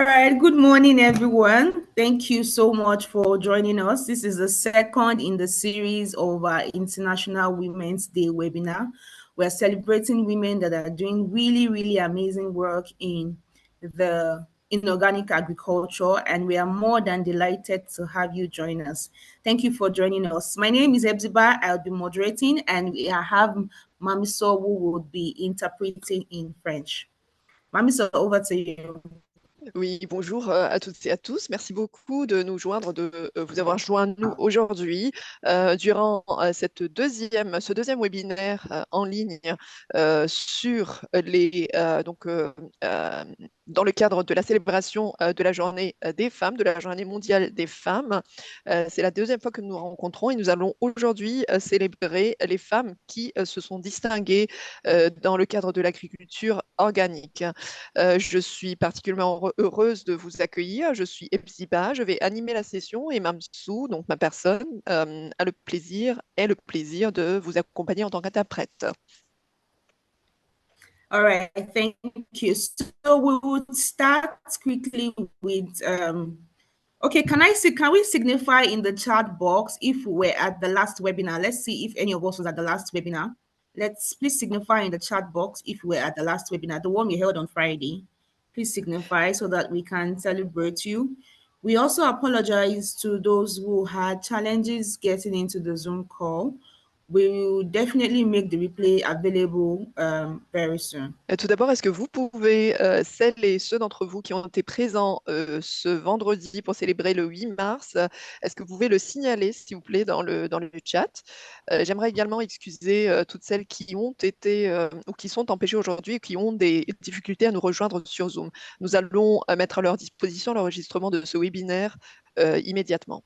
right, good morning, everyone. Thank you so much for joining us. This is the second in the series of our International Women's Day webinar. We're celebrating women that are doing really amazing work in organic agriculture, and we are more than delighted to have you join us. Thank you for joining us. My name is Ebziba. I'll be moderating, and we have Mamiso who will be interpreting in French. Mamiso, over to you. Oui, bonjour à toutes et à tous. Merci beaucoup de nous joindre, de vous avoir joint nous aujourd'hui durant ce deuxième webinaire en ligne sur dans le cadre de la célébration de la journée des femmes, de la journée mondiale des femmes. C'est la deuxième fois que nous nous rencontrons et nous allons aujourd'hui célébrer les femmes qui se sont distinguées dans le cadre de l'agriculture organique. Je suis particulièrement heureuse de vous accueillir. Je suis Ebziba, je vais animer la session et Mamsou, donc ma personne, a le plaisir de vous accompagner en tant qu'interprète. All right, thank you. So we would start quickly with okay, can we signify in the chat box if we're at the last webinar? Let's see if any of us was at the last webinar. Let's please signify in the chat box if we're at the last webinar, the one we held on Friday. Please signify so that we can celebrate you. We also apologize to those who had challenges getting into the Zoom call. We will definitely make the replay available very soon. Tout d'abord, est-ce que vous pouvez, celles et ceux d'entre vous qui ont été présents ce vendredi pour célébrer le 8 mars, est-ce que vous pouvez le signaler, s'il vous plaît, dans le chat? J'aimerais également excuser toutes celles qui ont été ou qui sont empêchées aujourd'hui et qui ont des difficultés à nous rejoindre sur Zoom. Nous allons mettre à leur disposition l'enregistrement de ce webinaire immédiatement.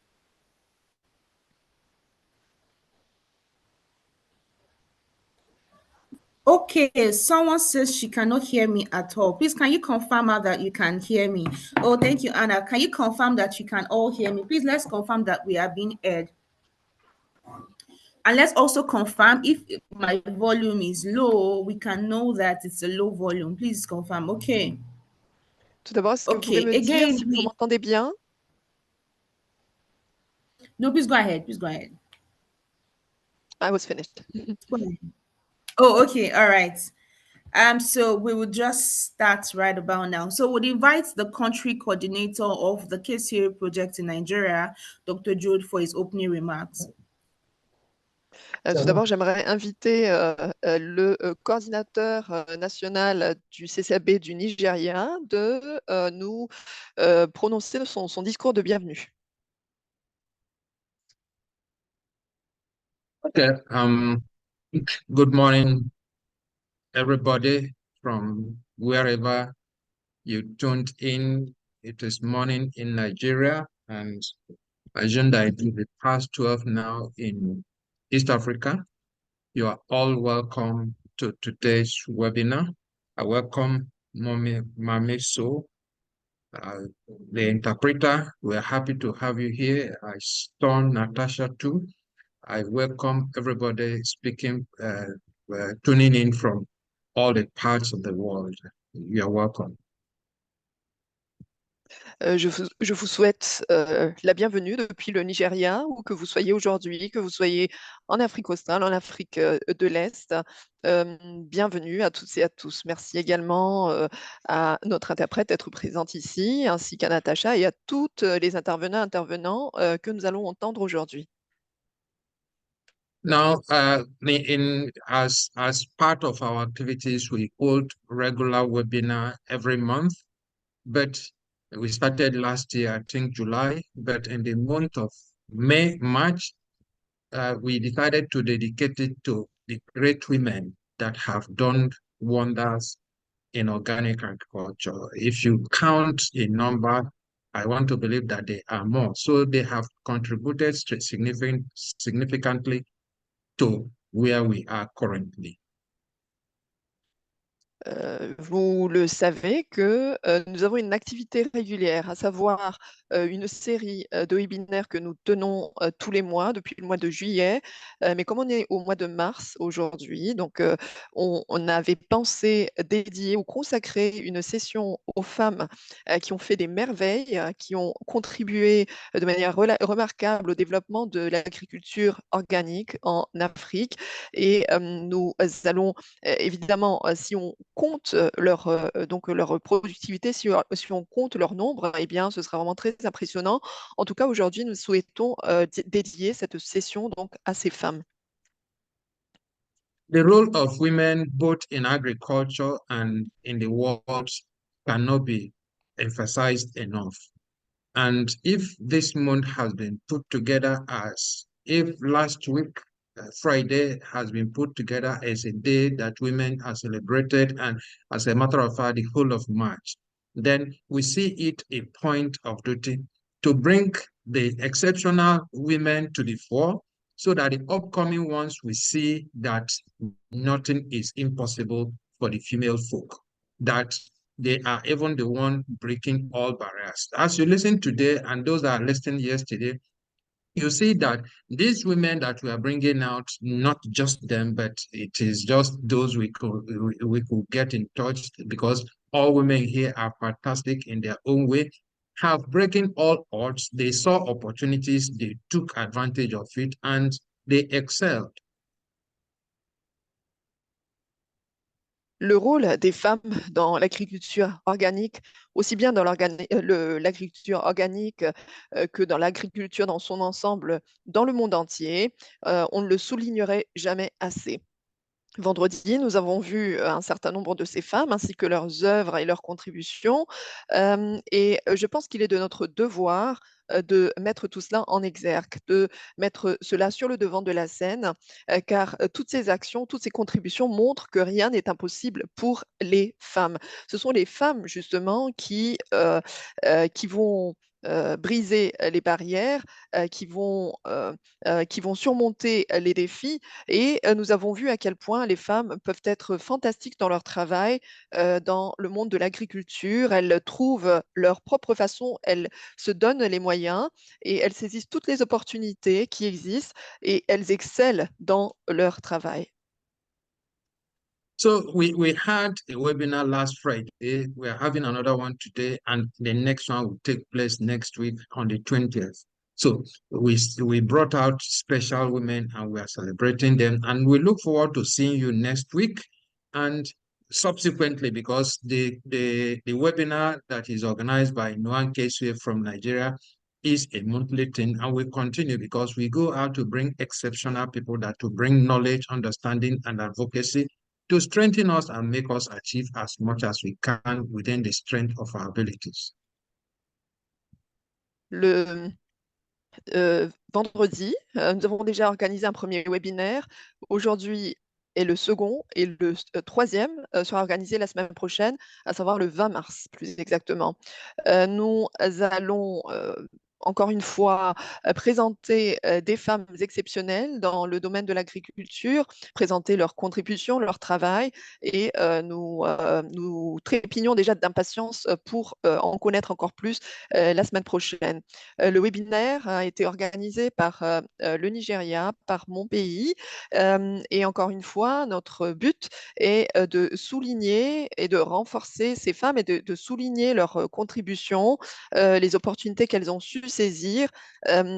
Okay, someone says she cannot hear me at all. Please, can you confirm that you can hear me? Oh, thank you, Anna. Can you confirm that you can all hear me? Please, let's confirm that we are being heard. And let's also confirm if my volume is low, we can know that it's a low volume. Please confirm. Okay. Tout d'abord, est-ce que vous pouvez me dire si vous m'entendez bien? No, please go ahead. Please go ahead. I was finished. Go ahead. Oh, okay. All right. So we will just start right about now. So we'll invite the country coordinator of the KCA project in Nigeria, Dr. Jude, for his opening remarks. Tout d'abord, j'aimerais inviter le coordinateur national du CCAB du Nigeria de nous prononcer son discours de bienvenue. Okay. Good morning, everybody from wherever you tuned in. It is morning in Nigeria, and I assume that it will be past 12 now in East Africa. You are all welcome to today's webinar. I welcome Mami So, the interpreter. We're happy to have you here. I saw Natasha too. I welcome everybody tuning in from all the parts of the world. You are welcome. Je vous souhaite la bienvenue depuis le Nigeria, où que vous soyez aujourd'hui, que vous soyez en Afrique australe, en Afrique de l'Est. Bienvenue à toutes et à tous. Merci également à notre interprète d'être présente ici, ainsi qu'à Natacha et à toutes les intervenants que nous allons entendre aujourd'hui. Now, as part of our activities, we hold regular webinar every month, but we started last year, I think July, but in the month of March, we decided to dedicate it to the great women that have done wonders in organic agriculture. If you count a number, I want to believe that they are more. So they have contributed significantly to where we are currently. Vous le savez que nous avons une activité régulière, à savoir une série de webinaires que nous tenons tous les mois depuis le mois de juillet. Mais comme on est au mois de mars aujourd'hui, donc on avait pensé dédier ou consacrer une session aux femmes qui ont fait des merveilles, qui ont contribué de manière remarquable au développement de l'agriculture organique en Afrique. Et nous allons évidemment, si on compte donc leur productivité, si on compte leur nombre, eh bien, ce sera vraiment très impressionnant. En tout cas, aujourd'hui, nous souhaitons dédier cette session donc à ces femmes. The role of women both in agriculture and in the world cannot be emphasized enough. And if this month has been put together as if last week, Friday, has been put together as a day that women are celebrated, and as a matter of fact, the whole of March, then we see it a point of duty to bring the exceptional women to the fore so that the upcoming ones will see that nothing is impossible for the female folk, that they are even the one breaking all barriers. As you listen today, and those that are listening yesterday, you see that these women that we are bringing out, not just them, but it is just those we could get in touch, because all women here are fantastic in their own way, have breaking all odds. They saw opportunities, they took advantage of it, and they excelled. Le rôle des femmes dans l'agriculture organique, aussi bien dans l'agriculture organique que dans l'agriculture dans son ensemble dans le monde entier, on ne le soulignerait jamais assez. Vendredi, nous avons vu un certain nombre de ces femmes ainsi que leurs œuvres et leurs contributions. Et je pense qu'il est de notre devoir de mettre tout cela en exergue, de mettre cela sur le devant de la scène, car toutes ces actions, toutes ces contributions montrent que rien n'est impossible pour les femmes. Ce sont les femmes, justement, qui vont briser les barrières, qui vont surmonter les défis. Et nous avons vu à quel point les femmes peuvent être fantastiques dans leur travail, dans le monde de l'agriculture. Elles trouvent leur propre façon, elles se donnent les moyens et elles saisissent toutes les opportunités qui existent et elles excellent dans leur travail. So we had a webinar last Friday. We are having another one today, and the next one will take place next week on the 20th. So we brought out special women and we are celebrating them. And we look forward to seeing you next week and subsequently, because the webinar that is organized by Noan Keswe from Nigeria is a monthly thing, and we continue because we go out to bring exceptional people that to bring knowledge, understanding, and advocacy to strengthen us and make us achieve as much as we can within the strength of our abilities. Le vendredi, nous avons déjà organisé un premier webinaire. Aujourd'hui est le second et le troisième sera organisé la semaine prochaine, à savoir le 20 mars, plus exactement. Nous allons encore une fois, présenter des femmes exceptionnelles dans le domaine de l'agriculture, présenter leurs contributions, leur travail, et nous trépignons déjà d'impatience pour en connaître encore plus la semaine prochaine. Le webinaire a été organisé par le Nigeria, par mon pays, et encore une fois, notre but est de souligner et de renforcer ces femmes et de souligner leurs contributions, les opportunités qu'elles ont su saisir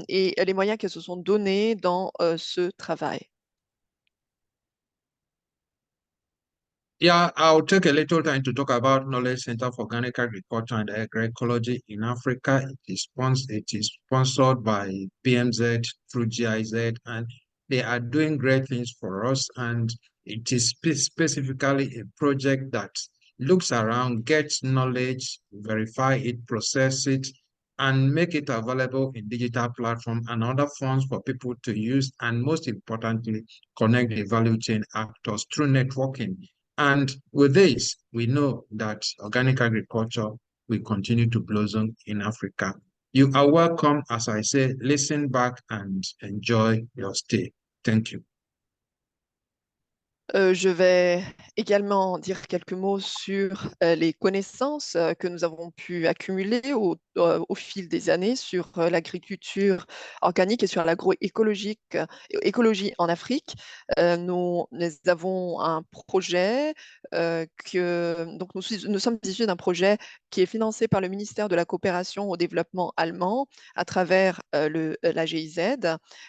et les moyens qu'elles se sont donnés dans ce travail. Yeah, I'll take a little time to talk about Knowledge Center for Organic Agriculture and Agroecology in Africa. It is sponsored by BMZ through GIZ, and they are doing great things for us. And it is specifically a project that looks around, gets knowledge, verify it, process it, and make it available in digital platform and other forms for people to use. And most importantly, connect the value chain actors through networking. And with this, we know that organic agriculture will continue to blossom in Africa. You are welcome, as I say, listen back and enjoy your stay. Thank you. Je vais également dire quelques mots sur les connaissances que nous avons pu accumuler au fil des années sur l'agriculture organique et sur l'agroécologie en Afrique. Nous avons un projet donc nous sommes issus d'un projet qui est financé par le ministère de la coopération au développement allemand à travers la GIZ.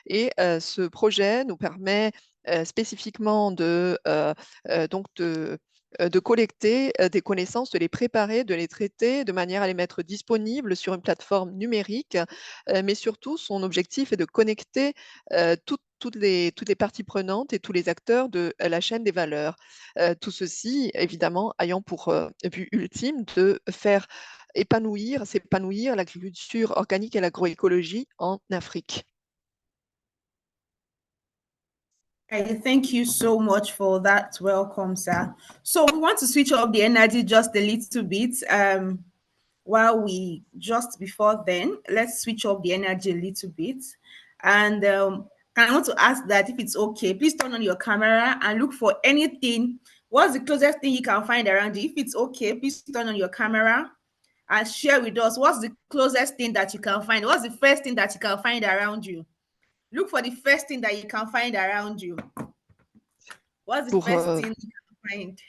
Et ce projet nous permet spécifiquement de collecter des connaissances, de les préparer, de les traiter de manière à les mettre disponibles sur une plateforme numérique. Mais surtout, son objectif est de connecter toutes les parties prenantes et tous les acteurs de la chaîne des valeurs. Tout ceci, évidemment, ayant pour but ultime de faire s'épanouir l'agriculture organique et l'agroécologie en Afrique. Thank you so much for that welcome, sir. So we want to switch off the energy just a little bit. Just before then, let's switch off the energy a little bit. And I want to ask that if it's okay, please turn on your camera and look for anything. What's the closest thing you can find around you? If it's okay, please turn on your camera and share with us what's the closest thing that you can find. What's the first thing that you can find around you? Look for the first thing that you can find around you. What's the first thing you can find?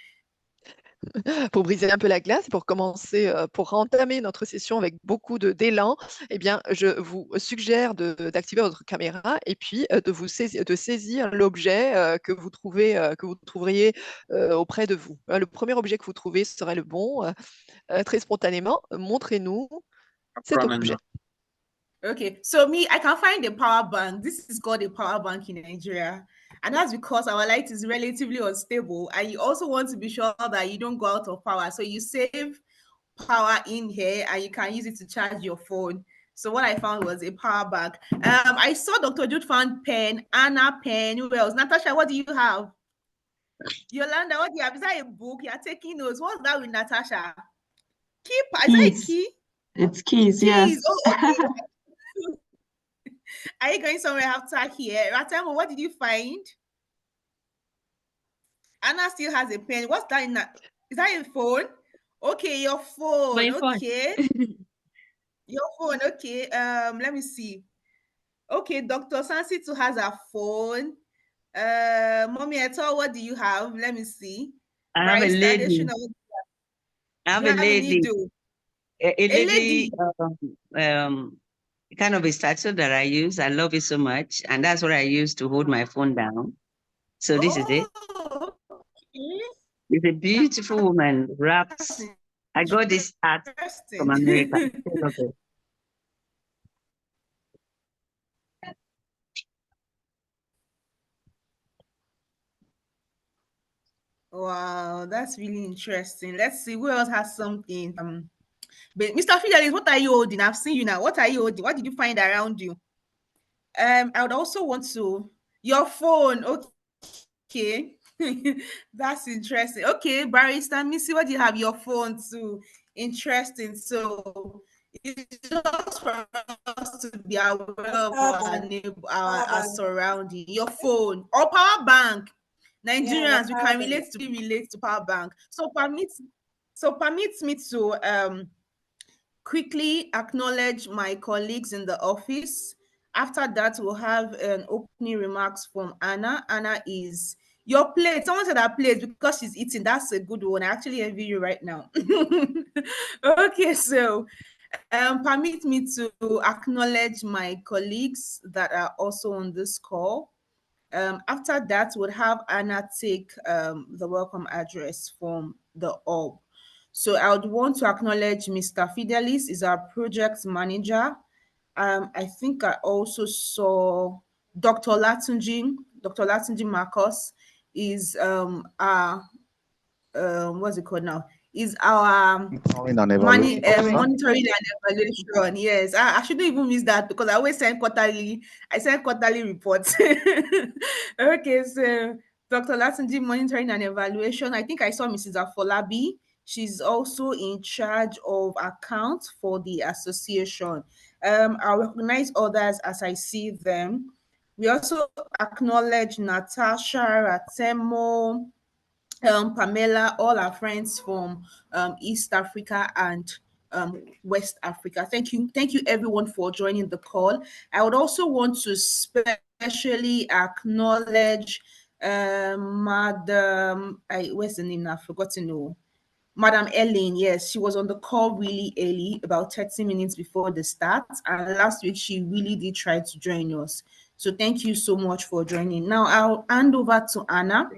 Pour briser un peu la glace, pour commencer, pour entamer notre session avec beaucoup d'élan, eh bien, je vous suggère d'activer votre caméra et puis de saisir l'objet que vous trouveriez auprès de vous. Le premier objet que vous trouvez serait le bon. Très spontanément, montrez-nous cet objet. Okay, so I can find the power bank. This is called a power bank in Nigeria. And that's because our light is relatively unstable. And you also want to be sure that you don't go out of power. So you save power in here and you can use it to charge your phone. So what I found was a power bank. I saw Dr. Jude found pen, Anna pen. Who else? Natasha, what do you have? Yolanda, what do you have? Is that a book? You're taking notes. What's that with Natasha? Keep. Is that a key? It's keys, yes. Oh, okay. Are you going somewhere after here? Ratamo, what did you find? Anna still has a pen. What's that in that? Is that your phone? Okay, your phone. My okay. phone. Your phone. Okay. Let me see. Okay, Dr. Sansi too has a phone. Mommy Eto, what do you have? Let me see. I have a lady. Adesina, I have a lady. A lady. Kind of a statue that I use. I love it so much. And that's what I use to hold my phone down. So this is it. Okay. It's a beautiful woman wrapped. I got this art from America. Wow, that's really interesting. Let's see who else has something. But Mr. Fidelis, what are you holding? I've seen you now. What are you holding? What did you find around you? I would also want to your phone. Okay. That's interesting. Okay, Barrister, Misi, what do you have? Your phone too. Interesting. So it's just for us to be aware of our surrounding. Your phone or power bank. Nigerians, we can relate to power bank. So permit me to quickly acknowledge my colleagues in the office. After that, we'll have an opening remarks from Anna. Anna is your plate. Someone said that plate because she's eating. That's a good one. I actually envy you right now. Okay, so permit me to acknowledge my colleagues that are also on this call. After that, we'll have Anna take the welcome address from the org. So I would want to acknowledge Mr. Fidelis is our project manager. I think I also saw Dr. Latunji Marcos is what's it called now? Is our monitoring and evaluation. Yes, I shouldn't even miss that because I always send quarterly. I send quarterly reports. Okay, so Dr. Latunji monitoring and evaluation. I think I saw Mrs. Afolabi. She's also in charge of accounts for the association. I'll recognize others as I see them. We also acknowledge Natasha, Ratemo, Pamela, all our friends from East Africa and West Africa. Thank you everyone for joining the call. I would also want to especially acknowledge Madam, where's the name now? I've forgotten. No, Madam Ellen, yes, she was on the call really early, about 30 minutes before the start. And last week, she really did try to join us. So thank you so much for joining. Now I'll hand over to Anna.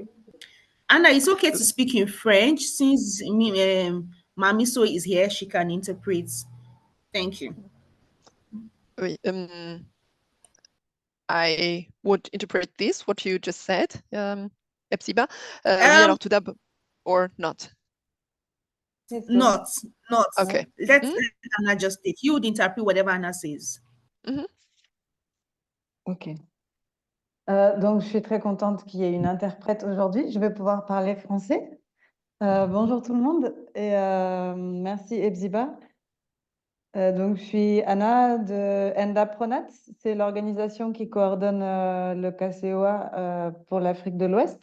Anna, it's okay to speak in French since Mamiso is here, she can interpret. Thank you. Oui, I would interpret this, what you just said, Epsiba. Oui, alors tout d'abord, or not? Not. Okay. Let Anna just take. You would interpret whatever Anna says. Ok. Donc, je suis très contente qu'il y ait une interprète aujourd'hui. Je vais pouvoir parler français. Bonjour tout le monde et merci Ebziba. Donc, je suis Anna de Enda Pronat. C'est l'organisation qui coordonne le KCOA pour l'Afrique de l'Ouest.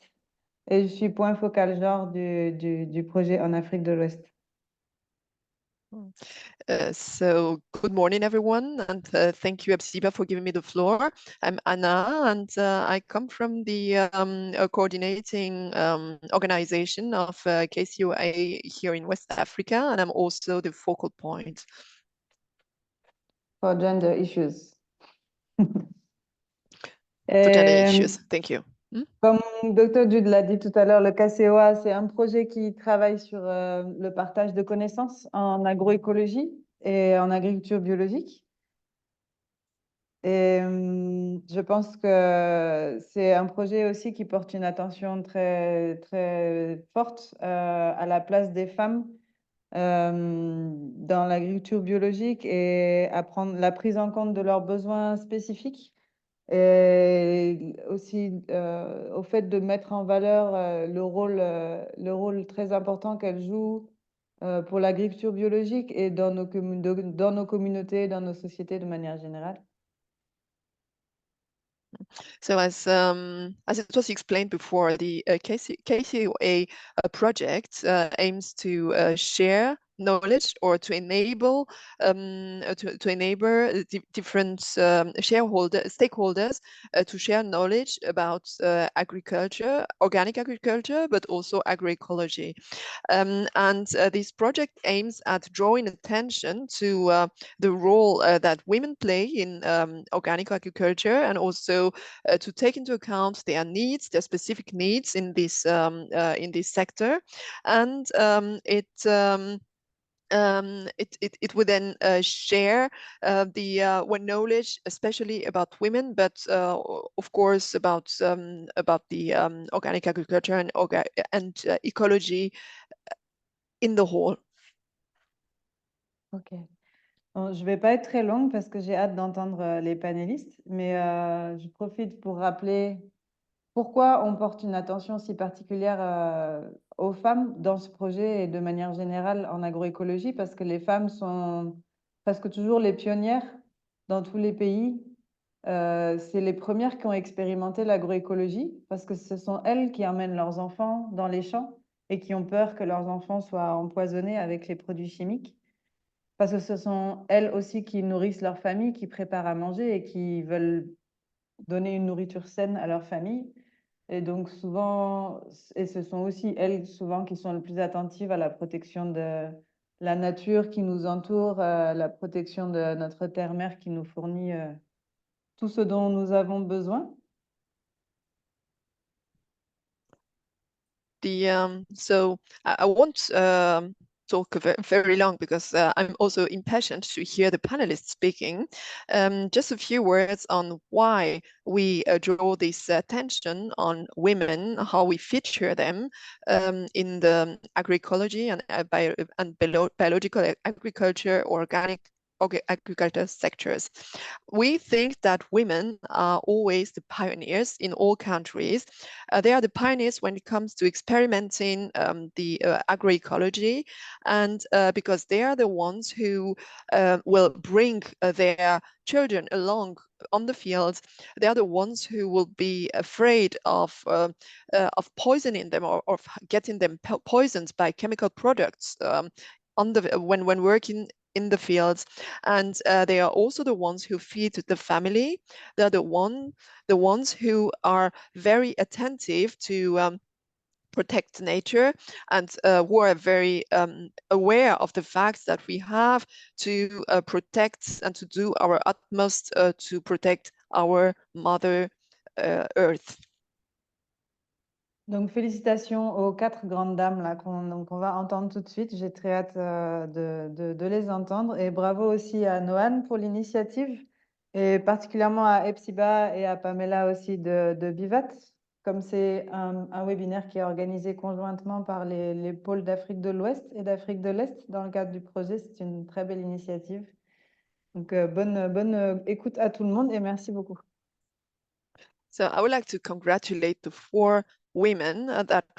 Et je suis point focal genre du projet en Afrique de l'Ouest. So good morning, everyone, and thank you, Epsiba, for giving me the floor. I'm Anna, and I come from the coordinating organization of KCOA here in West Africa, and I'm also the focal point For gender issues. for gender issues. Thank you. Comme Dr. Jude l'a dit tout à l'heure, le KCOA, c'est un projet qui travaille sur le partage de connaissances en agroécologie et en agriculture biologique. Et je pense que c'est un projet aussi qui porte une attention très, très forte à la place des femmes dans l'agriculture biologique et à prendre la prise en compte de leurs besoins spécifiques. Et aussi au fait de mettre en valeur le rôle très important qu'elle joue pour l'agriculture biologique et dans nos communautés, dans nos sociétés de manière générale. So as it was explained before, the KCOA project aims to share knowledge or to enable different stakeholders to share knowledge about agriculture, organic agriculture, but also agroecology. And this project aims at drawing attention to the role that women play in organic agriculture, and also to take into account their needs, their specific needs in this sector. And it would then share the knowledge, especially about women, but of course about the organic agriculture and ecology in the whole. Ok. Bon, je ne vais pas être très longue parce que j'ai hâte d'entendre les panélistes, mais je profite pour rappeler pourquoi on porte une attention si particulière aux femmes dans ce projet et de manière générale en agroécologie, parce que les femmes sont presque toujours les pionnières dans tous les pays. C'est les premières qui ont expérimenté l'agroécologie, parce que ce sont elles qui emmènent leurs enfants dans les champs et qui ont peur que leurs enfants soient empoisonnés avec les produits chimiques. Parce que ce sont elles aussi qui nourrissent leur famille, qui préparent à manger et qui veulent donner une nourriture saine à leur famille. Et donc souvent, et ce sont aussi elles souvent qui sont les plus attentives à la protection de la nature qui nous entoure, la protection de notre terre-mère qui nous fournit tout ce dont nous avons besoin. So I won't talk very long because I'm also impatient to hear the panelists speaking. Just a few words on why we draw this attention on women, how we feature them in the agroecology and biological agriculture, organic agriculture sectors. We think that women are always the pioneers in all countries. They are the pioneers when it comes to experimenting the agroecology, and because they are the ones who will bring their children along on the fields. They are the ones who will be afraid of poisoning them or of getting them poisoned by chemical products when working in the fields. And they are also the ones who feed the family. They're the ones who are very attentive to protect nature, and who are very aware of the fact that we have to protect and to do our utmost to protect our Mother Earth. Donc, félicitations aux 4 grandes dames là, qu'on va entendre tout de suite. J'ai très hâte de les entendre. Et bravo aussi à Noan pour l'initiative, et particulièrement à Epsiba et à Pamela aussi de Bivat. Comme c'est un webinaire qui est organisé conjointement par les pôles d'Afrique de l'Ouest et d'Afrique de l'Est dans le cadre du projet, c'est une très belle initiative. Donc, bonne écoute à tout le monde et merci beaucoup. So I would like to congratulate the 4 women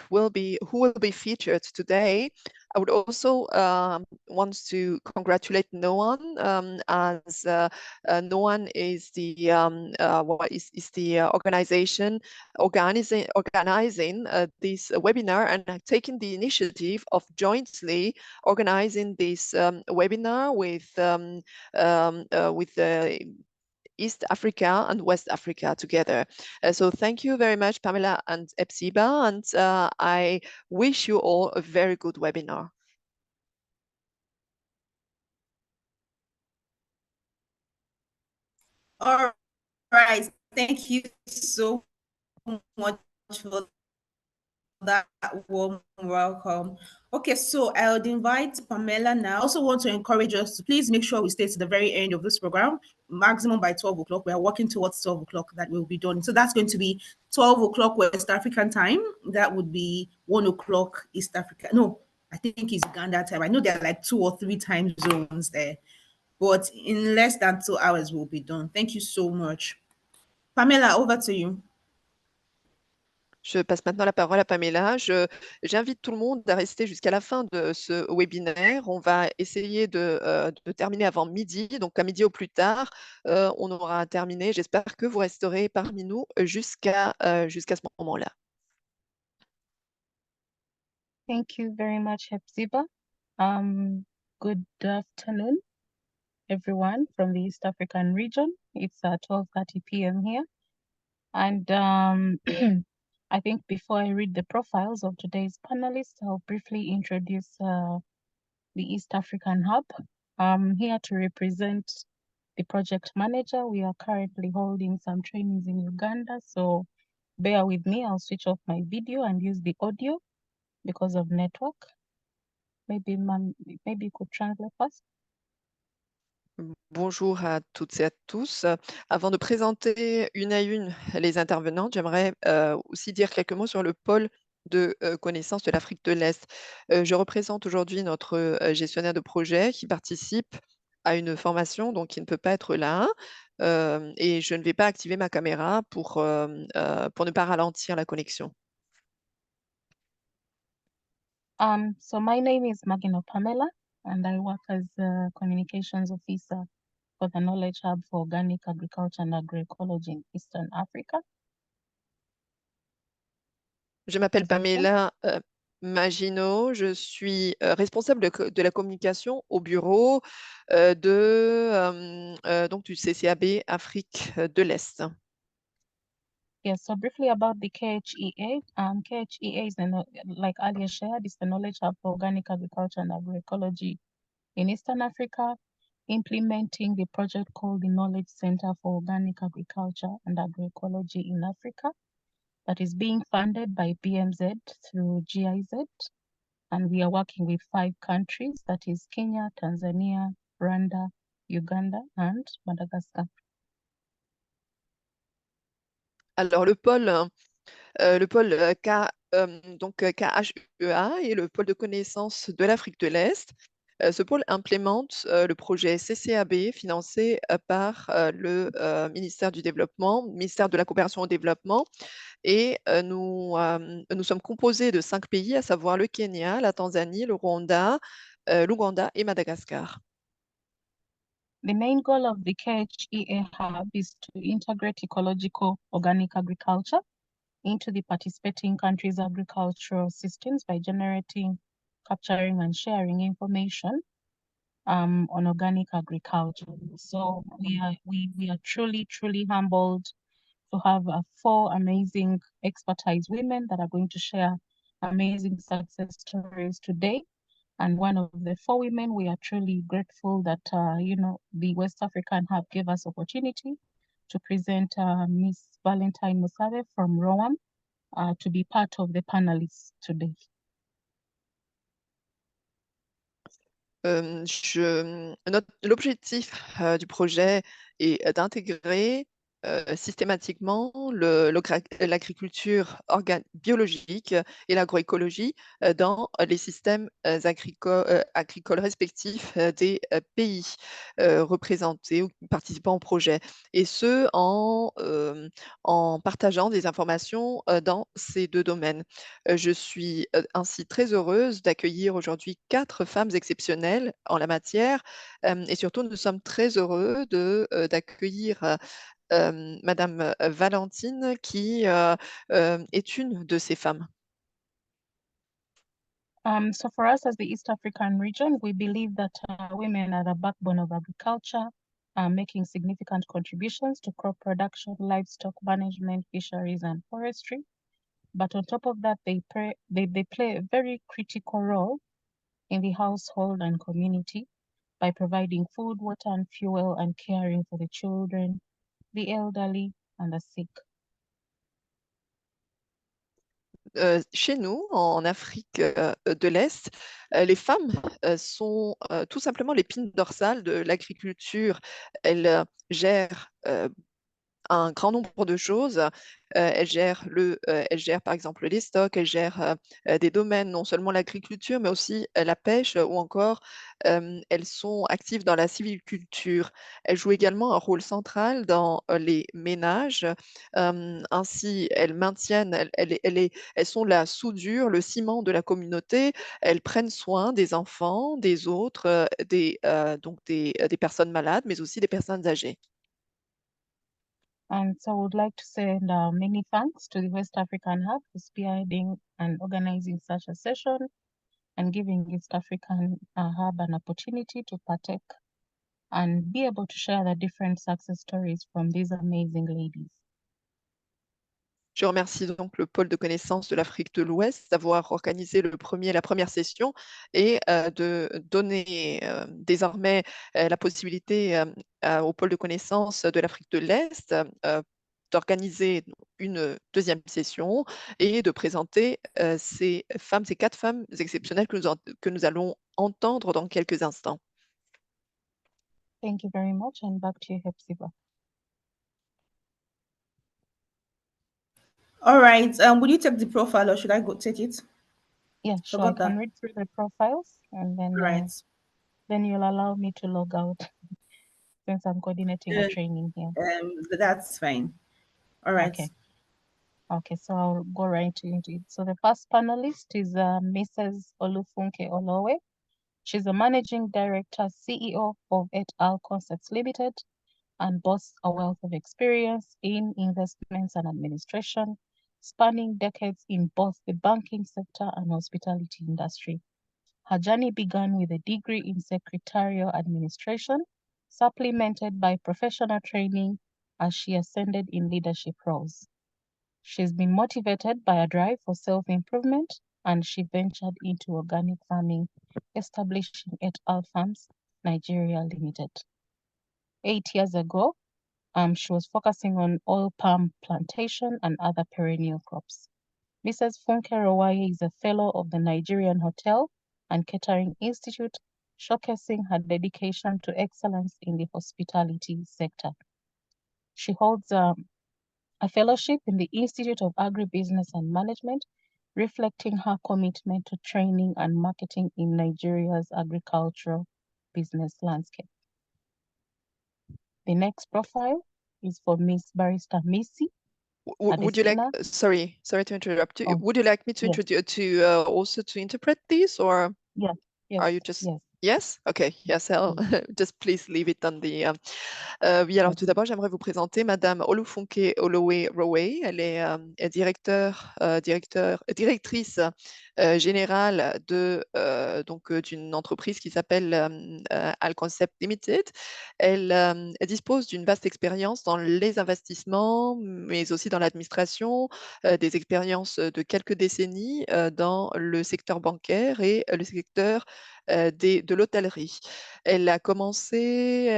who will be featured today. I would also want to congratulate Noan, as Noan is the organization organizing this webinar and taking the initiative of jointly organizing this webinar with East Africa and West Africa together. So thank you very much, Pamela and Epsiba, and I wish you all a very good webinar. All right, thank you so much for that warm welcome. Okay, so I would invite Pamela now. I also want to encourage us to please make sure we stay to the very end of this program, maximum by 12 o'clock. We are working towards 12 o'clock that will be done. So that's going to be 12 o'clock West African time. That would be 1 o'clock East Africa. No, I think it's Uganda time. I know there are like 2 or 3 time zones there, but in less than 2 hours we'll be done. Thank you so much. Pamela, over to you. Je passe maintenant la parole à Pamela. J'invite tout le monde à rester jusqu'à la fin de ce webinaire. On va essayer de terminer avant midi. Donc, à midi au plus tard, on aura terminé. J'espère que vous resterez parmi nous jusqu'à ce moment-là. Thank you very much, Hepzibah. Good afternoon, everyone from the East African region. It's 12:30 p.m. here. And I think before I read the profiles of today's panelists, I'll briefly introduce the East African Hub. I'm here to represent the project manager. We are currently holding some trainings in Uganda, so bear with me. I'll switch off my video and use the audio because of network. Maybe you could translate first. Bonjour à toutes et à tous. Avant de présenter une à une les intervenantes, j'aimerais aussi dire quelques mots sur le pôle de connaissance de l'Afrique de l'Est. Je représente aujourd'hui notre gestionnaire de projet qui participe à une formation, donc qui ne peut pas être là. Et je ne vais pas activer ma caméra pour ne pas ralentir la connexion. So my name is Magino Pamela, and I work as a communications officer for the Knowledge Hub for Organic Agriculture and Agroecology in Eastern Africa. Je m'appelle Pamela Magino, je suis responsable de la communication au bureau donc du CCAB Afrique de l'Est. Yes, so briefly about the KHEA. KHEA is, like earlier shared, is the Knowledge Hub for Organic Agriculture and Agroecology in Eastern Africa, implementing the project called the Knowledge Center for Organic Agriculture and Agroecology in Africa, that is being funded by BMZ through GIZ. And we are working with 5 countries, that is Kenya, Tanzania, Rwanda, Uganda, and Madagascar. Alors, le pôle donc KHEA est le pôle de connaissance de l'Afrique de l'Est. Ce pôle implémente le projet CCAB financé par le ministère du Développement, ministère de la Coopération au Développement. Et nous sommes composés de 5 pays, à savoir le Kenya, la Tanzanie, le Rwanda, l'Ouganda et Madagascar. The main goal of the KHEA Hub is to integrate ecological organic agriculture into the participating countries' agricultural systems by generating, capturing, and sharing information on organic agriculture. So we are truly humbled to have 4 amazing expertise women that are going to share amazing success stories today. And one of the 4 women, we are truly grateful that the West African Hub gave us opportunity to present Miss Valentine Musabe from Rwanda to be part of the panelists today. L'objectif du projet est d'intégrer systématiquement l'agriculture biologique et l'agroécologie dans les systèmes agricoles respectifs des pays représentés ou participant au projet, et ce en partageant des informations dans ces 2 domaines. Je suis ainsi très heureuse d'accueillir aujourd'hui 4 femmes exceptionnelles en la matière, et surtout nous sommes très heureux d'accueillir Madame Valentine, qui est une de ces femmes. So for us as the East African region, we believe that women are the backbone of agriculture, making significant contributions to crop production, livestock management, fisheries, and forestry. But on top of that, they play a very critical role in the household and community by providing food, water, and fuel, and caring for the children, the elderly, and the sick. Chez nous, en Afrique de l'Est, les femmes sont tout simplement l'épine dorsale de l'agriculture. Elles gèrent un grand nombre de choses. Elle gère par exemple les stocks, elle gère des domaines, non seulement l'agriculture, mais aussi la pêche, ou encore elles sont actives dans la sylviculture. Elles jouent également un rôle central dans les ménages. Ainsi, elles maintiennent, elles sont la soudure, le ciment de la communauté. Elles prennent soin des enfants, des autres, donc des personnes malades, mais aussi des personnes âgées. And so I would like to send many thanks to the West African Hub for spearheading and organizing such a session and giving East African Hub an opportunity to partake and be able to share the different success stories from these amazing ladies. Je remercie donc le pôle de connaissances de l'Afrique de l'Ouest d'avoir organisé la première session, et de donner désormais la possibilité au pôle de connaissances de l'Afrique de l'Est d'organiser une deuxième session et de présenter ces 4 femmes exceptionnelles que nous allons entendre dans quelques instants. Thank you very much, and back to you, Hepzibah. All right. Will you take the profile, or should I go take it? Yeah, sure. I can read through the profiles, and then then you'll allow me to log out since I'm coordinating a training here. That's fine. All right. Okay, so I'll go right into it. So the first panelist is Mrs. Olufunke Rowaye-Olowe. She's a managing director, CEO of Et al. Concepts Limited, and boasts a wealth of experience in investments and administration, spanning decades in both the banking sector and hospitality industry. Her journey began with a degree in secretarial administration, supplemented by professional training as she ascended in leadership roles. She's been motivated by a drive for self-improvement, and she ventured into organic farming, establishing Et al. Farms Nigeria Limited. 8 years ago, she was focusing on oil palm plantation and other perennial crops. Mrs. Funke Rowaye is a fellow of the Nigerian Hotel and Catering Institute, showcasing her dedication to excellence in the hospitality sector. She holds a fellowship in the Institute of Agribusiness and Management reflecting her commitment to training and marketing in Nigeria's agricultural business landscape. The next profile is for Miss Barrister Misi. Would you like, Adesina. sorry to interrupt you. Oh, Would you like me to yes. introduce also to interpret this, or Yes, yes, are you just yes. Yes? Okay, yes, I'll just please leave it on the oui, alors tout d'abord, j'aimerais vous présenter Madame Olufunke Rowaye-Olowe. Elle est directrice générale d'une entreprise qui s'appelle Alconcept Limited. Elle dispose d'une vaste expérience dans les investissements, mais aussi dans l'administration, des expériences de quelques décennies dans le secteur bancaire et le secteur de l'hôtellerie. Elle a commencé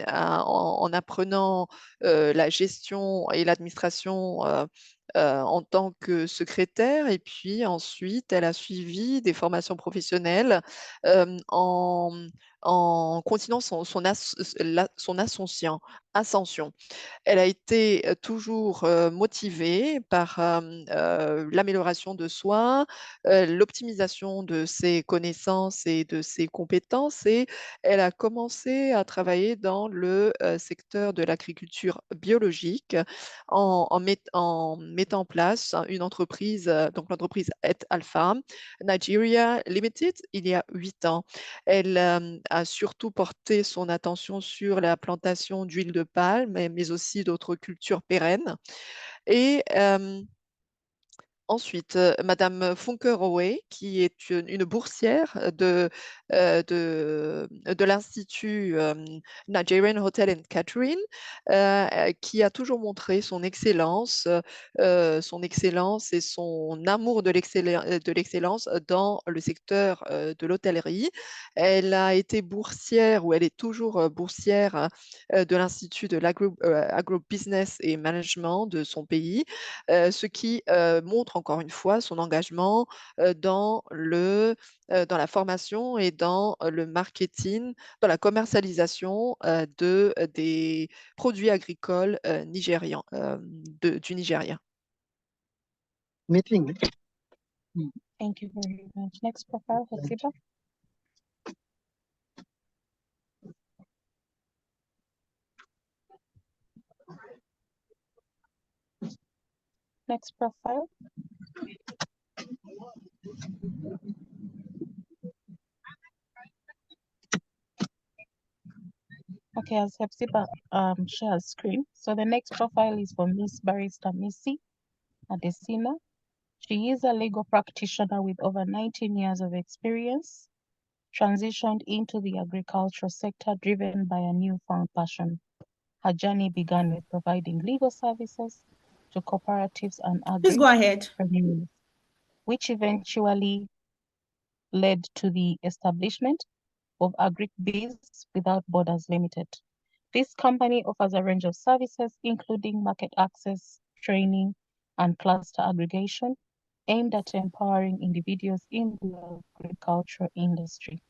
en apprenant la gestion et l'administration en tant que secrétaire, et puis ensuite elle a suivi des formations professionnelles en continuant son ascension. Elle a été toujours motivée par l'amélioration de soi, l'optimisation de ses connaissances et de ses compétences, et elle a commencé à travailler dans le secteur de l'agriculture biologique en mettant en place une entreprise, donc l'entreprise Et Alpha Nigeria Limited, il y a 8 ans. Elle a surtout porté son attention sur la plantation d'huile de palme, mais aussi d'autres cultures pérennes. Et ensuite, Madame Funke Rowaye, qui est une boursière de l'Institut Nigerian Hotel and Catering, qui a toujours montré son excellence et son amour de l'excellence dans le secteur de l'hôtellerie. Elle a été boursière, ou elle est toujours boursière de l'Institut de l'agro-business et management de son pays, ce qui montre encore une fois son engagement dans la formation et dans le marketing, dans la commercialisation des produits agricoles nigérians, du Nigeria. Thank you very much. Next profile, Hasiba. Next profile. Okay, as Hepzibah shares screen. So the next profile is for Miss Barrister Misi Adesina. She is a legal practitioner with over 19 years of experience, transitioned into the agricultural sector driven by a newfound passion. Her journey began with providing legal services to cooperatives and Please go ahead. agri-entrepreneurs, which eventually led to the establishment of AgriBiz Without Borders Limited. This company offers a range of services, including market access, training, and cluster aggregation, aimed at empowering individuals in the agricultural industry.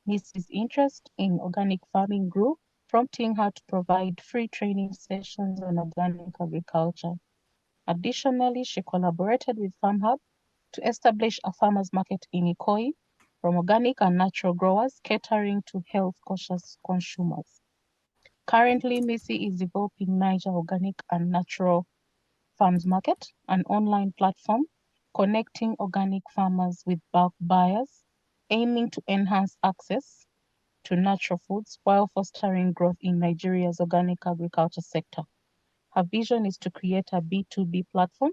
Misi's interest in organic farming grew, prompting her to provide free training sessions on organic agriculture. Additionally, she collaborated with FarmHub to establish a farmers market in Ikoyi from organic and natural growers, catering to health-conscious consumers. Currently, Misi is developing Niger Organic and Natural Farms Market, an online platform connecting organic farmers with bulk buyers, aiming to enhance access to natural foods while fostering growth in Nigeria's organic agriculture sector. Her vision is to create a B2B platform,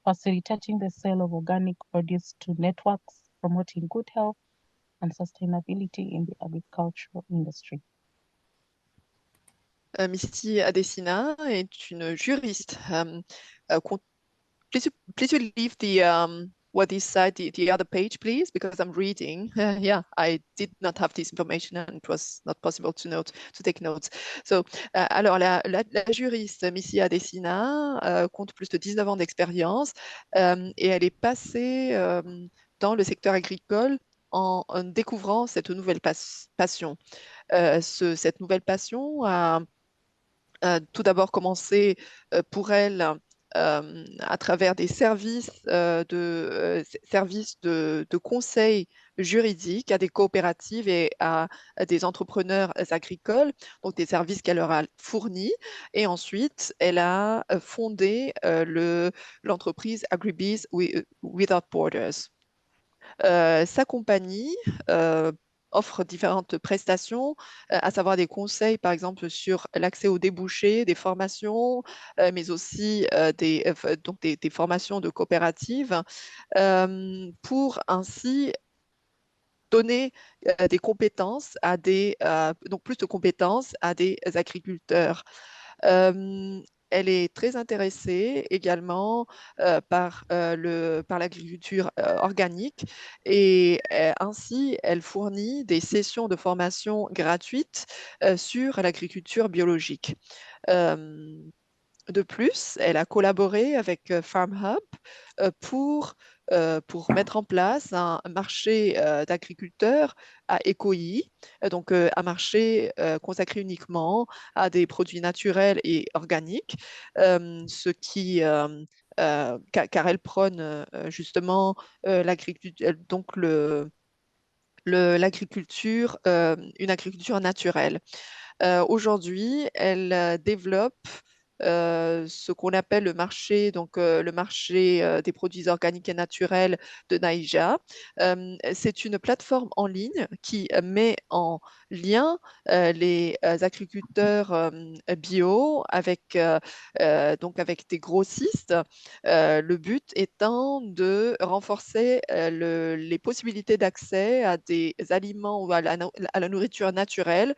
facilitating the sale of organic produce to networks, promoting good health and sustainability in the agricultural industry. Misi Adesina est une juriste. Please you leave what is side, the other page, please, because I'm reading. Yeah, I did not have this information and it was not possible to take notes. So, alors, la juriste Misi Adesina compte plus de 19 ans d'expérience et elle est passée dans le secteur agricole en découvrant cette nouvelle passion. Cette nouvelle passion a tout d'abord commencé pour elle à travers des services de conseil juridique à des coopératives et à des entrepreneurs agricoles, donc des services qu'elle leur a fournis. Et ensuite, elle a fondé l'entreprise Agribees Without Borders. Sa compagnie offre différentes prestations, à savoir des conseils, par exemple, sur l'accès aux débouchés, des formations, mais aussi des formations de coopératives, pour ainsi donner des compétences donc plus de compétences à des agriculteurs. Euh, Elle est très intéressée également par l'agriculture organique et ainsi elle fournit des sessions de formation gratuites sur l'agriculture biologique. Euh, de plus, elle a collaboré avec Farm Hub pour mettre en place un marché d'agriculteurs à ECOI, donc un marché consacré uniquement à des produits naturels et organiques, car elle prône justement l'agriculture, une agriculture naturelle. Aujourd'hui, elle développe ce qu'on appelle le marché des produits organiques et naturels de Naïja. C'est une plateforme en ligne qui met en lien les agriculteurs bio avec des grossistes. Le but étant de renforcer les possibilités d'accès à des aliments ou à la nourriture naturelle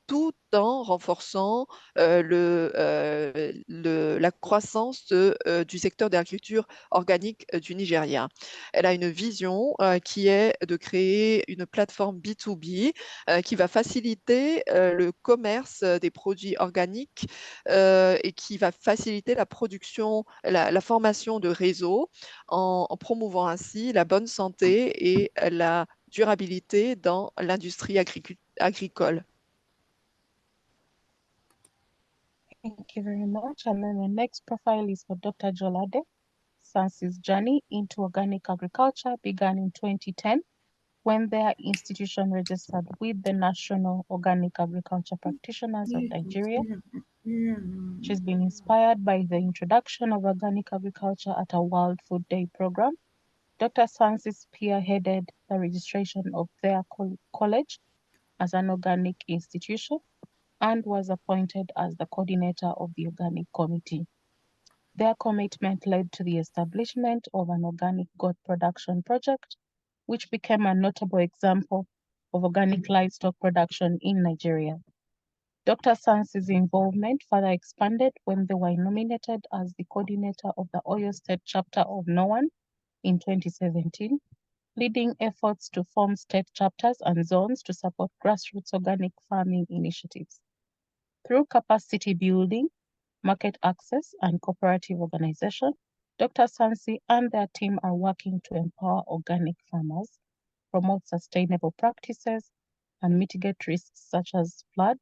tout en renforçant la croissance du secteur de l'agriculture organique du Nigeria. Elle a une vision qui est de créer une plateforme B2B qui va faciliter le commerce des produits organiques et qui va faciliter la production, la formation de réseaux en promouvant ainsi la bonne santé et la durabilité dans l'industrie agricole. Thank you very much. And then the next profile is for Dr. Jolade. Sansi's journey into organic agriculture began in 2010 when their institution registered with the National Organic Agriculture Practitioners of Nigeria. She's been inspired by the introduction of organic agriculture at a World Food Day program. Dr. Sansi spearheaded the registration of their college as an organic institution and was appointed as the coordinator of the organic committee. Their commitment led to the establishment of an organic goat production project, which became a notable example of organic livestock production in Nigeria. Dr. Sansi's involvement further expanded when they were nominated as the coordinator of the Oyo State chapter of NOAN in 2017, leading efforts to form state chapters and zones to support grassroots organic farming initiatives. Through capacity building, market access, and cooperative organization, Dr. Sansi and their team are working to empower organic farmers, promote sustainable practices, and mitigate risks such as flood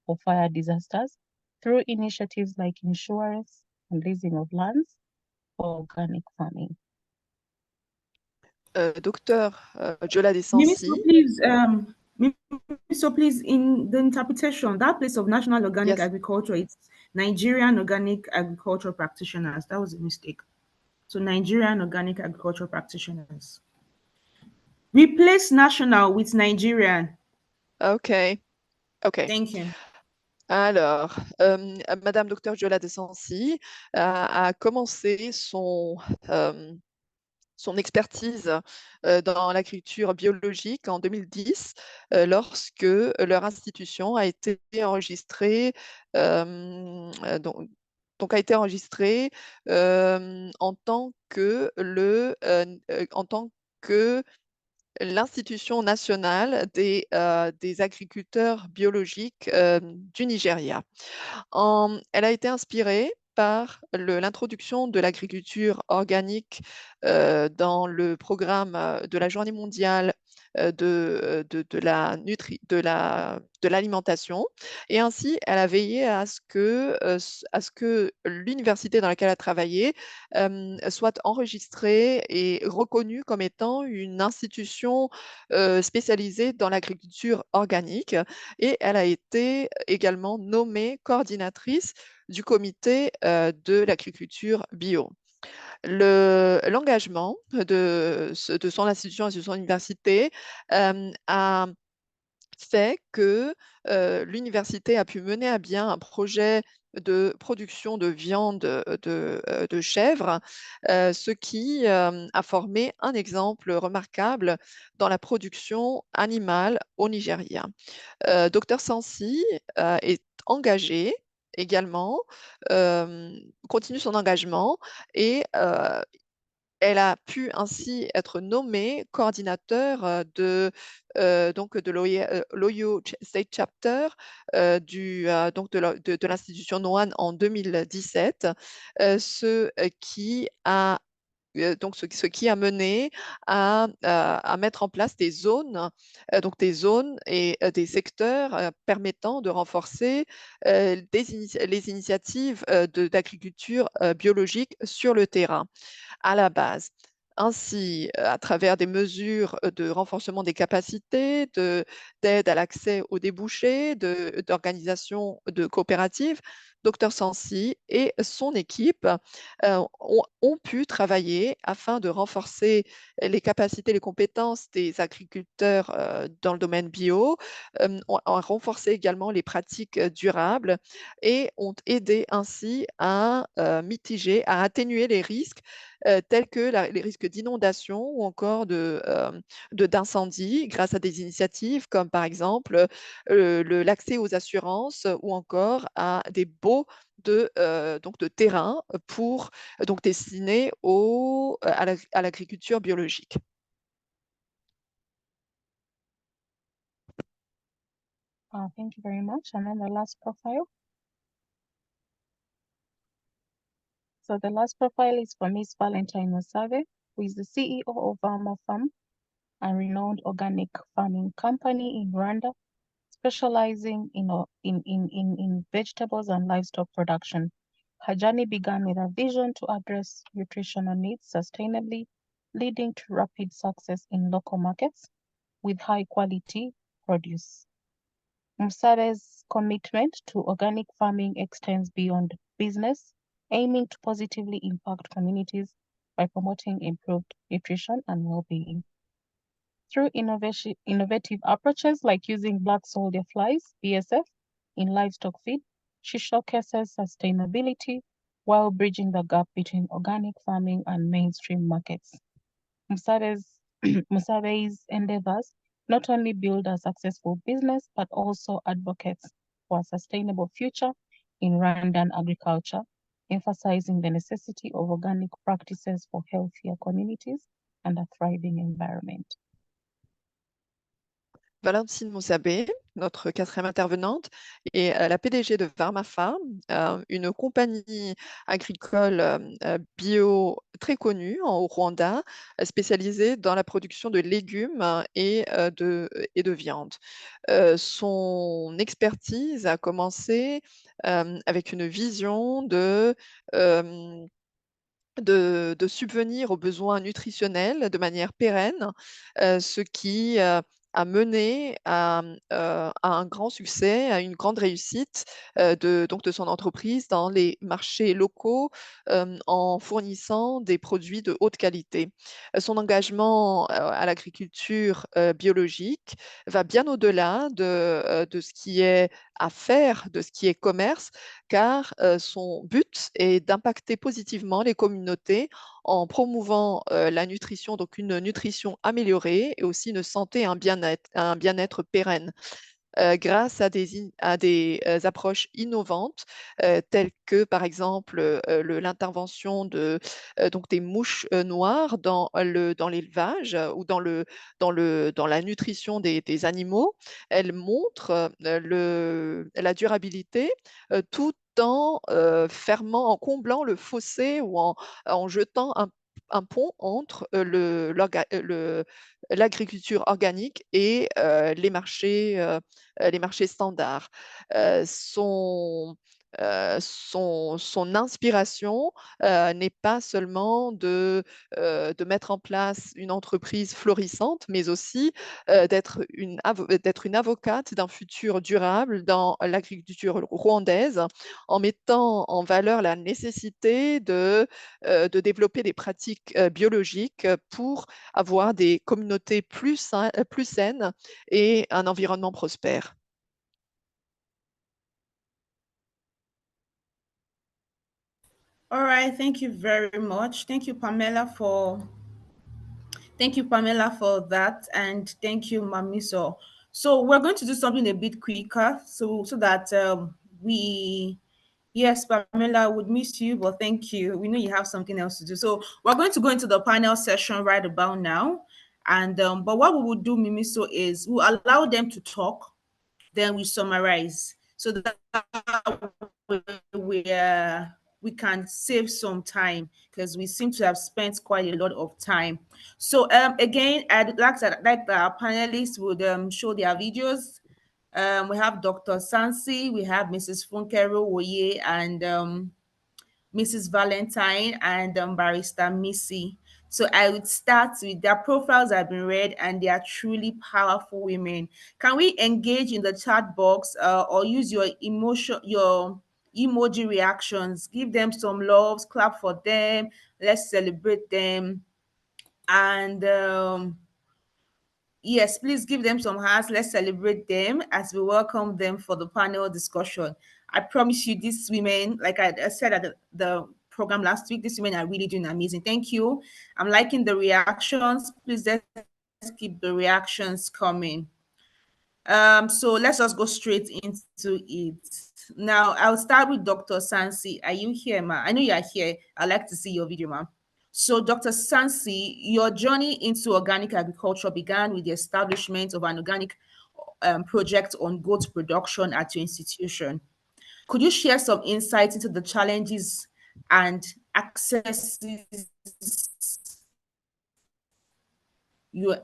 or fire disasters through initiatives like insurance and leasing of lands for organic farming. Docteur Jolade Mimi, Sansi. so please, in the interpretation, that place of National Organic Yes. Agriculture, it's Nigerian Organic Agriculture Practitioners. That was a mistake. So Nigerian Organic Agriculture Practitioners. Replace national with Nigerian. OK. Thank you. Alors, Madame Docteur Jolade Sansi a commencé son expertise dans l'agriculture biologique en 2010, lorsque leur institution a été enregistrée, donc a été enregistrée en tant que l'Institution nationale des agriculteurs biologiques du Nigeria. Elle a été inspirée par l'introduction de l'agriculture organique dans le programme de la Journée mondiale de l'alimentation. Et ainsi, elle a veillé à ce que l'université dans laquelle elle a travaillé soit enregistrée et reconnue comme étant une institution spécialisée dans l'agriculture organique. Et elle a été également nommée coordinatrice du comité de l'agriculture bio. L'engagement de son institution et de son université a fait que l'université a pu mener à bien un projet de production de viande de chèvre, ce qui a formé un exemple remarquable dans la production animale au Nigeria. Dr Sansi est engagé également, continue son engagement et elle a pu ainsi être nommée coordinateur donc de l'Oyo State Chapter donc de l'institution NOAN en 2017, ce qui a donc ce qui a mené à mettre en place des zones, donc des zones et des secteurs permettant de renforcer les initiatives d'agriculture biologique sur le terrain à la base. Ainsi, à travers des mesures de renforcement des capacités, d'aide à l'accès aux débouchés, d'organisation de coopératives, Dr Sansi et son équipe ont pu travailler afin de renforcer les capacités, les compétences des agriculteurs dans le domaine bio, ont renforcé également les pratiques durables et ont aidé ainsi à mitiger, à atténuer les risques tels que les risques d'inondation ou encore d'incendie grâce à des initiatives comme par exemple l'accès aux assurances ou encore à des baux donc de terrain pour donc destinés à l'agriculture biologique. Thank you very much. And then the last profile. So the last profile is for Miss Valentio Musabe, who is the CEO of Alma Farm, a renowned organic farming company in Rwanda, specializing in vegetables and livestock production. Her journey began with a vision to address nutritional needs sustainably, leading to rapid success in local markets with high quality produce. Musabe's commitment to organic farming extends beyond business, aiming to positively impact communities by promoting improved nutrition and well-being. Through innovative approaches like using black soldier flies, BSF, in livestock feed, she showcases sustainability while bridging the gap between organic farming and mainstream markets. Musabe's endeavors not only build a successful business, but also advocates for a sustainable future in Rwandan agriculture, emphasizing the necessity of organic practices for healthier communities and a thriving environment. Valentio Musabe, notre quatrième intervenante, est la PDG de Varma Farm, une compagnie agricole bio très connue au Rwanda, spécialisée dans la production de légumes et de viande. Son expertise a commencé avec une vision de subvenir aux besoins nutritionnels de manière pérenne, ce qui a mené à un grand succès, à une grande réussite donc de son entreprise dans les marchés locaux en fournissant des produits de haute qualité. Son engagement à l'agriculture biologique va bien au-delà de ce qui est affaires, de ce qui est commerce, car son but est d'impacter positivement les communautés en promouvant la nutrition, donc une nutrition améliorée et aussi une santé et un bien-être pérenne. Grâce à des approches innovantes telles que par exemple l'intervention donc des mouches noires dans l'élevage ou dans la nutrition des animaux. Elle montre la durabilité tout en fermant, en comblant le fossé ou en jetant pont entre l'agriculture organique et les marchés standards. Son inspiration n'est pas seulement de mettre en place une entreprise florissante, mais aussi d'être une avocate d'un futur durable dans l'agriculture rwandaise, en mettant en valeur la nécessité de développer des pratiques biologiques pour avoir des communautés plus saines et un environnement prospère. All right, thank you very much. Thank you, Pamela, for that, and thank you, Mamiso. So we're going to do something a bit quicker, so that we. Yes, Pamela, I would miss you, but thank you. We know you have something else to do. So we're going to go into the panel session right about now. And but what we will do, Mimiso, is we'll allow them to talk, then we summarize so that we can save some time because we seem to have spent quite a lot of time. So again, I'd like our panelists would show their videos. We have Dr. Sansi, we have Mrs. Olufunke Rowaye, and Mrs. Valentine, and Barrister Misi. So I would start with their profiles have been read, and they are truly powerful women. Can we engage in the chat box or use your emoji reactions? Give them some loves, clap for them. Let's celebrate them, and yes, please give them some hearts. Let's celebrate them as we welcome them for the panel discussion. I promise you, these women, like I said at the program last week, these women are really doing amazing. Thank you. I'm liking the reactions. Please let's keep the reactions coming. So let's just go straight into it. Now, I'll start with Dr. Sansi. Are you here, ma? I know you are here. I'd like to see your video, ma. So, Dr. Sansi, your journey into organic agriculture began with the establishment of an organic project on goat production at your institution. Could you share some insights into the challenges and accesses you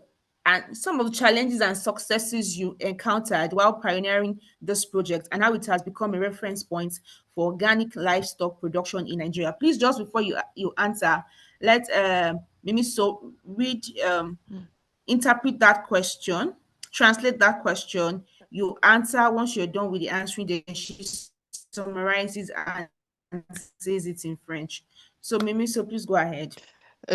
and some of the challenges and successes you encountered while pioneering this project and how it has become a reference point for organic livestock production in Nigeria? Please, just before you answer, let Mimi so read interpret that question, translate that question. You answer. Once you're done with the answering, then she summarizes and says it in French. So Mimi, so please go ahead.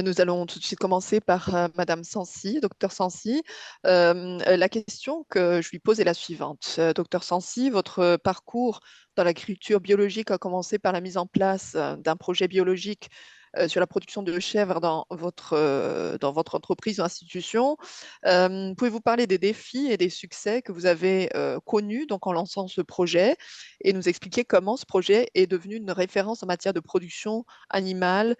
Nous allons tout de suite commencer par Madame Sansi, docteur Sansi. La question que je lui pose est la suivante. Docteur Sansi, votre parcours dans l'agriculture biologique a commencé par la mise en place d'un projet biologique sur la production de chèvres dans votre entreprise ou institution. Pouvez-vous parler des défis et des succès que vous avez connus donc, en lançant ce projet et nous expliquer comment ce projet est devenu une référence en matière de production animale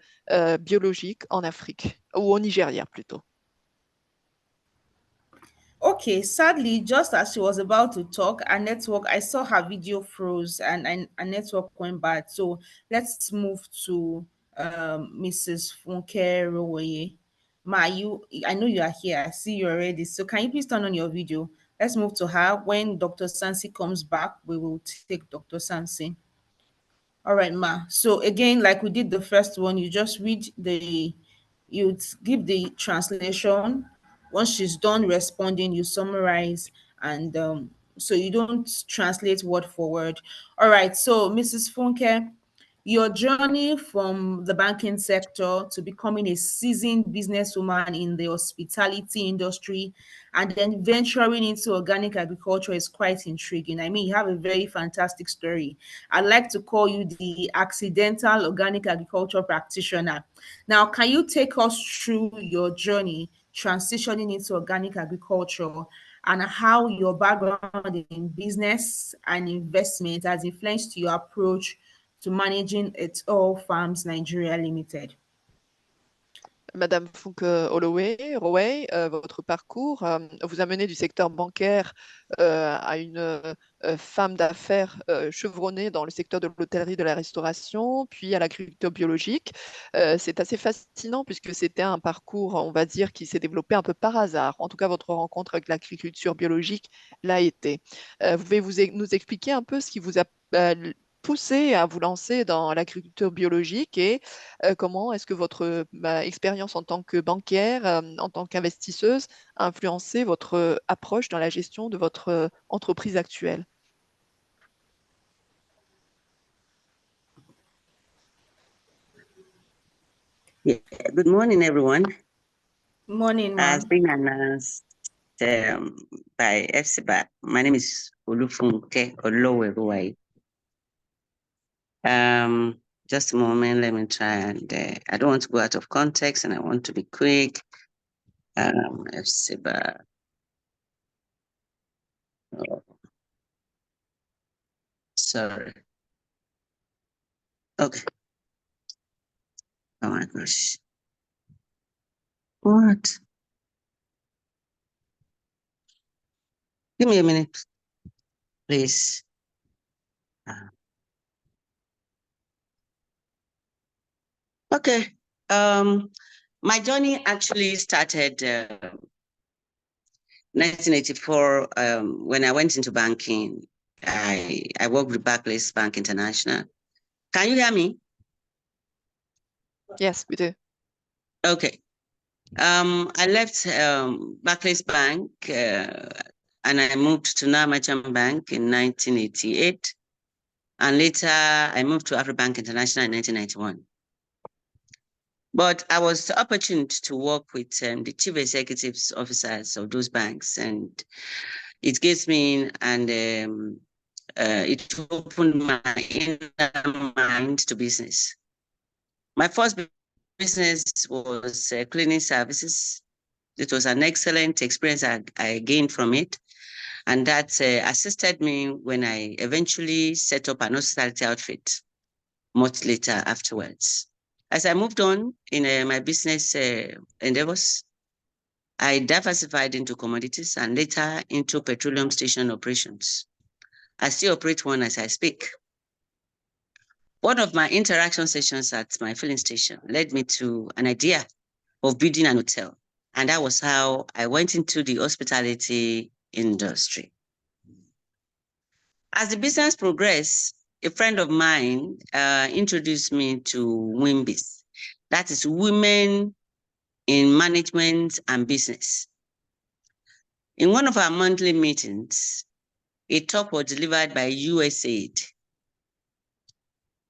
biologique en Afrique, ou au Nigeria plutôt? Okay, sadly, just as she was about to talk, I saw her video froze and a network went bad. So let's move to Mrs. Funke Rowaye. Ma, I know you are here. I see you already. So can you please turn on your video? Let's move to her. When Dr. Sansi comes back, we will take Dr. Sansi. All right, Ma. So again, like we did the first one, you just you give the translation. Once she's done responding, you summarize, and so you don't translate word for word. All right. So Mrs. Funke, your journey from the banking sector to becoming a seasoned businesswoman in the hospitality industry and then venturing into organic agriculture is quite intriguing. I mean, you have a very fantastic story. I'd like to call you the accidental organic agriculture practitioner. Now, can you take us through your journey transitioning into organic agriculture and how your background in business and investment has influenced your approach to managing It All Farms Nigeria Limited? Madame Rowaye, votre parcours vous a mené du secteur bancaire à une femme d'affaires chevronnée dans le secteur de l'hôtellerie, de la restauration, puis à l'agriculture biologique. C'est assez fascinant puisque c'était un parcours, on va dire, qui s'est développé un peu par hasard. En tout cas, votre rencontre avec l'agriculture biologique l'a été. Vous pouvez nous expliquer un peu ce qui vous a poussé à vous lancer dans l'agriculture biologique et comment est-ce que votre expérience en tant que banquière, en tant qu'investisseuse, a influencé votre approche dans la gestion de votre entreprise actuelle? Yeah. Good morning, everyone. Morning, As ma'am. been announced by FCBA, my name is Olufunke Rowaye-Olowe. Just a moment, let me try and I don't want to go out of context and I want to be quick. FCBA. Oh, sorry. Okay. Oh my gosh. What? Give me a minute, please. Okay. My journey actually started 1984 when I went into banking. I worked with Barclays Bank International. Can you hear me? Yes, we do. Okay. I left Barclays Bank and I moved to Now Merchant Bank in 1988. And later I moved to Afrobank International in 1991. But I was opportune to work with the chief executives officers of those banks, and it gives me and it opened my inner mind to business. My first business was cleaning services. It was an excellent experience I gained from it, and that assisted me when I eventually set up an hospitality outfit much later afterwards. As I moved on in my business endeavors, I diversified into commodities and later into petroleum station operations. I still operate one as I speak. One of my interaction sessions at my filling station led me to an idea of building an hotel. And that was how I went into the hospitality industry. As the business progressed, a friend of mine introduced me to WIMBIS. That is Women in Management and Business. In one of our monthly meetings, a talk was delivered by USAID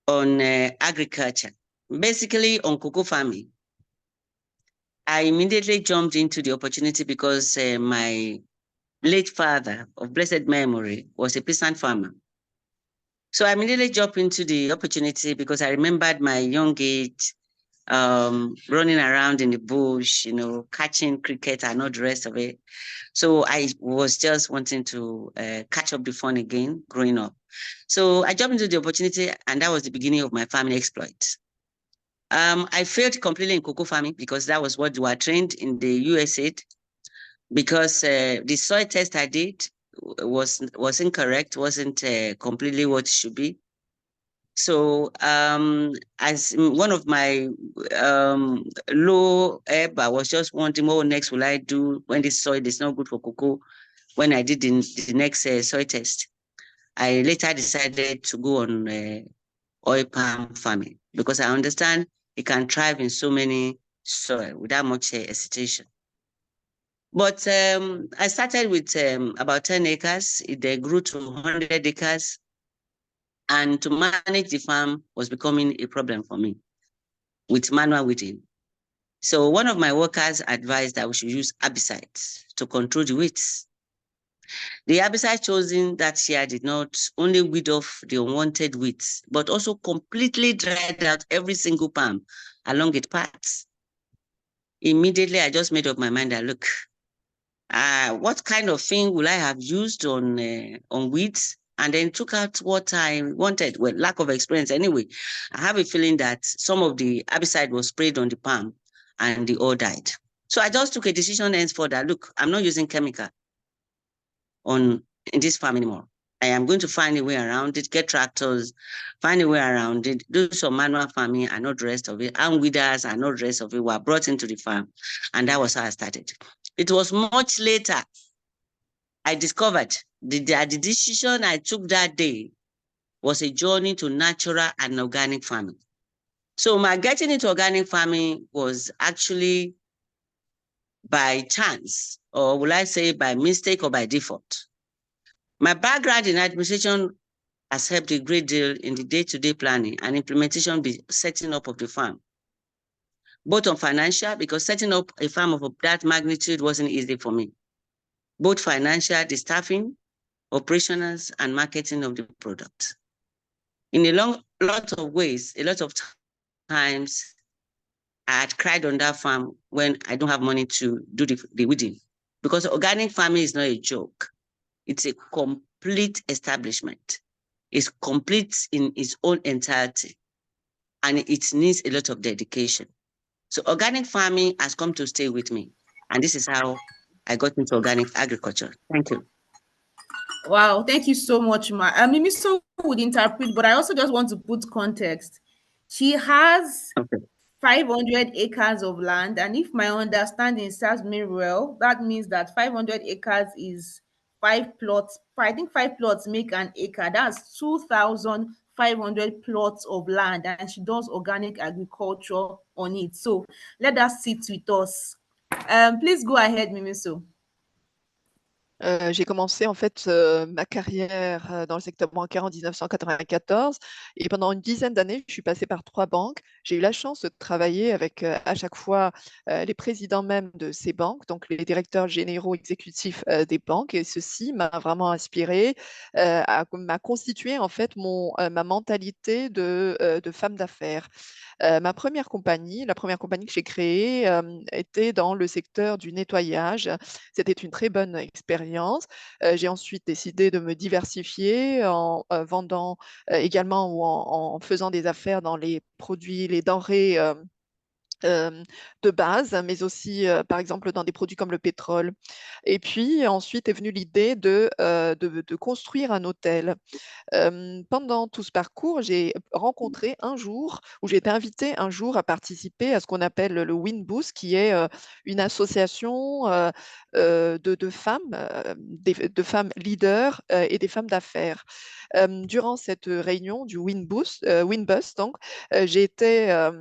on agriculture, basically on cocoa farming. I immediately jumped into the opportunity because my late father of blessed memory was a peasant farmer. So I immediately jumped into the opportunity because I remembered my young age, running around in the bush, catching cricket and all the rest of it. So I was just wanting to catch up the fun again growing up. So I jumped into the opportunity and that was the beginning of my farming exploits. I failed completely in cocoa farming because that was what we were trained in the USA, because the soil test I did was incorrect, wasn't completely what it should be. So as one of my low ebb, I was just wondering what next will I do when this soil is not good for cocoa. When I did the next soil test, I later decided to go on oil palm farming because I understand it can thrive in so many soil without much hesitation. But I started with about 10 acres. It grew to 100 acres. And to manage the farm was becoming a problem for me with manual weeding. So one of my workers advised that we should use herbicides to control the weeds. The herbicide chosen that year did not only weed off the unwanted weeds, but also completely dried out every single palm along its paths. Immediately, I just made up my mind that, look, what kind of thing will I have used on weeds? And then took out what I wanted. Well, lack of experience anyway. I have a feeling that some of the herbicide was sprayed on the palm and they all died. So I just took a decision henceforth that, look, I'm not using chemical in this farm anymore. I am going to find a way around it, get tractors, find a way around it, do some manual farming and not the rest of it. And weeders and not the rest of it were brought into the farm. And that was how I started. It was much later I discovered the decision I took that day was a journey to natural and organic farming. So my getting into organic farming was actually by chance, or will I say by mistake or by default. My background in administration has helped a great deal in the day-to-day planning and implementation, setting up of the farm. Both on financial, because setting up a farm of that magnitude wasn't easy for me. Both financial, the staffing, operationals, and marketing of the product. In a lot of ways, a lot of times, I had cried on that farm when I don't have money to do the weeding, because organic farming is not a joke. It's a complete establishment. It's complete in its own entirety, and it needs a lot of dedication. So organic farming has come to stay with me, and this is how I got into organic agriculture. Thank you. Wow, thank you so much, Ma. Mimi so would interpret, but I also just want to put context. She has 500 acres of land, and if my understanding serves me well, that means that 500 acres is 5 plots. I think 5 plots make an acre. That's 2,500 plots of land, and she does organic agriculture on it. So let us sit with us. Please go ahead, Mimiso. J'ai commencé en fait ma carrière dans le secteur bancaire en 1994 et pendant une dizaine d'années, je suis passée par 3 banques. J'ai eu la chance de travailler avec à chaque fois les présidents même de ces banques, donc les directeurs généraux exécutifs des banques, et ceci m'a vraiment inspiré, m'a constitué en fait ma mentalité de femme d'affaires. La première compagnie que j'ai créée était dans le secteur du nettoyage. C'était une très bonne expérience. J'ai ensuite décidé de me diversifier en vendant également ou en faisant des affaires dans les produits, les denrées de base, mais aussi, par exemple, dans des produits comme le pétrole. Et puis, ensuite est venue l'idée de construire un hôtel. Pendant tout ce parcours, j'ai rencontré un jour, où j'ai été invitée un jour à participer à ce qu'on appelle le Winboost, qui est une association de femmes, de femmes leaders et des femmes d'affaires. Durant cette réunion du Winboost, donc, j'ai été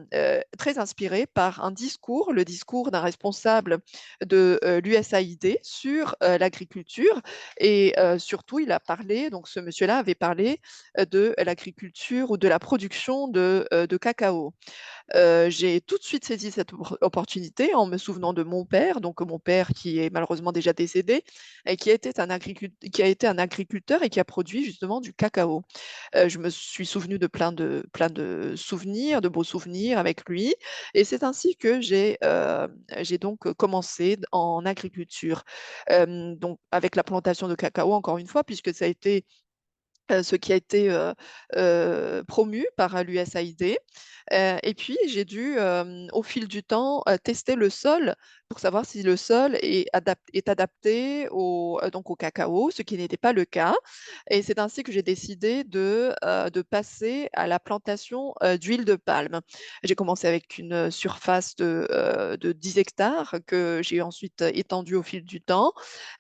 très inspirée par un discours, le discours d'un responsable de l'USAID sur l'agriculture. Et surtout, il a parlé, donc ce monsieur-là avait parlé de l'agriculture ou de la production de cacao. J'ai tout de suite saisi cette opportunité en me souvenant de mon père, donc mon père qui est malheureusement déjà décédé, et qui a été un agriculteur et qui a produit justement du cacao. Je me suis souvenue de plein de souvenirs, de beaux souvenirs avec lui, et c'est ainsi que j'ai donc commencé en agriculture, donc avec la plantation de cacao encore une fois, puisque ça a été ce qui a été promu par l'USAID. Et puis, j'ai dû, au fil du temps, tester le sol pour savoir si le sol est adapté donc au cacao, ce qui n'était pas le cas. Et c'est ainsi que j'ai décidé de passer à la plantation d'huile de palme. J'ai commencé avec une surface de 10 hectares que j'ai ensuite étendue au fil du temps.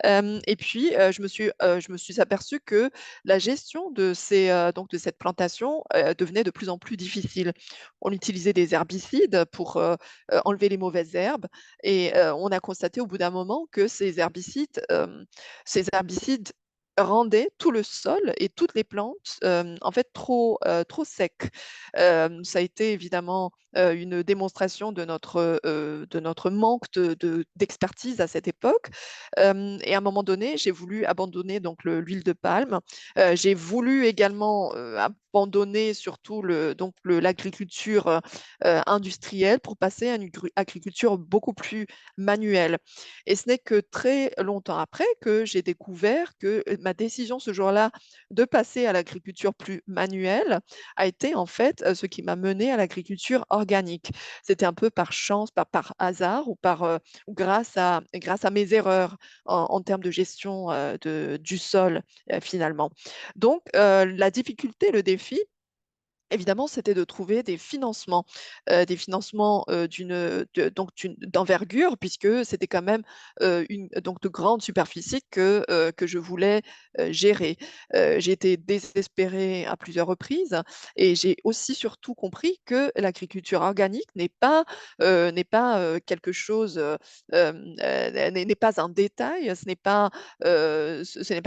Et puis, je me suis aperçue que la gestion donc de cette plantation devenait de plus en plus difficile. On utilisait des herbicides pour enlever les mauvaises herbes et on a constaté au bout d'un moment que ces herbicides rendaient tout le sol et toutes les plantes en fait trop secs. Ça a été évidemment une démonstration de notre manque d'expertise à cette époque. Et à un moment donné, j'ai voulu abandonner donc l'huile de palme. J'ai voulu également abandonner surtout l'agriculture industrielle pour passer à une agriculture beaucoup plus manuelle. Et ce n'est que très longtemps après que j'ai découvert que ma décision ce jour-là de passer à l'agriculture plus manuelle a été en fait ce qui m'a mené à l'agriculture organique. organique. C'était un peu par chance, par hasard ou ou grâce à mes erreurs en termes de gestion du sol finalement. Donc la difficulté, le défi, évidemment, c'était de trouver des financements d'envergure, puisque c'était quand même donc de grandes superficies que je voulais gérer. J'ai été désespérée à plusieurs reprises et j'ai aussi surtout compris que l'agriculture organique n'est pas quelque chose, n'est pas un détail, ce n'est pas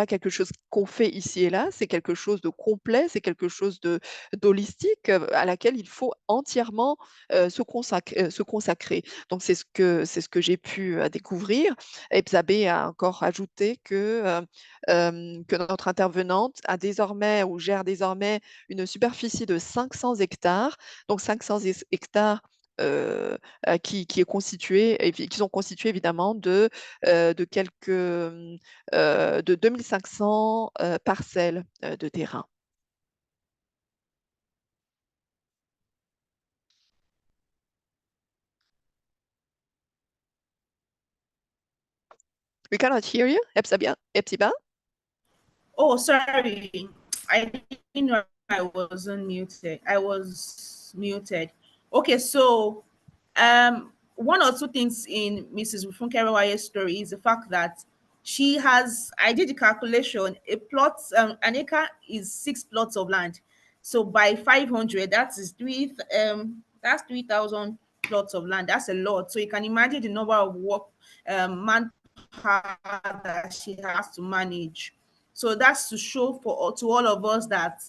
quelque chose qu'on fait ici et là, c'est quelque chose de complet, c'est quelque chose d'holistique à laquelle il faut entièrement se consacrer. Donc, c'est ce que j'ai pu découvrir. Et Psabé a encore ajouté que notre intervenante a désormais ou gère désormais une superficie de 500 hectares. Donc, 500 hectares qui est constitué, qui sont constitués évidemment de quelques de 2500 parcelles de terrain. We cannot hear you, Epsiba. Oh, sorry. I didn't know I was unmuted. I was muted. Okay, so one or two things in Mrs. Olufunke Rowaye's story is the fact that she has, I did the calculation, an acre is 6 plots of land. So by 500, that's 3,000 plots of land. That's a lot. So you can imagine the number of work manpower that she has to manage. So that's to show to all of us that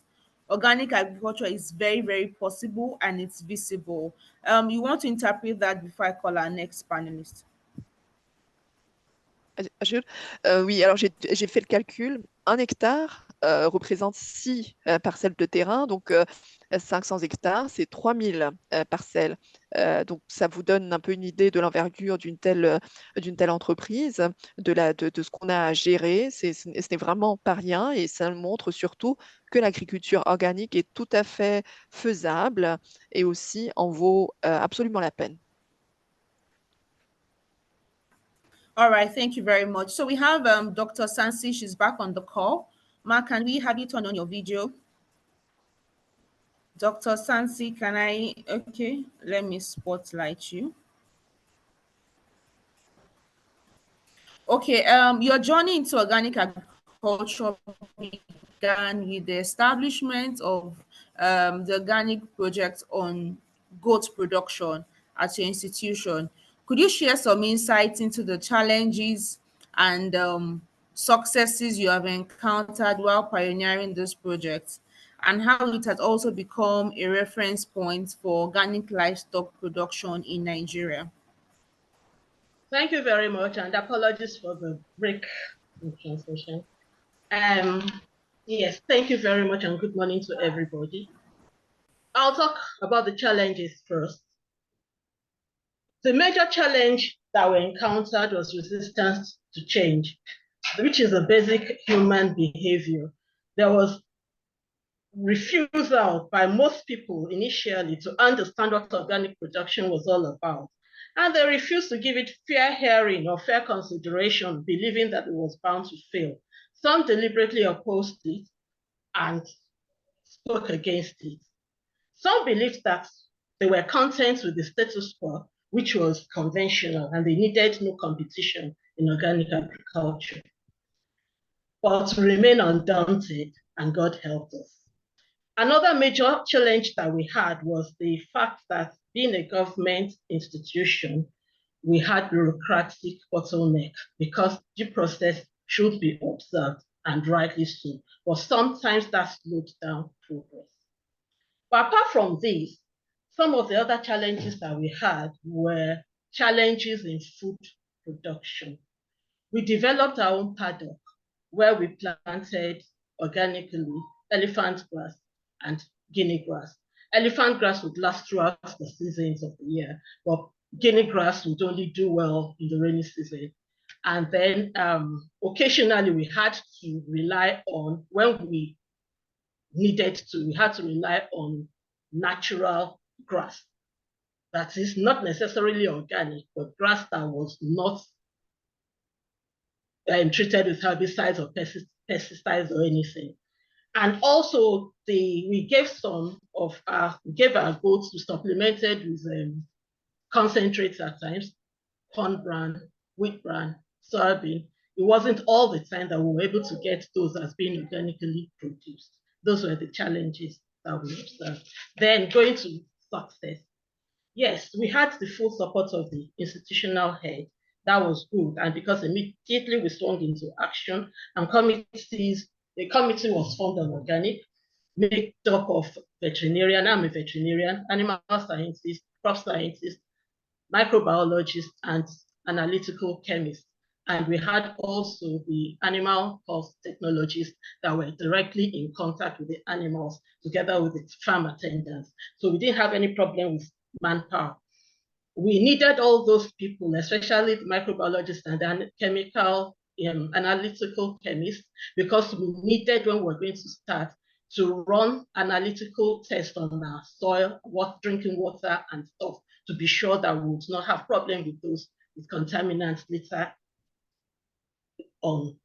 organic agriculture is very, very possible and it's visible. You want to interpret that before I call our next panelist? Oui, alors j'ai fait le calcul. 1 hectare représente 6 parcelles de terrain, donc 500 hectares, c'est 3000 parcelles. Donc ça vous donne un peu une idée de l'envergure d'une telle entreprise, de ce qu'on a à gérer. Ce n'est vraiment pas rien et ça montre surtout que l'agriculture organique est tout à fait faisable et aussi en vaut absolument la peine. All right, thank you very much. So we have Dr. Sansi, she's back on the call. Ma, can we have you turn on your video? Dr. Sansi, okay, let me spotlight you. Okay, your journey into organic agriculture began with the establishment of the organic project on goat production at your institution. Could you share some insights into the challenges and successes you have encountered while pioneering this project, and how it has also become a reference point for organic livestock production in Nigeria? Thank you very much, and apologies for the break in translation. Yes, thank you very much, and good morning to everybody. I'll talk about the challenges first. The major challenge that we encountered was resistance to change, which is a basic human behavior. There was refusal by most people initially to understand what organic production was all about. And they refused to give it fair hearing or fair consideration, believing that it was bound to fail. Some deliberately opposed it and spoke against it. Some believed that they were content with the status quo, which was conventional, and they needed no competition in organic agriculture. But we remain undaunted, and God helped us. Another major challenge that we had was the fact that being a government institution, we had bureaucratic bottleneck because due process should be observed, and rightly so. But sometimes that slowed down progress. But apart from this, some of the other challenges that we had were challenges in food production. We developed our own paddock where we planted organically elephant grass and guinea grass. Elephant grass would last throughout the seasons of the year, but guinea grass would only do well in the rainy season. And then occasionally we had to rely on, when we needed to, we had to rely on natural grass That is not necessarily organic, but grass that was not treated with herbicides or pesticides or anything. And also, we gave our goats to supplemented with concentrates at times, corn bran, wheat bran, soybean. It wasn't all the time that we were able to get those as being organically produced. Those were the challenges that we observed. Then going to success. Yes, we had the full support of the institutional head. That was good. And because immediately we swung into action and the committee was formed on organic, made up of veterinarian, I'm a veterinarian, animal scientist, crop scientist, microbiologist, and analytical chemist. And we had also the animal health technologists that were directly in contact with the animals together with the farm attendants. So we didn't have any problem with manpower. We needed all those people, especially the microbiologists and the chemical analytical chemists, because we needed, when we were going to start, to run analytical tests on our soil, drinking water, and stuff to be sure that we would not have problem with those with contaminants later on.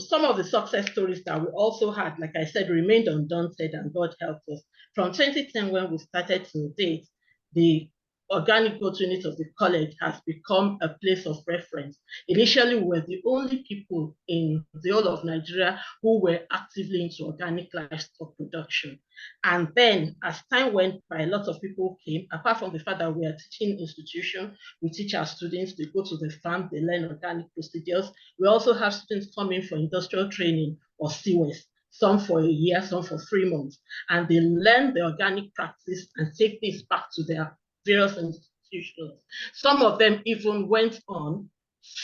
Some of the success stories that we also had, like I said, remained undaunted, and God helped us. From 2010, when we started to date, the organic growth unit of the college has become a place of reference. Initially, we were the only people in the whole of Nigeria who were actively into organic livestock production. And then, as time went by, a lot of people came. Apart from the fact that we are a teaching institution, we teach our students, they go to the farm, they learn organic procedures. We also have students coming for industrial training or CWES, some for a year, some for 3 months. And they learn the organic practice and take this back to their various institutions. Some of them even went on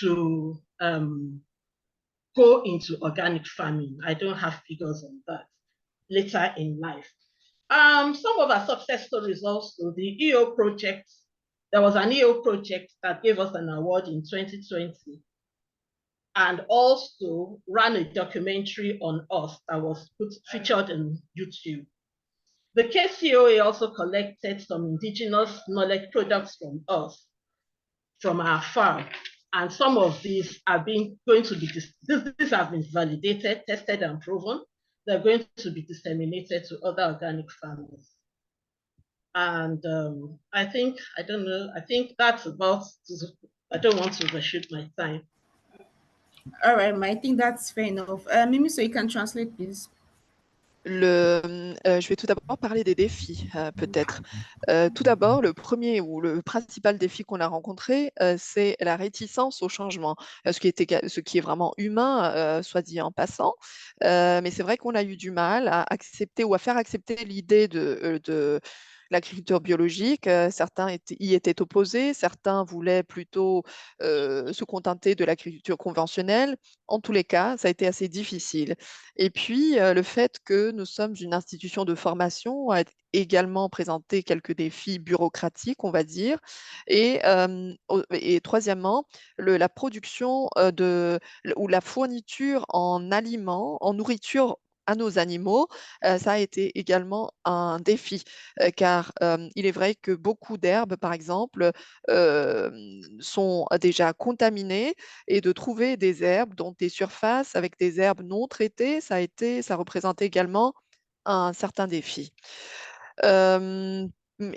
to go into organic farming. I don't have figures on that later in life. Some of our success stories also, the EO project. There was an EO project that gave us an award in 2020 and also ran a documentary on us that was featured on YouTube. The KCOA also collected some indigenous knowledge products from us, from our farm. And some of these have been these have been validated, tested, and proven. They're going to be disseminated to other organic farmers. And I think that's about, I don't want to overshoot my time. All right, I think that's fair enough. Mimi, so you can translate, please. Je vais tout d'abord parler des défis, peut-être. Tout d'abord, le premier ou le principal défi qu'on a rencontré, c'est la réticence au changement, ce qui est vraiment humain, soit dit en passant. Mais c'est vrai qu'on a eu du mal à accepter ou à faire accepter l'idée de l'agriculture biologique. Certains y étaient opposés, certains voulaient plutôt se contenter de l'agriculture conventionnelle. En tous les cas, ça a été assez difficile. Et puis, le fait que nous sommes une institution de formation a également présenté quelques défis bureaucratiques, on va dire. Et troisièmement, la production ou la fourniture en aliments, en nourriture à nos animaux, ça a été également un défi, car il est vrai que beaucoup d'herbes, par exemple, sont déjà contaminées, et de trouver des herbes dont des surfaces avec des herbes non traitées, ça représente également un certain défi.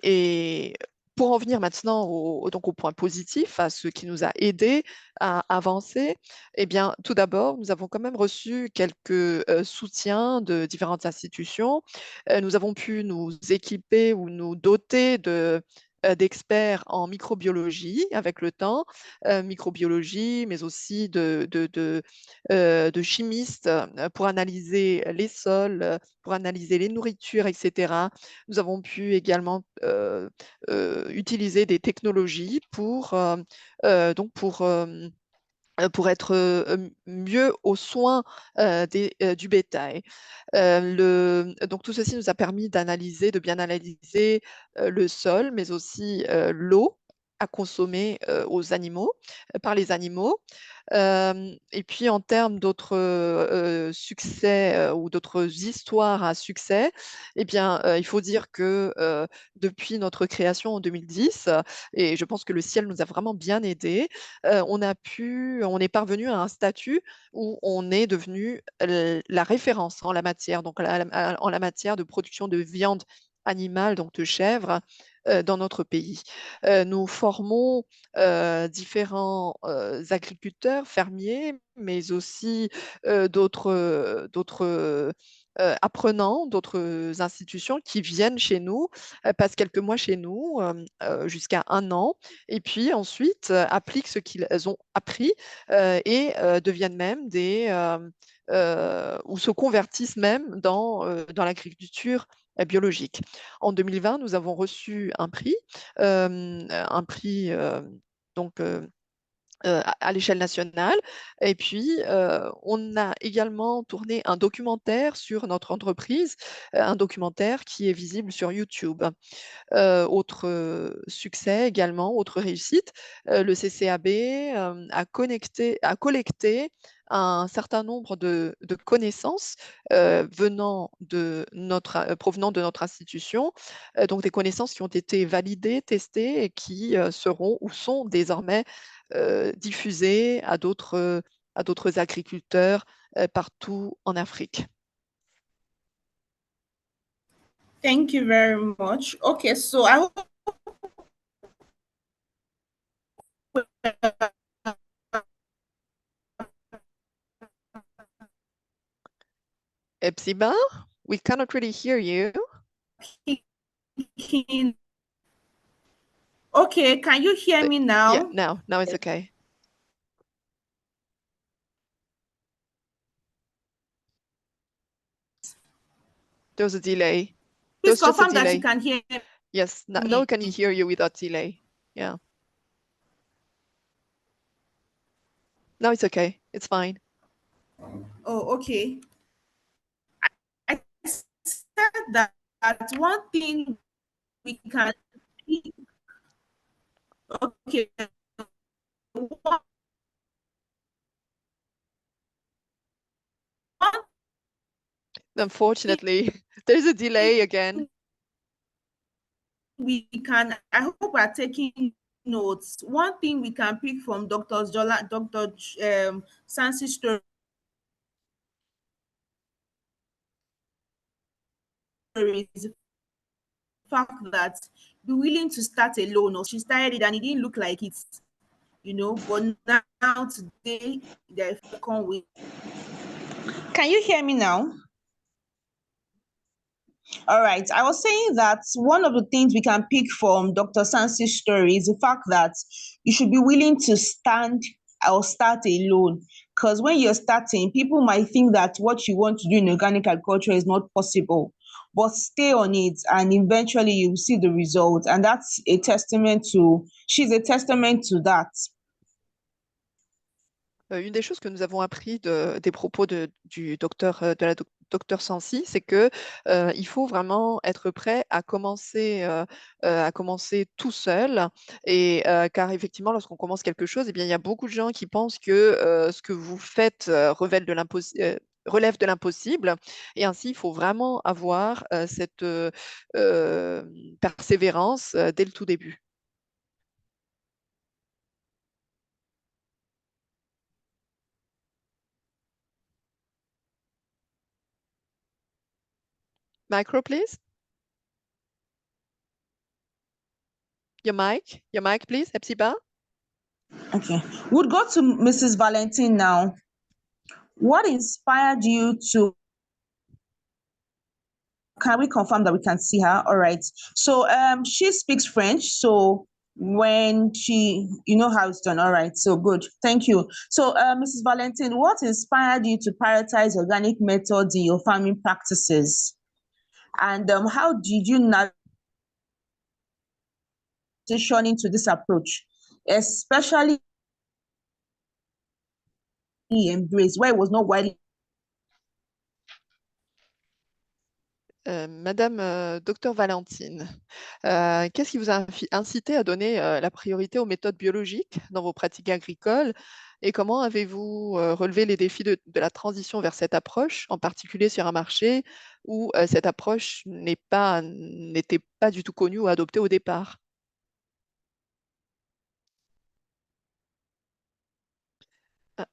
Et pour en venir maintenant donc au point positif, à ce qui nous a aidés à avancer, eh bien, tout d'abord, nous avons quand même reçu quelques soutiens de différentes institutions. Nous avons pu nous équiper ou nous doter d'experts en microbiologie avec le temps, microbiologie, mais aussi de chimistes pour analyser les sols, pour analyser les nourritures, etc. Nous avons pu également utiliser des technologies pour être mieux aux soins du bétail. Donc tout ceci nous a permis de bien analyser le sol, mais aussi l'eau. à consommer aux animaux, par les animaux. Et puis en termes d'autres succès ou d'autres histoires à succès, eh bien, il faut dire que depuis notre création en 2010, et je pense que le ciel nous a vraiment bien aidés, on est parvenu à un statut où on est devenu la référence en la matière, donc en la matière de production de viande animale, donc de chèvre, dans notre pays. Nous formons différents agriculteurs, fermiers, mais aussi d'autres apprenants, d'autres institutions qui viennent chez nous, passent quelques mois chez nous, jusqu'à 1 an, et puis ensuite appliquent ce qu'ils ont appris et deviennent même ou se convertissent même dans l'agriculture biologique. En 2020, nous avons reçu un prix donc à l'échelle nationale. Et puis, on a également tourné un documentaire sur notre entreprise, un documentaire qui est visible sur YouTube. Autre succès également, autre réussite, le CCAB a collecté un certain nombre de connaissances provenant de notre institution, donc des connaissances qui ont été validées, testées et qui seront ou sont désormais diffusées à d'autres agriculteurs partout en Afrique. Thank you very much. Okay, so I hope Epsiba, we cannot really hear you. Okay, can you hear me now? Yeah, now it's okay. There was a delay. Please confirm that you can hear me. Yes, now we can hear you without delay. Yeah. Now it's okay. It's fine. Oh, okay. I said that one thing we can. Okay. Unfortunately, there's a delay again. I hope we're taking notes. One thing we can pick from Dr. Sansi's story is the fact that be willing to start alone, or she started it and it didn't look like it, but now today they're second way. Can you hear me now? All right. I was saying that one of the things we can pick from Dr. Sansi's story is the fact that you should be willing to stand or start alone. Because when you're starting, people might think that what you want to do in organic agriculture is not possible. But stay on it and eventually you'll see the results. And that's a testament to, she's a testament to that. Une des choses que nous avons appris des propos du docteur, de la docteur Sansi, c'est que il faut vraiment être prêt à commencer tout seul. Et car effectivement, lorsqu'on commence quelque chose, eh bien, il y a beaucoup de gens qui pensent que ce que vous faites relève de l'impossible. Et ainsi, il faut vraiment avoir cette persévérance dès le tout début. Micro, please. Your mic, please, Epsiba. Okay. We'll go to Mrs. Valentine now. What inspired you to? Can we confirm that we can see her? All right. So she speaks French. So when you know how it's done. All right. So good. Thank you. So Mrs. Valentine, what inspired you to prioritize organic methods in your farming practices? And how did you transition into this approach, especially embrace where it was not widely? Madame Docteur Valentine, qu'est-ce qui vous a incité à donner la priorité aux méthodes biologiques dans vos pratiques agricoles et comment avez-vous relevé les défis de la transition vers cette approche, en particulier sur un marché où cette approche n'était pas du tout connue ou adoptée au départ? Ah,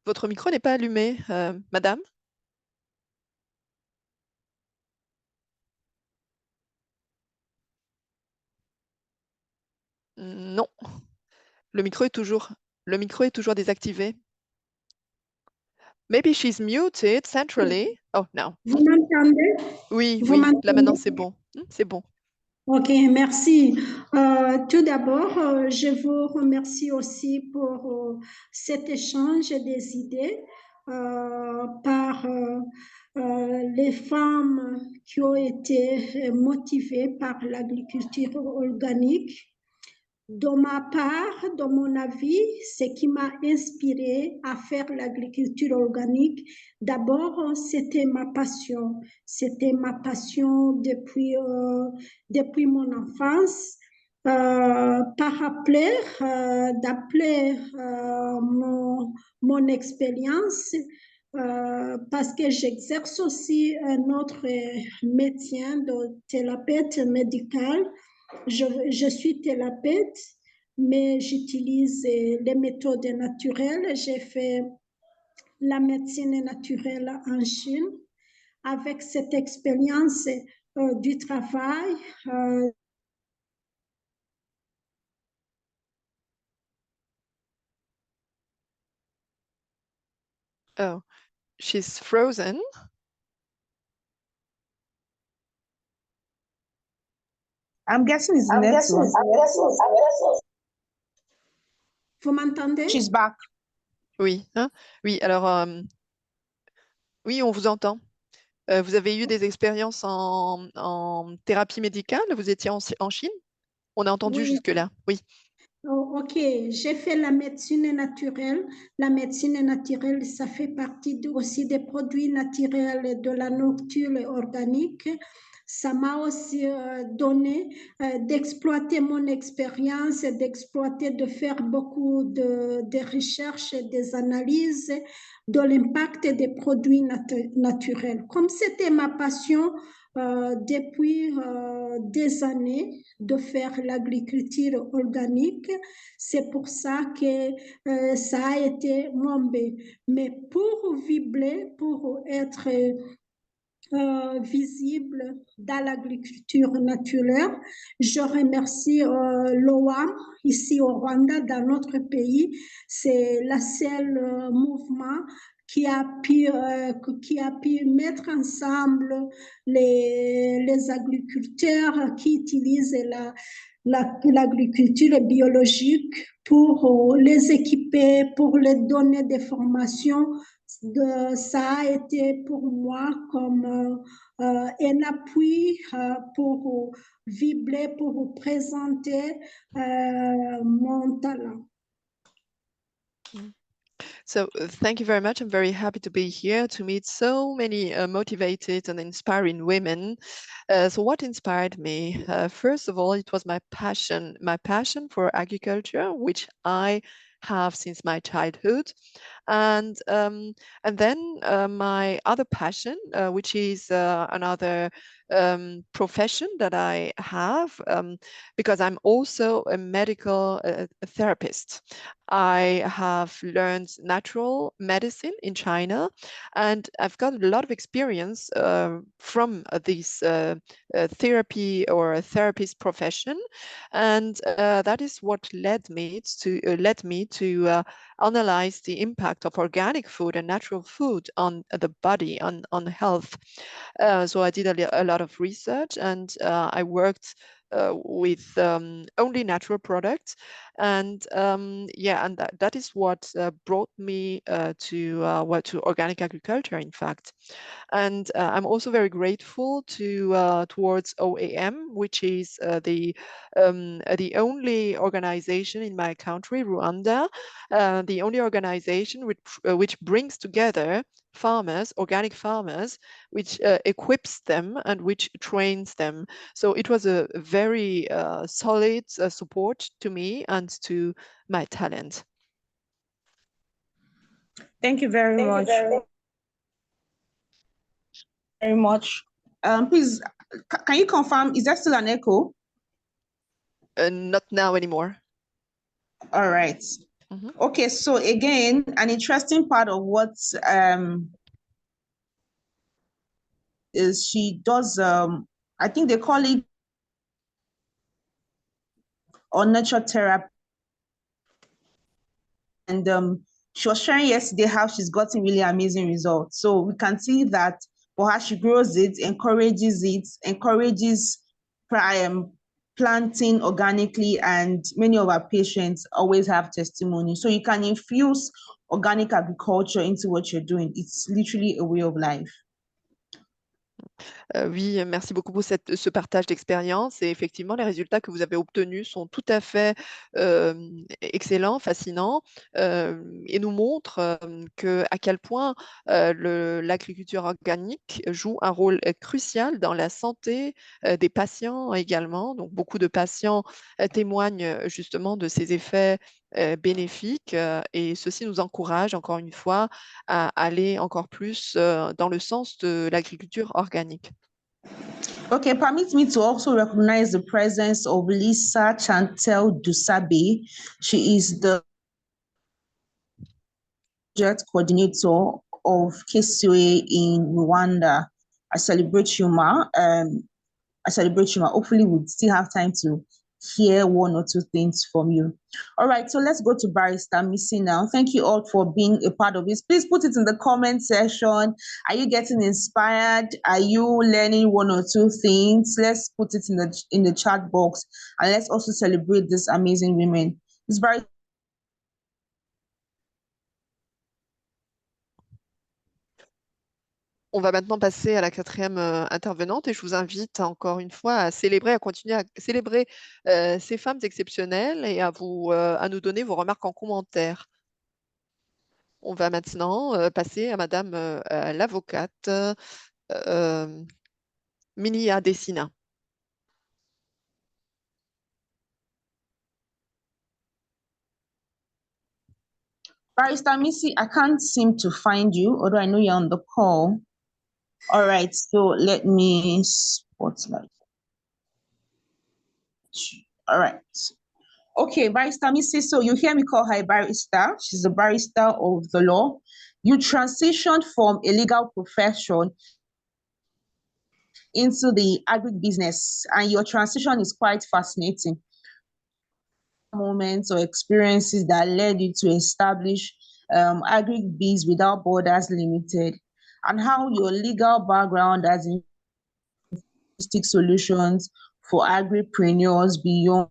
votre micro n'est pas allumé, madame? Non, le micro est toujours désactivé. Maybe she's muted centrally. Oh, no. Vous m'entendez? Oui, Vous oui, là maintenant m'entendez? c'est bon. C'est bon. Ok, merci. Tout d'abord, je vous remercie aussi pour cet échange des idées par les femmes qui ont été motivées par l'agriculture organique. De ma part, de mon avis, ce qui m'a inspiré à faire l'agriculture organique, d'abord, c'était ma passion. C'était ma passion depuis mon enfance. Par appeler, d'appeler mon expérience, parce que j'exerce aussi un autre métier de thérapeute médical. Je suis thérapeute, mais j'utilise les méthodes naturelles. J'ai fait la médecine naturelle en Chine. Avec cette expérience du travail, Oh, she's frozen. I'm guessing it's the next one. vous m'entendez? She's back. Oui, hein? Oui, alors, oui, on vous entend. Vous avez eu des expériences en thérapie médicale? Vous étiez en Chine? On a entendu Oui. jusque-là, oui. Oh, ok, j'ai fait la médecine naturelle. La médecine naturelle, ça fait partie aussi des produits naturels de la nourriture organique. Ça m'a aussi donné d'exploiter mon expérience, d'exploiter, de faire beaucoup de recherches et des analyses de l'impact des produits naturels. Comme c'était ma passion depuis des années de faire l'agriculture organique, c'est pour ça que ça a été mon but. Mais pour vibrer, pour être visible dans l'agriculture naturelle. Je remercie l'OAM ici au Rwanda, dans notre pays. C'est le seul mouvement qui a pu mettre ensemble les agriculteurs qui utilisent l'agriculture biologique pour les équiper, pour les donner des formations. Ça a été pour moi comme un appui pour vibrer, pour présenter mon talent. So thank you very much. I'm very happy to be here to meet so many motivated and inspiring women. So what inspired me? First of all, it was my passion for agriculture, which I have since my childhood. And then my other passion, which is another profession that I have, because I'm also a medical therapist. I have learned natural medicine in China, and I've got a lot of experience from this therapy or therapist profession, and that is what led me to analyze the impact of organic food and natural food on the body, on health. So I did a lot of research, and I worked with only natural products, and yeah, and that is what brought me to organic agriculture, in fact. And I'm also very grateful towards OAM, which is the only organization in my country, Rwanda, the only organization which brings together farmers, organic farmers, which equips them and which trains them. So it was a very solid support to me and to my talent. Thank you very much. Very much. Please, can you confirm, is that still an echo? Not now anymore. All right. Okay, so again, an interesting part of what is she does, I think they call it or nature therapy. And she was sharing yesterday how she's gotten really amazing results. So we can see that for her, she grows it, encourages planting organically, and many of our patients always have testimony. So you can infuse organic agriculture into what you're doing. It's literally a way of life. Oui, merci beaucoup pour ce partage d'expérience. Et effectivement, les résultats que vous avez obtenus sont tout à fait excellents, fascinants, et nous montrent à quel point l'agriculture organique joue un rôle crucial dans la santé des patients également. Donc, beaucoup de patients témoignent justement de ces effets bénéfiques, et ceci nous encourage encore une fois à aller encore plus dans le sens de l'agriculture organique. Okay, permit me to also recognize the presence of Lisa Chantel Dusabe. She is the project coordinator of KCOA in Rwanda. I celebrate Shuma. Hopefully we'll still have time to hear one or two things from you. All right, so let's go to Barrister Misi now. Thank you all for being a part of this. Please put it in the comment section. Are you getting inspired? Are you learning one or two things? Let's put it in the chat box, and let's also celebrate these amazing women. Ms. Barrister. On va maintenant passer à la quatrième intervenante, et je vous invite encore une fois à continuer à célébrer ces femmes exceptionnelles et à nous donner vos remarques en commentaire. On va maintenant passer à Madame l'avocate Adesina. Barrister Misi, I can't seem to find you, although I know you're on the call. All right, so let me spotlight. All right. Okay, Barrister Misi, so you hear me call her a barrister. She's a barrister of the law. You transitioned from a legal profession into the agribusiness, and your transition is quite fascinating. Moments or experiences that led you to establish Agribiz Without Borders Limited, and how your legal background has holistic solutions for agripreneurs beyond.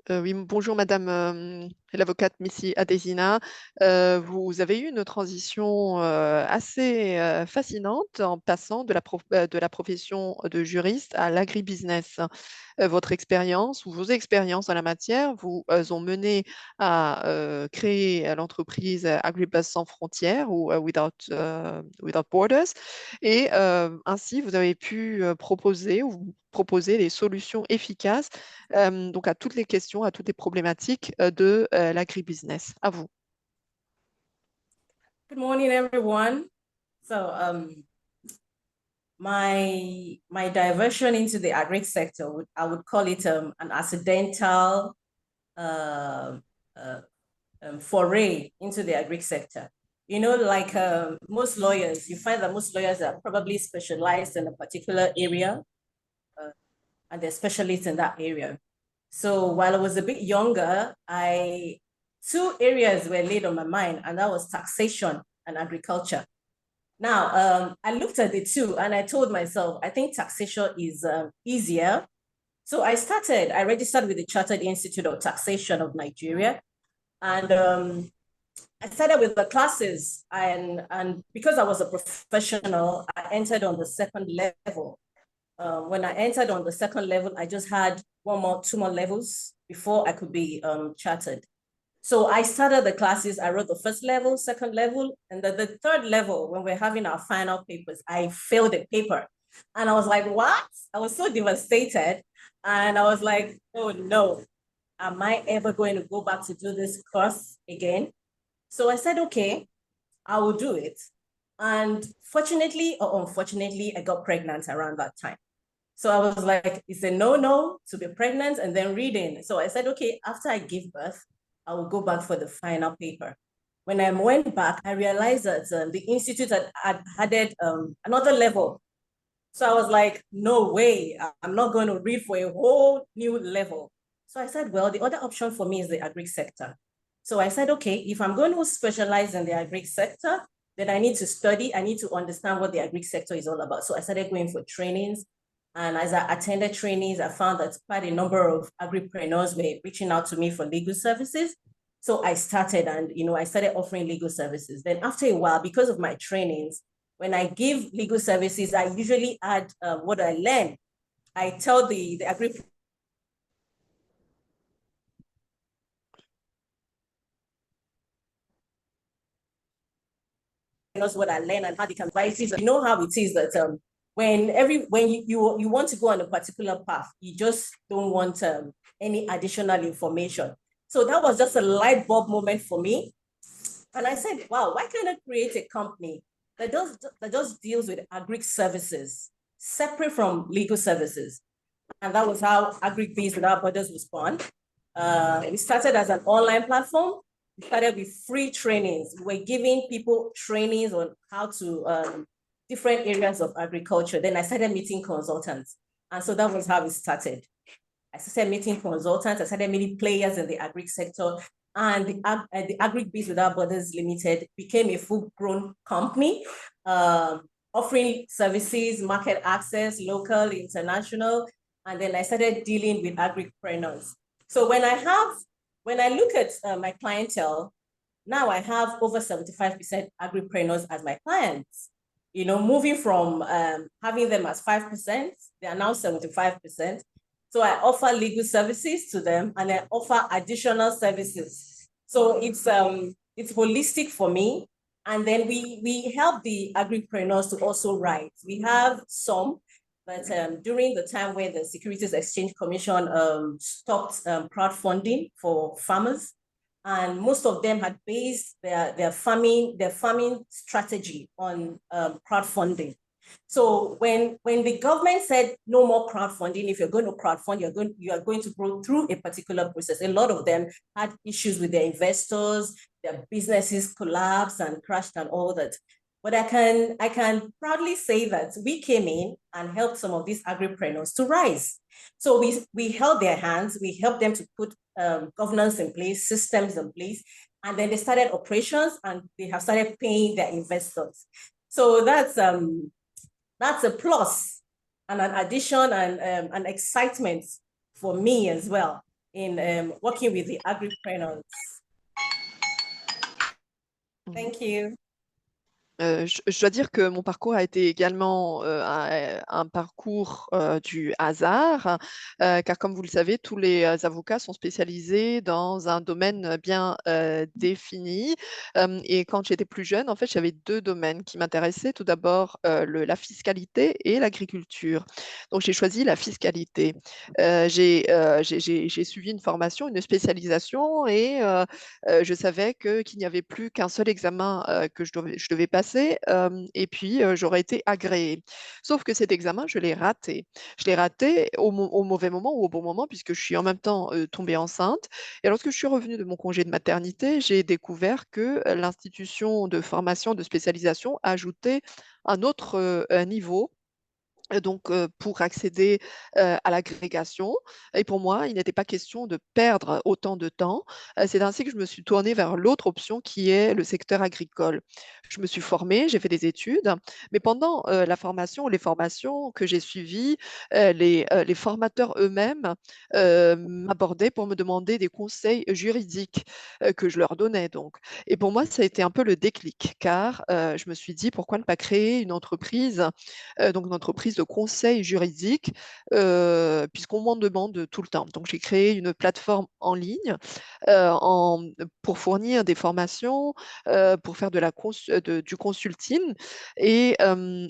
Oui, bonjour Madame l'avocate Misi Adesina. Vous avez eu une transition assez fascinante en passant de la profession de juriste à l'agribusiness. Votre expérience ou vos expériences en la matière vous ont mené à créer l'entreprise Agribus sans frontières ou Without Borders, et ainsi vous avez pu proposer des solutions efficaces donc à toutes les questions, à toutes les problématiques de l'agribusiness. À vous. Good morning, everyone. So my diversion into the agri sector, I would call it an accidental foray into the agri sector. You know, like most lawyers, you find that most lawyers are probably specialized in a particular area, and they're specialists in that area. So while I was a bit younger, two areas were laid on my mind, and that was taxation and agriculture. Now, I looked at the two and I told myself, I think taxation is easier. So I registered with the Chartered Institute of Taxation of Nigeria. And I started with the classes, and because I was a professional, I entered on the second level. When I entered on the second level, I just had two more levels before I could be chartered. So I started the classes. I wrote the first level, second level, and the third level, when we're having our final papers, I failed the paper. And I was like, what? I was so devastated. And I was like, oh no, am I ever going to go back to do this course again? So I said, okay, I will do it. And fortunately or unfortunately, I got pregnant around that time. So I was like, it's a no-no to be pregnant and then reading. So I said, okay, after I give birth, I will go back for the final paper. When I went back, I realized that the institute had added another level. So I was like, no way, I'm not going to read for a whole new level. So I said, well, the other option for me is the agri sector. So I said, okay, if I'm going to specialize in the agri sector, then I need to study, I need to understand what the agri sector is all about. So I started going for trainings. And as I attended trainings, I found that quite a number of agripreneurs were reaching out to me for legal services. So I started and, I started offering legal services. Then after a while, because of my trainings, when I give legal services, I usually add what I learn. I tell the agripreneurs what I learn and how they can advise it. You know how it is that when you want to go on a particular path, you just don't want any additional information. So that was just a light bulb moment for me. And I said, wow, why can't I create a company that just deals with agri services, separate from legal services? And that was how Agri-Biz Without Borders was born. We started as an online platform. We started with free trainings. We were giving people trainings on how to different areas of agriculture. Then I started meeting consultants. And so that was how we started. I started meeting consultants. I started meeting players in the agri sector. And the Agri-Biz Without Borders Limited became a full-grown company, offering services, market access, local, international. And then I started dealing with agripreneurs. So when I look at my clientele, now I have over 75% agripreneurs as my clients. Moving from having them as 5%, they are now 75%. So I offer legal services to them and I offer additional services. So it's holistic for me. And then we help the agripreneurs to also write. We have some, but during the time where the Securities Exchange Commission stopped crowdfunding for farmers, and most of them had based their farming strategy on crowdfunding. So when the government said no more crowdfunding, if you're going to crowdfund, you are going to go through a particular process. A lot of them had issues with their investors, their businesses collapsed and crashed and all that. But I can proudly say that we came in and helped some of these agripreneurs to rise. So we held their hands, we helped them to put governance in place, systems in place, and then they started operations and they have started paying their investors. So that's a plus and an addition and an excitement for me as well in working with the agripreneurs. Thank you. Je dois dire que mon parcours a été également un parcours du hasard, car comme vous le savez, tous les avocats sont spécialisés dans un domaine bien défini. Et quand j'étais plus jeune, en fait, j'avais deux domaines qui m'intéressaient. Tout d'abord, la fiscalité et l'agriculture. Donc, j'ai choisi la fiscalité. J'ai suivi une formation, une spécialisation, et je savais qu'il n'y avait plus qu'un seul examen que je devais passer, et puis j'aurais été agréée. Sauf que cet examen, je l'ai raté. Je l'ai raté au mauvais moment ou au bon moment, puisque je suis en même temps tombée enceinte. Et lorsque je suis revenue de mon congé de maternité, j'ai découvert que l'institution de formation, de spécialisation ajoutait un autre niveau. Donc, pour accéder à l'agrégation. Et pour moi, il n'était pas question de perdre autant de temps. C'est ainsi que je me suis tournée vers l'autre option qui est le secteur agricole. Je me suis formée, j'ai fait des études, mais pendant la formation, les formations que j'ai suivies, les formateurs eux-mêmes m'abordaient pour me demander des conseils juridiques que je leur donnais. Donc. Et pour moi, ça a été un peu le déclic, car je me suis dit, pourquoi ne pas créer une entreprise, donc une entreprise services de conseil juridique, puisqu'on m'en demande tout le temps. Donc, j'ai créé une plateforme en ligne pour fournir des formations, pour faire du consulting. Et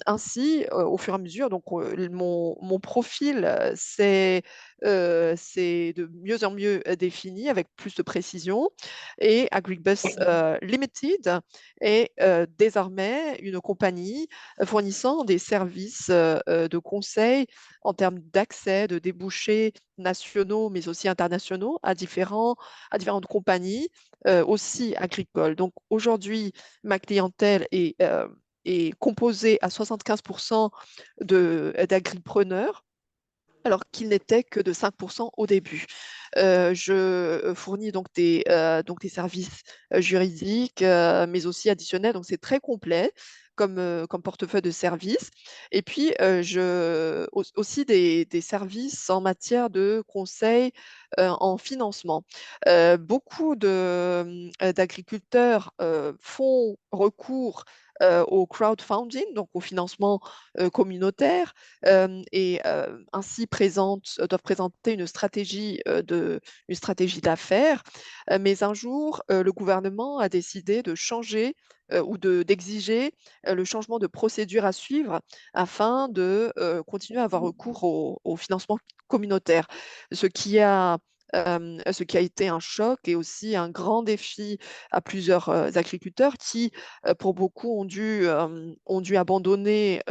ainsi, au fur et à mesure, donc, mon profil, c'est de mieux en mieux défini avec plus de précision. Et Agribus Limited est désormais une compagnie fournissant des services de conseil en termes d'accès, de débouchés nationaux, mais aussi internationaux à différentes compagnies, aussi agricoles. Donc aujourd'hui, ma clientèle est composée à 75% d'agripreneurs, alors qu'il n'était que de 5% au début. Je fournis donc des services juridiques, mais aussi additionnels, donc c'est très complet comme portefeuille de services. Et puis, aussi des services en matière de conseil en financement. Beaucoup d'agriculteurs font recours au crowdfunding, donc au financement communautaire, et ainsi doivent présenter une stratégie d'affaires. Mais un jour, le gouvernement a décidé de changer ou d'exiger le changement de procédure à suivre afin de continuer à avoir recours au financement communautaire, ce qui a été un choc et aussi un grand défi à plusieurs agriculteurs qui, pour beaucoup, ont dû abandonner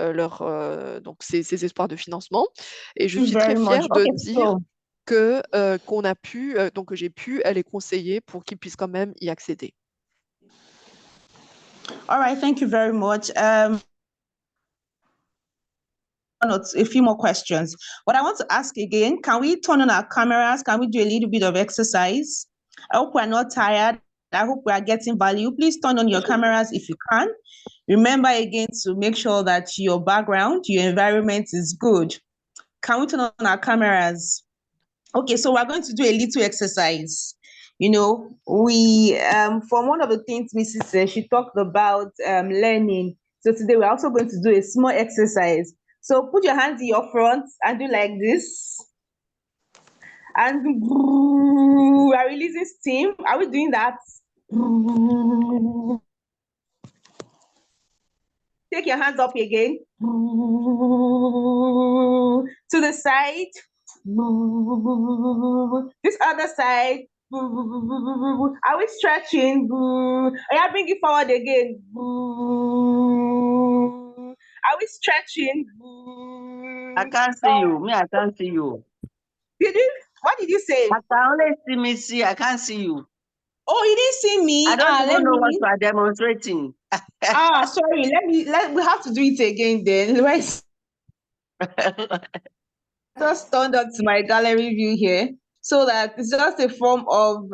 donc ces espoirs de financement. Et je suis très fière de dire que que j'ai pu les conseiller pour qu'ils puissent quand même y accéder. All right, thank you very much. A few more questions. What I want to ask again, can we turn on our cameras? Can we do a little bit of exercise? I hope we're not tired. I hope we are getting value. Please turn on your cameras if you can. Remember again to make sure that your background, your environment is good. Can we turn on our cameras? Okay, so we're going to do a little exercise. You know, we from one of the things Mrs. said, she talked about learning. So today we're also going to do a small exercise. So put your hands in your front and do like this. And we're releasing steam. Are we doing that? Take your hands up again. To the side. This other side. Are we stretching? Yeah, bring it forward again. Are we stretching? I can't see you. Me, I can't see you. What did you say? I can only see Misi. I can't see you. Oh, you didn't see me? I don't even know what you are demonstrating. Sorry. We have to do it again then. Right. Just turned up to my gallery view here, so that it's just a form of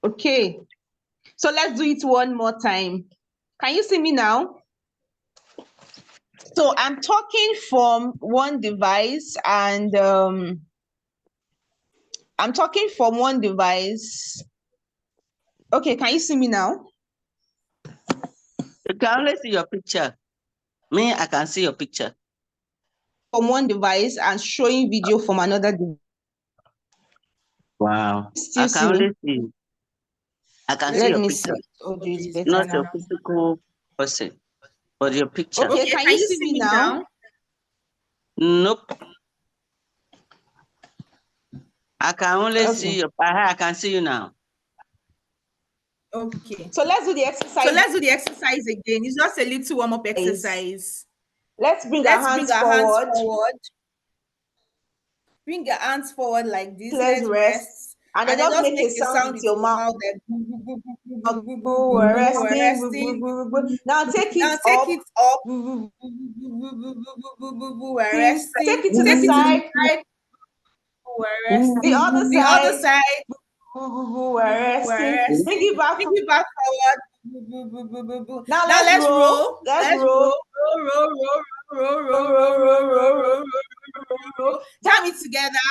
okay. So let's do it one more time. Can you see me now? So I'm talking from one device and I'm talking from one device. Okay, can you see me now? You can only see your picture. Me, I can see your picture. From one device and showing video from another device. Wow. I can only see. I can see your picture. Not your physical person, but your picture. Okay, can you see me now? Nope. I can only see your. I can see you now. Okay. So let's do the exercise. Again. It's just a little warm-up exercise. Let's bring our hands forward. Bring your hands forward like this. Let's rest. And then just make a sound with your mouth. We're resting. Now take it up. We're resting. Take it to the side. We're resting. The other side. We're resting. Bring it back forward. Now let's roll. Let's roll. Roll. Jam it together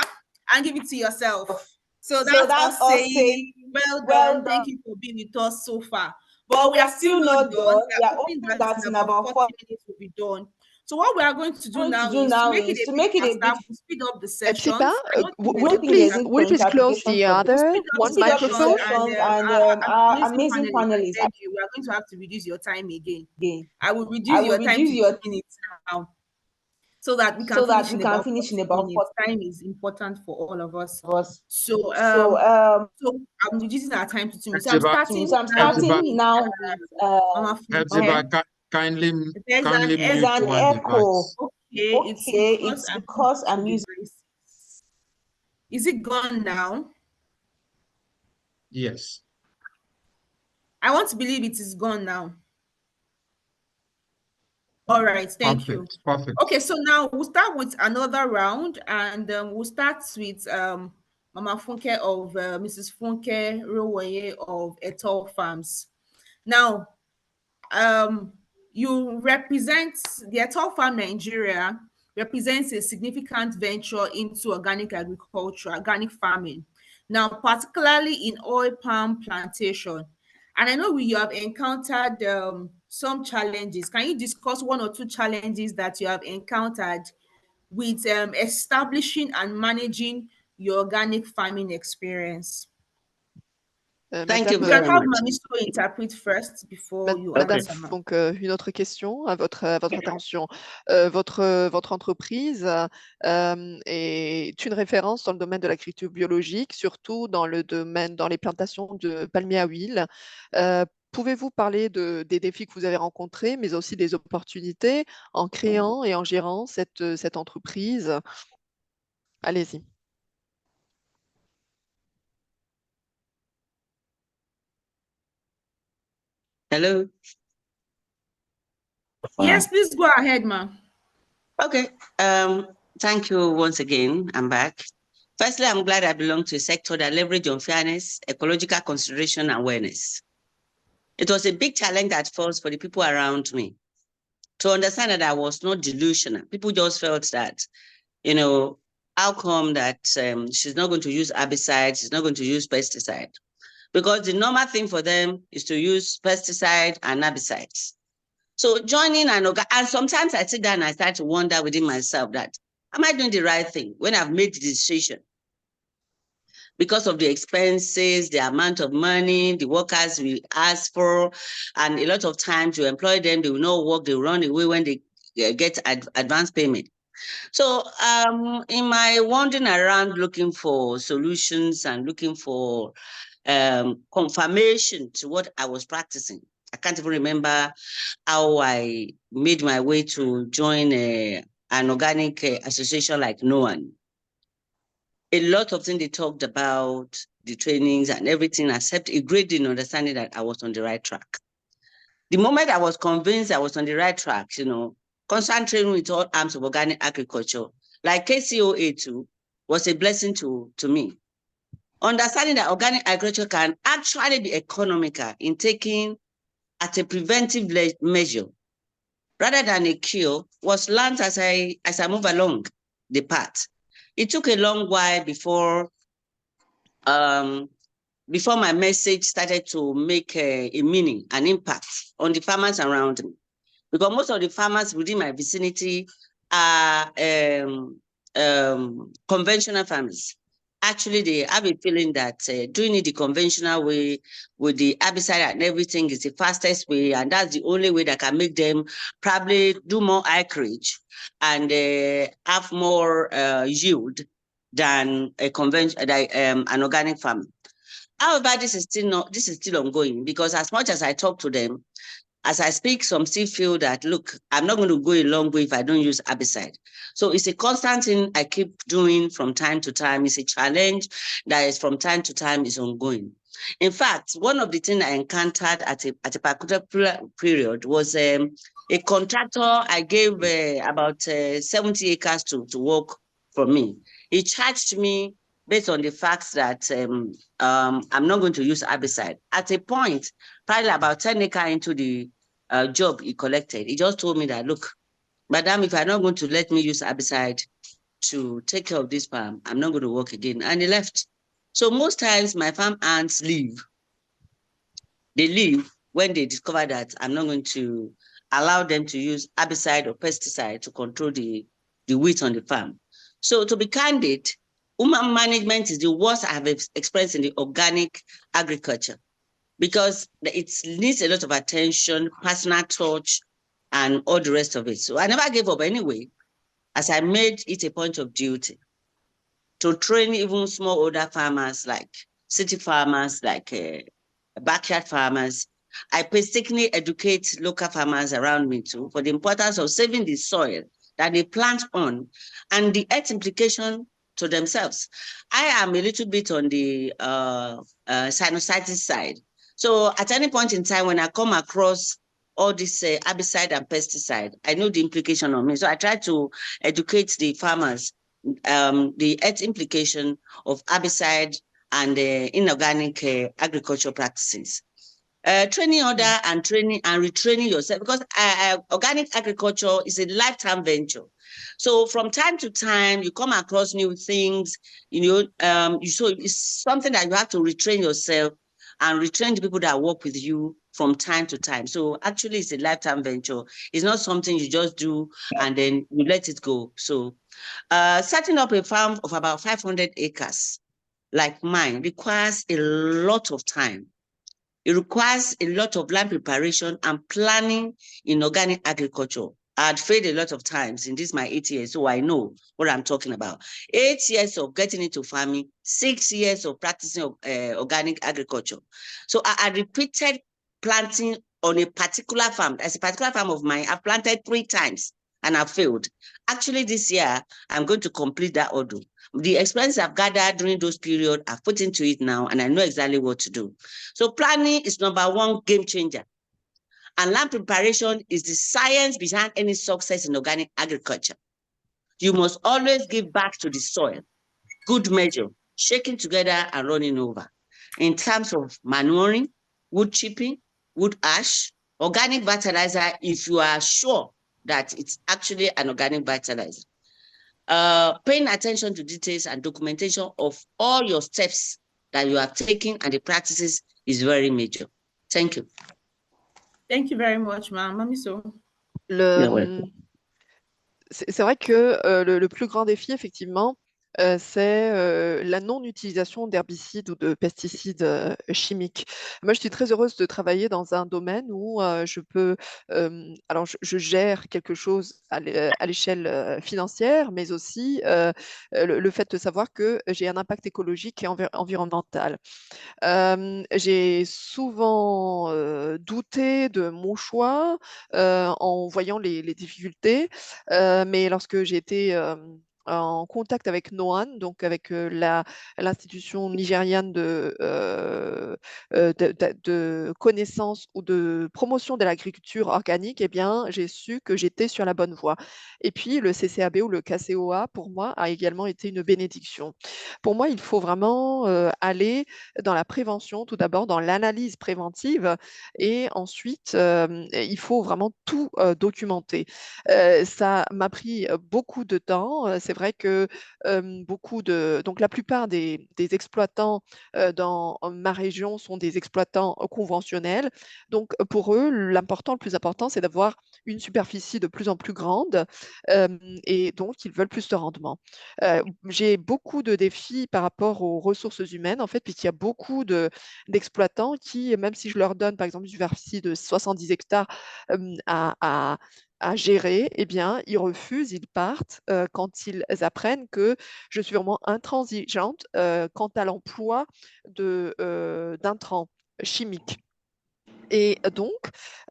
and give it to yourself. So that's us saying, well done. Thank you for being with us so far. But we are still not done. We are hoping hoping that in about 40 minutes we'll be done. So what we are going to do now is to make it a bit faster. We'll speed up the Hepzibah, sessions. will you please close the other one microphone? And our amazing panelists, I beg you, we are going to have to reduce your time again. I will reduce your time to 2 minutes now, so that we can finish in about 40 minutes. Time is important for all of us. So I'm reducing our time to 2 minutes. So I'm starting now with Hepzibah, kindly mute there's one an device. Okay, it's because I'm using devices. Is it gone now? Yes. I want to believe it is gone now. All right, thank you. Perfect. Okay, so now we'll start with another round, and we'll start with Mama Funke of Mrs. Funke Rowaye of Etoile Farms. Now, you represent the Etoile Farm Nigeria represents a significant venture into organic agriculture, organic farming. Now, particularly in oil palm plantation. And I know you have encountered some challenges. Can you discuss one or two challenges that you have encountered with establishing and managing your organic farming experience? Thank you You very can have much. Manisto interpret first before you Madame answer. Funk, une autre question à votre attention. Votre entreprise est une référence dans le domaine de l'agriculture biologique, surtout dans les plantations de palmiers à huile. Pouvez-vous parler des défis que vous avez rencontrés, mais aussi des opportunités en créant et en gérant cette entreprise? Allez-y. Hello? Yes, please go ahead, ma'am. Okay. Thank you once again. I'm back. Firstly, I'm glad I belong to a sector that leverages on fairness, ecological consideration, and awareness. It was a big challenge at first for the people around me to understand that I was not delusional. People just felt that, how come that she's not going to use herbicide, she's not going to use pesticide? Because the normal thing for them is to use pesticide and herbicides. So joining and sometimes I sit down and I start to wonder within myself that, am I doing the right thing when I've made the decision? Because of the expenses, the amount of money, the workers we ask for, and a lot of times you employ them, they will not work, they will run away when they get advance payment. So in my wandering around looking for solutions and looking for confirmation to what I was practicing, I can't even remember how I made my way to join an organic association like NOAN. A lot of things they talked about, the trainings and everything, except a great deal in understanding that I was on the right track. The moment I was convinced I was on the right track, concentrating with all arms of organic agriculture, like KCOA2, was a blessing to me. Understanding that organic agriculture can actually be economical in taking at a preventive measure rather than a cure was learned as I move along the path. It took a long while before my message started to make a meaning, an impact on the farmers around me. Because most of the farmers within my vicinity are conventional farmers. Actually, they have a feeling that doing it the conventional way with the herbicide and everything is the fastest way, and that's the only way that can make them probably do more acreage and have more yield than a an organic farm. However, this is still ongoing, because as much as I talk to them, as I speak, some still feel that, look, I'm not going to go a long way if I don't use herbicide. So it's a constant thing I keep doing from time to time. It's a challenge that is from time to time is ongoing. In fact, one of the things I encountered at a particular period was a contractor I gave about 70 acres to work for me. He charged me based on the fact that I'm not going to use herbicide. At a point, probably about 10 acres into the job he collected, he just told me that, look, madam, if you're not going to let me use herbicide to take care of this farm, I'm not going to work again. And he left. So most times my farm hands leave. They leave when they discover that I'm not going to allow them to use herbicide or pesticide to control the weeds on the farm. So to be candid, woman management is the worst I have experienced in the organic agriculture, because it needs a lot of attention, personal touch, and all the rest of it. So I never gave up anyway, as I made it a point of duty to train even smallholder farmers, like city farmers, like backyard farmers. I painstakingly educate local farmers around me too for the importance of saving the soil that they plant on and the health implication to themselves. I am a little bit on the sinusitis side. So at any point in time when I come across all this herbicide and pesticide, I know the implication on me. So I try to educate the farmers the health implication of herbicide and inorganic agricultural practices. Training other and training and retraining yourself, because organic agriculture is a lifetime venture. So from time to time, you come across new things, so it's something that you have to retrain yourself and retrain the people that work with you from time to time. So actually it's a lifetime venture. It's not something you just do and then you let it go. So setting up a farm of about 500 acres like mine requires a lot of time. It requires a lot of land preparation and planning in organic agriculture. I had failed a lot of times in this my 8 years, so I know what I'm talking about. 8 years of getting into farming, 6 years of practicing organic agriculture. So I repeated planting on a particular farm. As a particular farm of mine, I've planted 3 times and I've failed. Actually, this year, I'm going to complete that order. The experience I've gathered during those periods, I've put into it now, and I know exactly what to do. So planning is number one game changer. And land preparation is the science behind any success in organic agriculture. You must always give back to the soil. Good measure, shaking together and running over. In terms of manuring, wood chipping, wood ash, organic fertilizer, if you are sure that it's actually an organic fertilizer. Paying attention to details and documentation of all your steps that you have taken and the practices is very major. Thank you. Thank you very much, ma'am. Mamiso. C'est vrai que le plus grand défi, effectivement, c'est la non-utilisation d'herbicides ou de pesticides chimiques. Moi, je suis très heureuse de travailler dans un domaine où je peux, alors je gère quelque chose à l'échelle financière, mais aussi le fait de savoir que j'ai un impact écologique et environnemental. J'ai souvent douté de mon choix en voyant les difficultés, mais lorsque j'ai été en contact avec NOAN, donc avec l'institution nigériane de connaissance ou de promotion de l'agriculture organique, eh bien, j'ai su que j'étais sur la bonne voie. Et puis, le CCAB ou le KCOA, pour moi, a également été une bénédiction. Pour moi, il faut vraiment aller dans la prévention, tout d'abord dans l'analyse préventive, et ensuite, il faut vraiment tout documenter. Ça m'a pris beaucoup de temps. C'est vrai que donc la plupart des exploitants dans ma région sont des exploitants conventionnels. Donc pour eux, le plus important, c'est d'avoir une superficie de plus en plus grande et donc ils veulent plus de rendement. J'ai beaucoup de défis par rapport aux ressources humaines, en fait, puisqu'il y a beaucoup d'exploitants qui, même si je leur donne, par exemple, une superficie de 70 hectares à gérer, eh bien, ils refusent, ils partent quand ils apprennent que je suis vraiment intransigeante quant à l'emploi d'intrants chimiques. Et donc,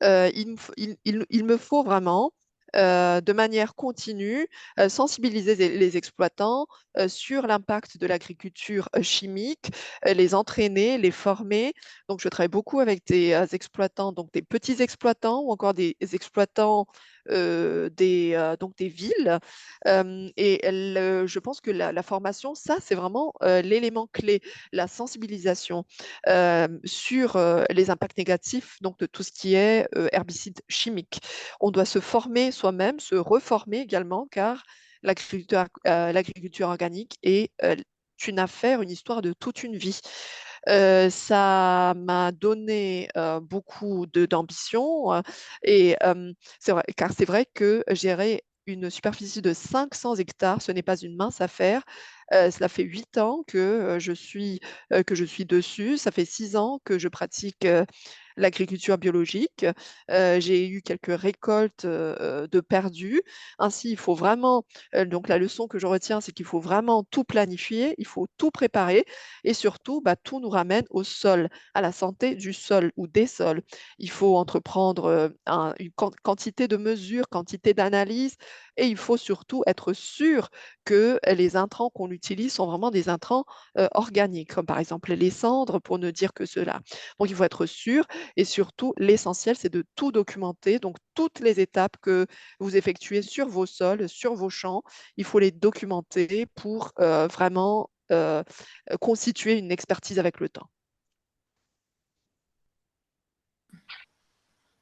il me faut vraiment, de manière continue, sensibiliser les exploitants sur l'impact de l'agriculture chimique, les entraîner, les former. Donc, je travaille beaucoup avec des exploitants, donc des petits exploitants ou encore des exploitants donc des villes. Et je pense que la formation, ça, c'est vraiment l'élément clé, la sensibilisation sur les impacts négatifs donc de tout ce qui est herbicides chimiques. On doit se former soi-même, se reformer également, car l'agriculture organique est une affaire, une histoire de toute une vie. Ça m'a donné beaucoup d'ambition et c'est vrai, car c'est vrai que gérer une superficie de 500 hectares, ce n'est pas une mince affaire. Cela fait 8 ans que je suis dessus. Ça fait 6 ans que je pratique l'agriculture biologique. J'ai eu quelques récoltes de perdus. Ainsi, il faut vraiment, donc la leçon que je retiens, c'est qu'il faut vraiment tout planifier, il faut tout préparer et surtout, bah, tout nous ramène au sol, à la santé du sol ou des sols. Il faut entreprendre une quantité de mesures, quantité d'analyses et il faut surtout être sûr que les intrants qu'on utilise sont vraiment des intrants organiques, comme par exemple les cendres, pour ne dire que cela. Donc, il faut être sûr et surtout, l'essentiel, c'est de tout documenter. Donc, toutes les étapes que vous effectuez sur vos sols, sur vos champs, il faut les documenter pour vraiment constituer une expertise avec le temps.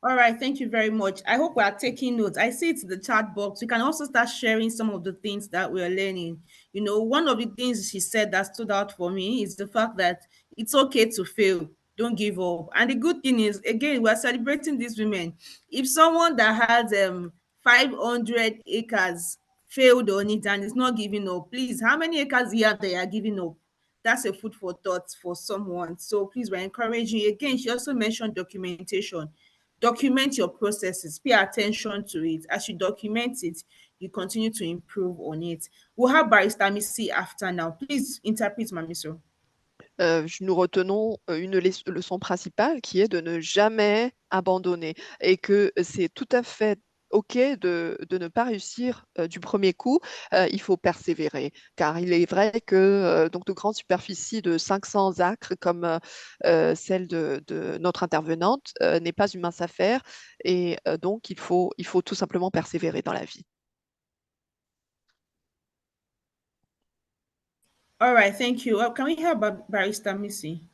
All right, thank you very much. I hope we are taking notes. I see it in the chat box. We can also start sharing some of the things that we are learning. You know, one of the things she said that stood out for me is the fact that it's okay to fail. Don't give up. And the good thing is, again, we're celebrating these women. If someone that has 500 acres failed on it and is not giving up, please, how many acres here they are giving up? That's a food for thought for someone. So please, we're encouraging you. Again, she also mentioned documentation. Document your processes, pay attention to it. As you document it, you continue to improve on it. We'll have Barrister Misi after now. Please interpret, Mamiso. Nous retenons une leçon principale qui est de ne jamais abandonner et que c'est tout à fait OK de ne pas réussir du premier coup. Il faut persévérer car il est vrai que donc de grandes superficies de 500 acres comme celle de notre intervenante n'est pas une mince affaire et donc il faut tout simplement persévérer dans la vie. All right, thank you. Can we hear Barrister Misi?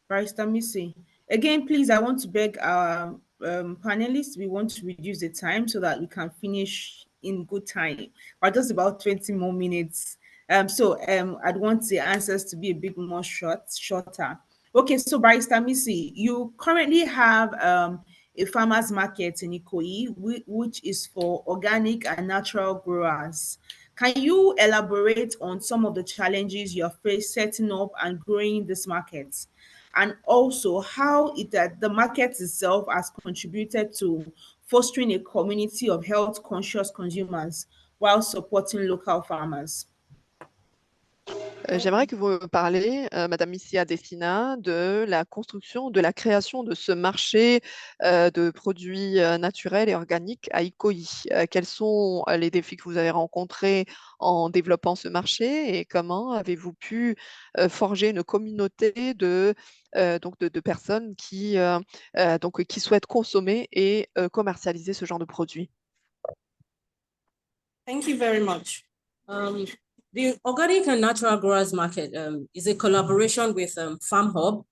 Barrister Misi. Again, please, I want to beg our panelists, we want to reduce the time so that we can finish in good time, or just about 20 more minutes. I'd want the answers to be a bit more shorter. Okay, so Barrister Misi, you currently have a farmer's market in Ikoyi, which is for organic and natural growers. Can you elaborate on some of the challenges you have faced setting up and growing this market? And also how the market itself has contributed to fostering a community of health-conscious consumers while supporting local farmers? J'aimerais que vous me parliez, Madame Misi Adesina, de la construction, de la création de ce marché de produits naturels et organiques à Ikoyi. Quels sont les défis que vous avez rencontrés en développant ce marché et comment avez-vous pu forger une communauté de personnes qui souhaitent consommer et commercialiser ce genre de produits? Thank you very much. The Organic and Natural Growers Market is a collaboration with Farm Hub.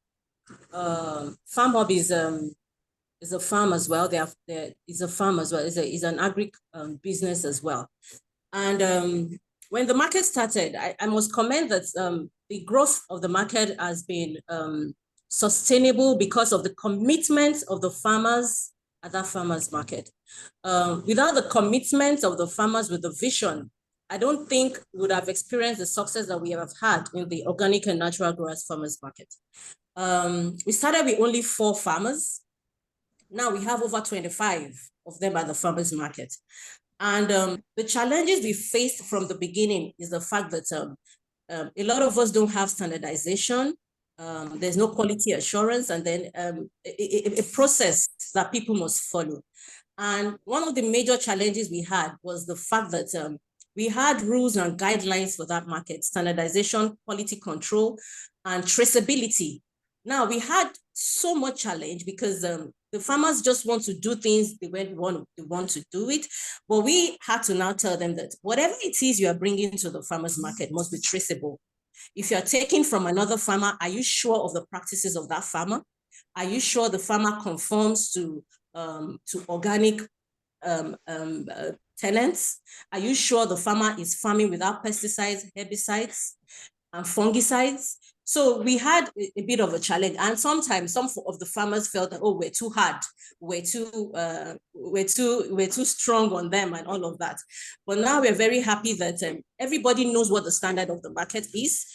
Farm Hub is a farm as well. Is a farm as well. Is an agri business as well. And when the market started, I must comment that the growth of the market has been sustainable because of the commitment of the farmers at that farmers market. Without the commitment of the farmers with the vision, I don't think we would have experienced the success that we have had in the Organic and Natural Growers farmers market. We started with only 4 farmers. Now we have over 25 of them at the farmers market. And the challenges we faced from the beginning is the fact that a lot of us don't have standardization. There's no quality assurance, and then a process that people must follow. And one of the major challenges we had was the fact that we had rules and guidelines for that market: standardization, quality control, and traceability. Now we had so much challenge because the farmers just want to do things the way they want to do it. But we had to now tell them that whatever it is you are bringing to the farmers market must be traceable. If you are taking from another farmer, are you sure of the practices of that farmer? Are you sure the farmer conforms to organic tenants? Are you sure the farmer is farming without pesticides, herbicides, and fungicides? So we had a bit of a challenge, and sometimes some of the farmers felt that, oh, we're too hard, we're too strong on them and all of that. But now we're very happy that everybody knows what the standard of the market is,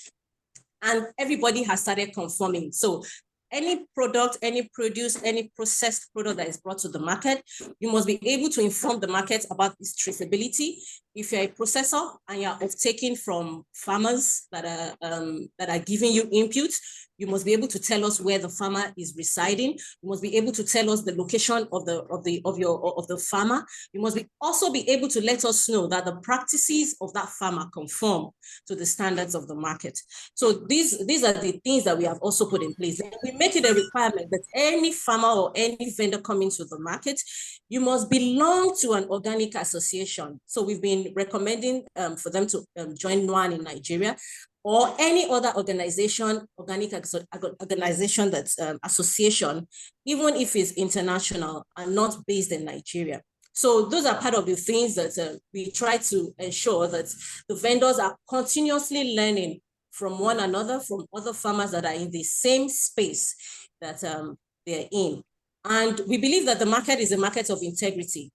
and everybody has started conforming. So any product, any produce, any processed product that is brought to the market, you must be able to inform the market about its traceability. If you're a processor and you're taking from farmers that are giving you inputs, you must be able to tell us where the farmer is residing. You must be able to tell us the location of the farmer. You must also be able to let us know that the practices of that farmer conform to the standards of the market. So these are the things that we have also put in place. And we make it a requirement that any farmer or any vendor coming to the market, you must belong to an organic association. So we've been recommending for them to join NOAN in Nigeria, or any other organization, organic organization that's association, even if it's international and not based in Nigeria. So those are part of the things that we try to ensure that the vendors are continuously learning from one another, from other farmers that are in the same space that they're in. And we believe that the market is a market of integrity.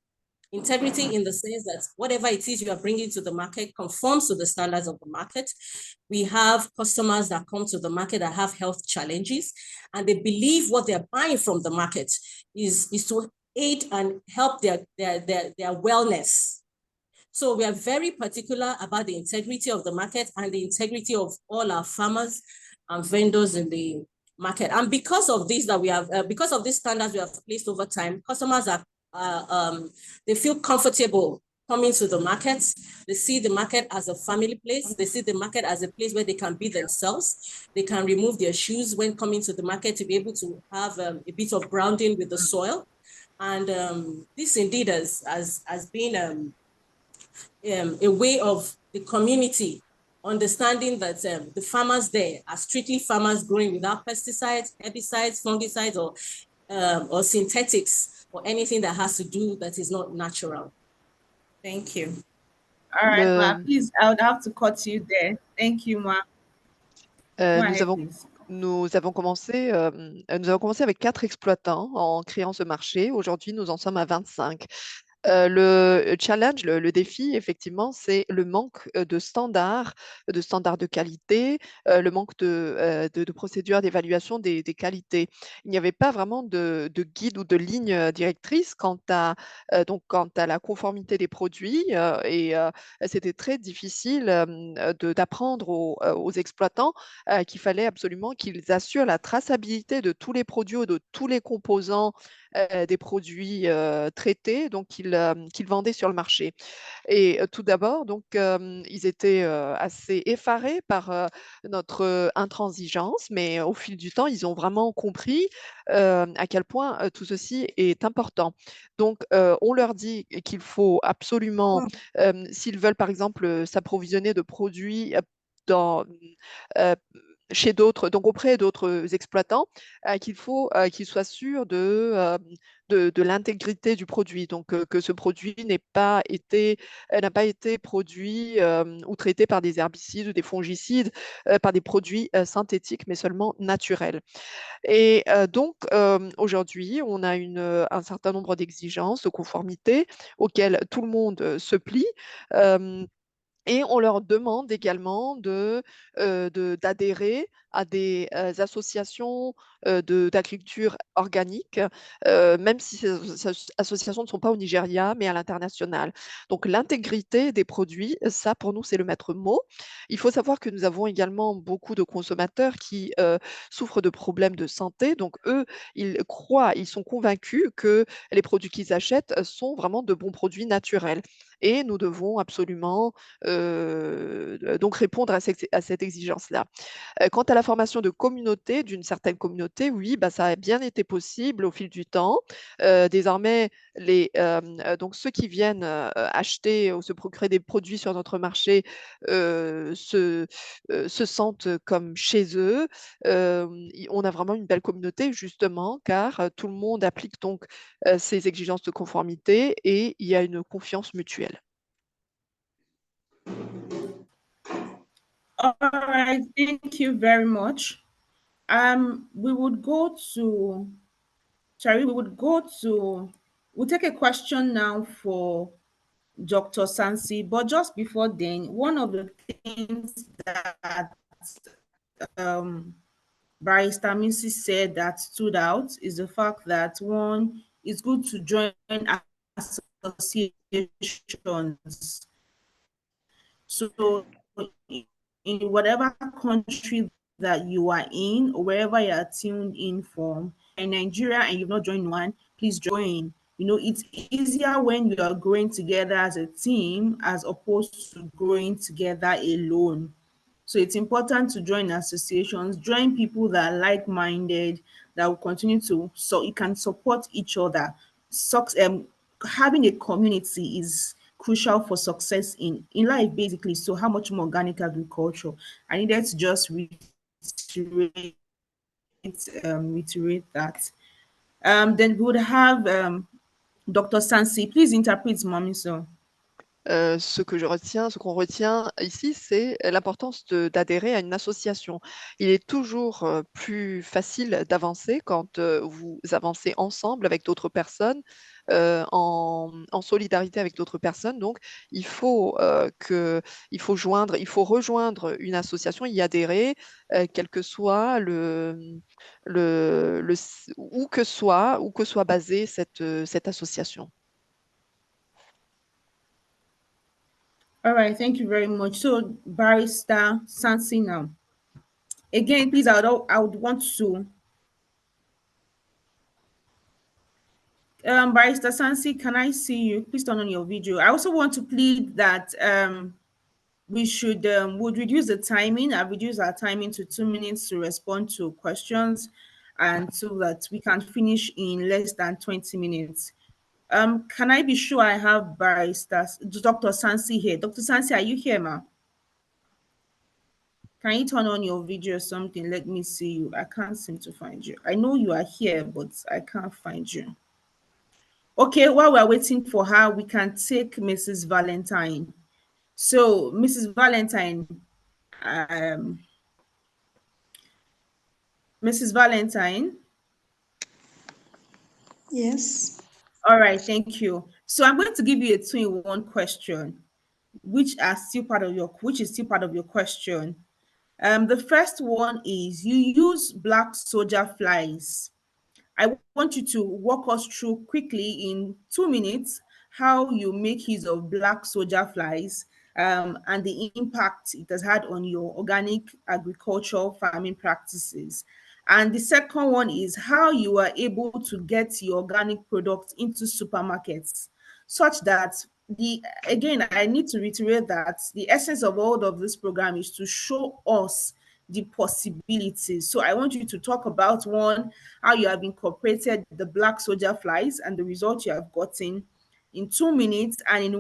Integrity in the sense that whatever it is you are bringing to the market conforms to the standards of the market. We have customers that come to the market that have health challenges, and they believe what they're buying from the market is to aid and help their wellness. So we are very particular about the integrity of the market and the integrity of all our farmers and vendors in the market. And because of this that we have, because of these standards we have placed over time, customers are they feel comfortable coming to the market. They see the market as a family place. They see the market as a place where they can be themselves. They can remove their shoes when coming to the market to be able to have a bit of grounding with the soil. And this indeed has been a way of the community understanding that the farmers there are strictly farmers growing without pesticides, herbicides, fungicides, or synthetics, or anything that has to do that is not natural. Thank you. All right, Ma, please, I would have to cut you there. Thank you, Ma. Nous avons commencé avec 4 exploitants en créant ce marché. Aujourd'hui, nous en sommes à 25. Le challenge, le défi, effectivement, c'est le manque de standards de qualité, le manque de procédures d'évaluation des qualités. Il n'y avait pas vraiment de guide ou de ligne directrice quant à la conformité des produits et c'était très difficile d'apprendre aux exploitants qu'il fallait absolument qu'ils assurent la traçabilité de tous les produits ou de tous les composants des produits traités qu'ils vendaient sur le marché. Et tout d'abord, donc, ils étaient assez effarés par notre intransigeance, mais au fil du temps, ils ont vraiment compris à quel point tout ceci est important. Donc, on leur dit qu'il faut absolument, s'ils veulent par exemple s'approvisionner de produits chez d'autres, donc auprès d'autres exploitants, qu'il faut qu'ils soient sûrs de l'intégrité du produit, donc que ce produit n'a pas été produit ou traité par des herbicides ou des fongicides, par des produits synthétiques, mais seulement naturels. Et donc, aujourd'hui, on a un certain nombre d'exigences de conformité auxquelles tout le monde se plie. Et on leur demande également d'adhérer à des associations d'agriculture organique, même si ces associations ne sont pas au Nigeria, mais à l'international. Donc l'intégrité des produits, ça pour nous, c'est le maître mot. Il faut savoir que nous avons également beaucoup de consommateurs qui souffrent de problèmes de santé. Donc eux, ils sont convaincus que les produits qu'ils achètent sont vraiment de bons produits naturels. Et nous devons absolument donc répondre à cette exigence-là. Quant à la formation de communauté, d'une certaine communauté, oui, ça a bien été possible au fil du temps. Désormais, donc ceux qui viennent acheter ou se procurer des produits sur notre marché se sentent comme chez eux. On a vraiment une belle communauté, justement, car tout le monde applique donc ces exigences de conformité et il y a une confiance mutuelle. All right, thank you very much. We would go to, we'll take a question now for Dr. Sansi, but just before then, one of the things that um, Barrister Misi said that stood out is the fact that one, it's good to join associations. So in whatever country that you are in or wherever you are tuned in from, in Nigeria and you've not joined one, please join. You know, it's easier when you are growing together as a team as opposed to growing together alone. So it's important to join associations, join people that are like-minded, that will continue to, so you can support each other. Having a community is crucial for success in life, basically. So how much more organic agriculture? I needed to just reiterate that. Then we would have Dr. Sansi. Please interpret, mommy. So. Ce qu'on retient ici, c'est l'importance d'adhérer à une association. Il est toujours plus facile d'avancer quand vous avancez ensemble avec d'autres personnes, en solidarité avec d'autres personnes. Donc, il faut rejoindre une association, y adhérer, quel que soit où que soit basée cette association. All right, thank you very much. So, Barrister Sansi now. Again, please, I would want to. Barrister Sansi, can I see you? Please turn on your video. I also want to plead that we would reduce the timing. I've reduced our timing to 2 minutes to respond to questions, and so that we can finish in less than 20 minutes. Can I be sure I have Barrister Dr. Sansi here? Dr. Sansi, are you here, ma? Can you turn on your video or something? Let me see you. I can't seem to find you. I know you are here, but I can't find you. Okay, while we're waiting for her, we can take Mrs. Valentine. So, Mrs. Valentine, Mrs. Valentine. Yes. All right, thank you. So I'm going to give you a 2-in-1 question, which is still part of your question. The first one is, you use black soldier flies. I want you to walk us through quickly in 2 minutes how you make use of black soldier flies, and the impact it has had on your organic agricultural farming practices. And the second one is how you are able to get your organic products into supermarkets, such that I need to reiterate that the essence of all of this program is to show us the possibilities. So I want you to talk about, one, how you have incorporated the black soldier flies and the results you have gotten in 2 minutes, and in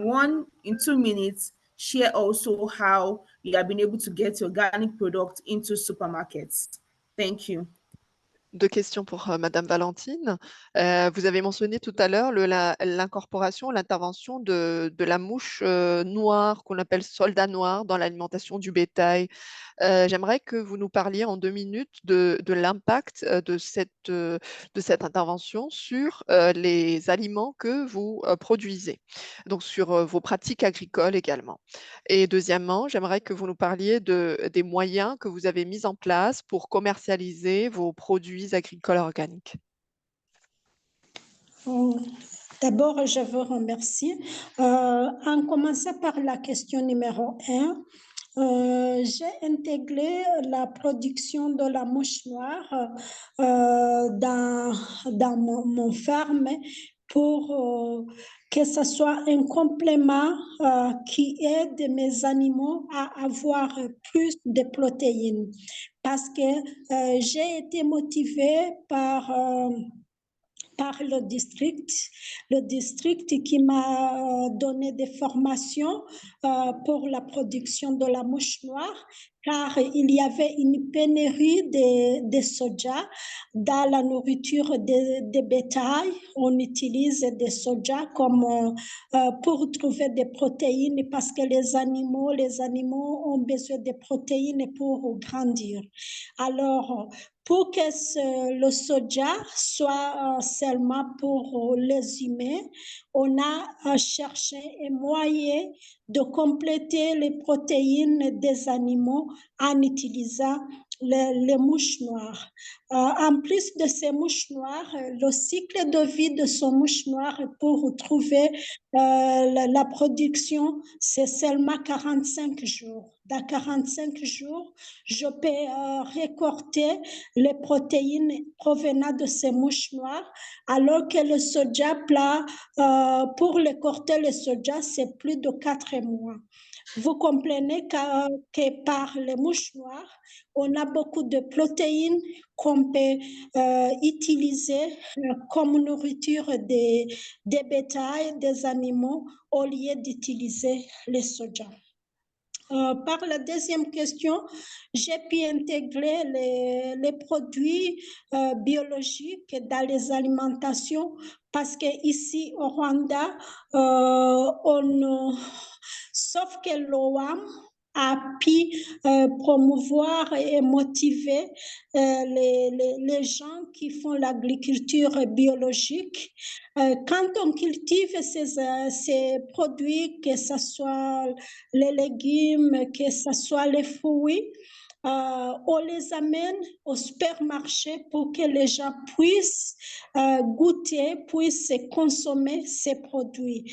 2 minutes, share also how you have been able to get your organic product into supermarkets. Thank you. 2 questions pour Madame Valentine. Vous avez mentionné tout à l'heure l'incorporation, l'intervention de la mouche noire qu'on appelle soldat noir dans l'alimentation du bétail. J'aimerais que vous nous parliez en 2 minutes de l'impact de cette intervention sur les aliments que vous produisez, donc sur vos pratiques agricoles également. Et deuxièmement, j'aimerais que vous nous parliez des moyens que vous avez mis en place pour commercialiser vos produits agricoles organiques. D'abord, je vous remercie. En commençant par la question numéro 1, j'ai intégré la production de la mouche noire dans mon ferme pour que ce soit un complément qui aide mes animaux à avoir plus de protéines. Parce que j'ai été motivée par par le district qui m'a donné des formations pour la production de la mouche noire, car il y avait une pénurie de soja dans la nourriture des bétails. On utilise des soja comme pour trouver des protéines parce que les animaux ont besoin de protéines pour grandir. Alors, pour que le soja soit seulement pour les humains, on a cherché un moyen de compléter les protéines des animaux en utilisant les mouches noires. En plus de ces mouches noires, le cycle de vie de ces mouches noires pour trouver la production, c'est seulement 45 jours. Dans 45 jours, je peux récolter les protéines provenant de ces mouches noires, alors que le soja plat, pour récolter le soja, c'est plus de 4 mois. Vous comprenez que par les mouches noires, on a beaucoup de protéines qu'on peut utiliser comme nourriture des bétails, des animaux, au lieu d'utiliser le soja. Par la deuxième question, j'ai pu intégrer les produits biologiques dans les alimentations parce qu'ici au Rwanda, sauf que l'OAM a pu promouvoir et motiver les gens qui font l'agriculture biologique. Quand on cultive ces produits, que ce soit les légumes, que ce soit les fruits, on les amène au supermarché pour que les gens puissent goûter, puissent consommer ces produits.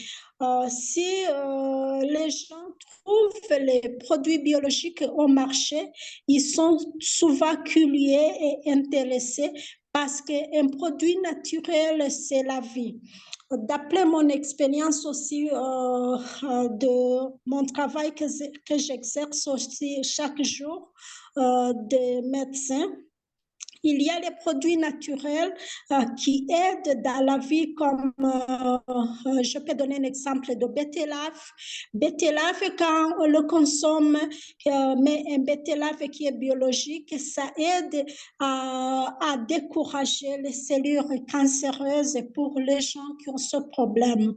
Si les gens trouvent les produits biologiques au marché, ils sont souvent curieux et intéressés parce qu'un produit naturel, c'est la vie. D'après mon expérience aussi de mon travail que j'exerce aussi chaque jour de médecin, il y a les produits naturels qui aident dans la vie, comme je peux donner un exemple de betterave. Betterave, quand on le consomme, mais un betterave qui est biologique, ça aide à décourager les cellules cancéreuses pour les gens qui ont ce problème.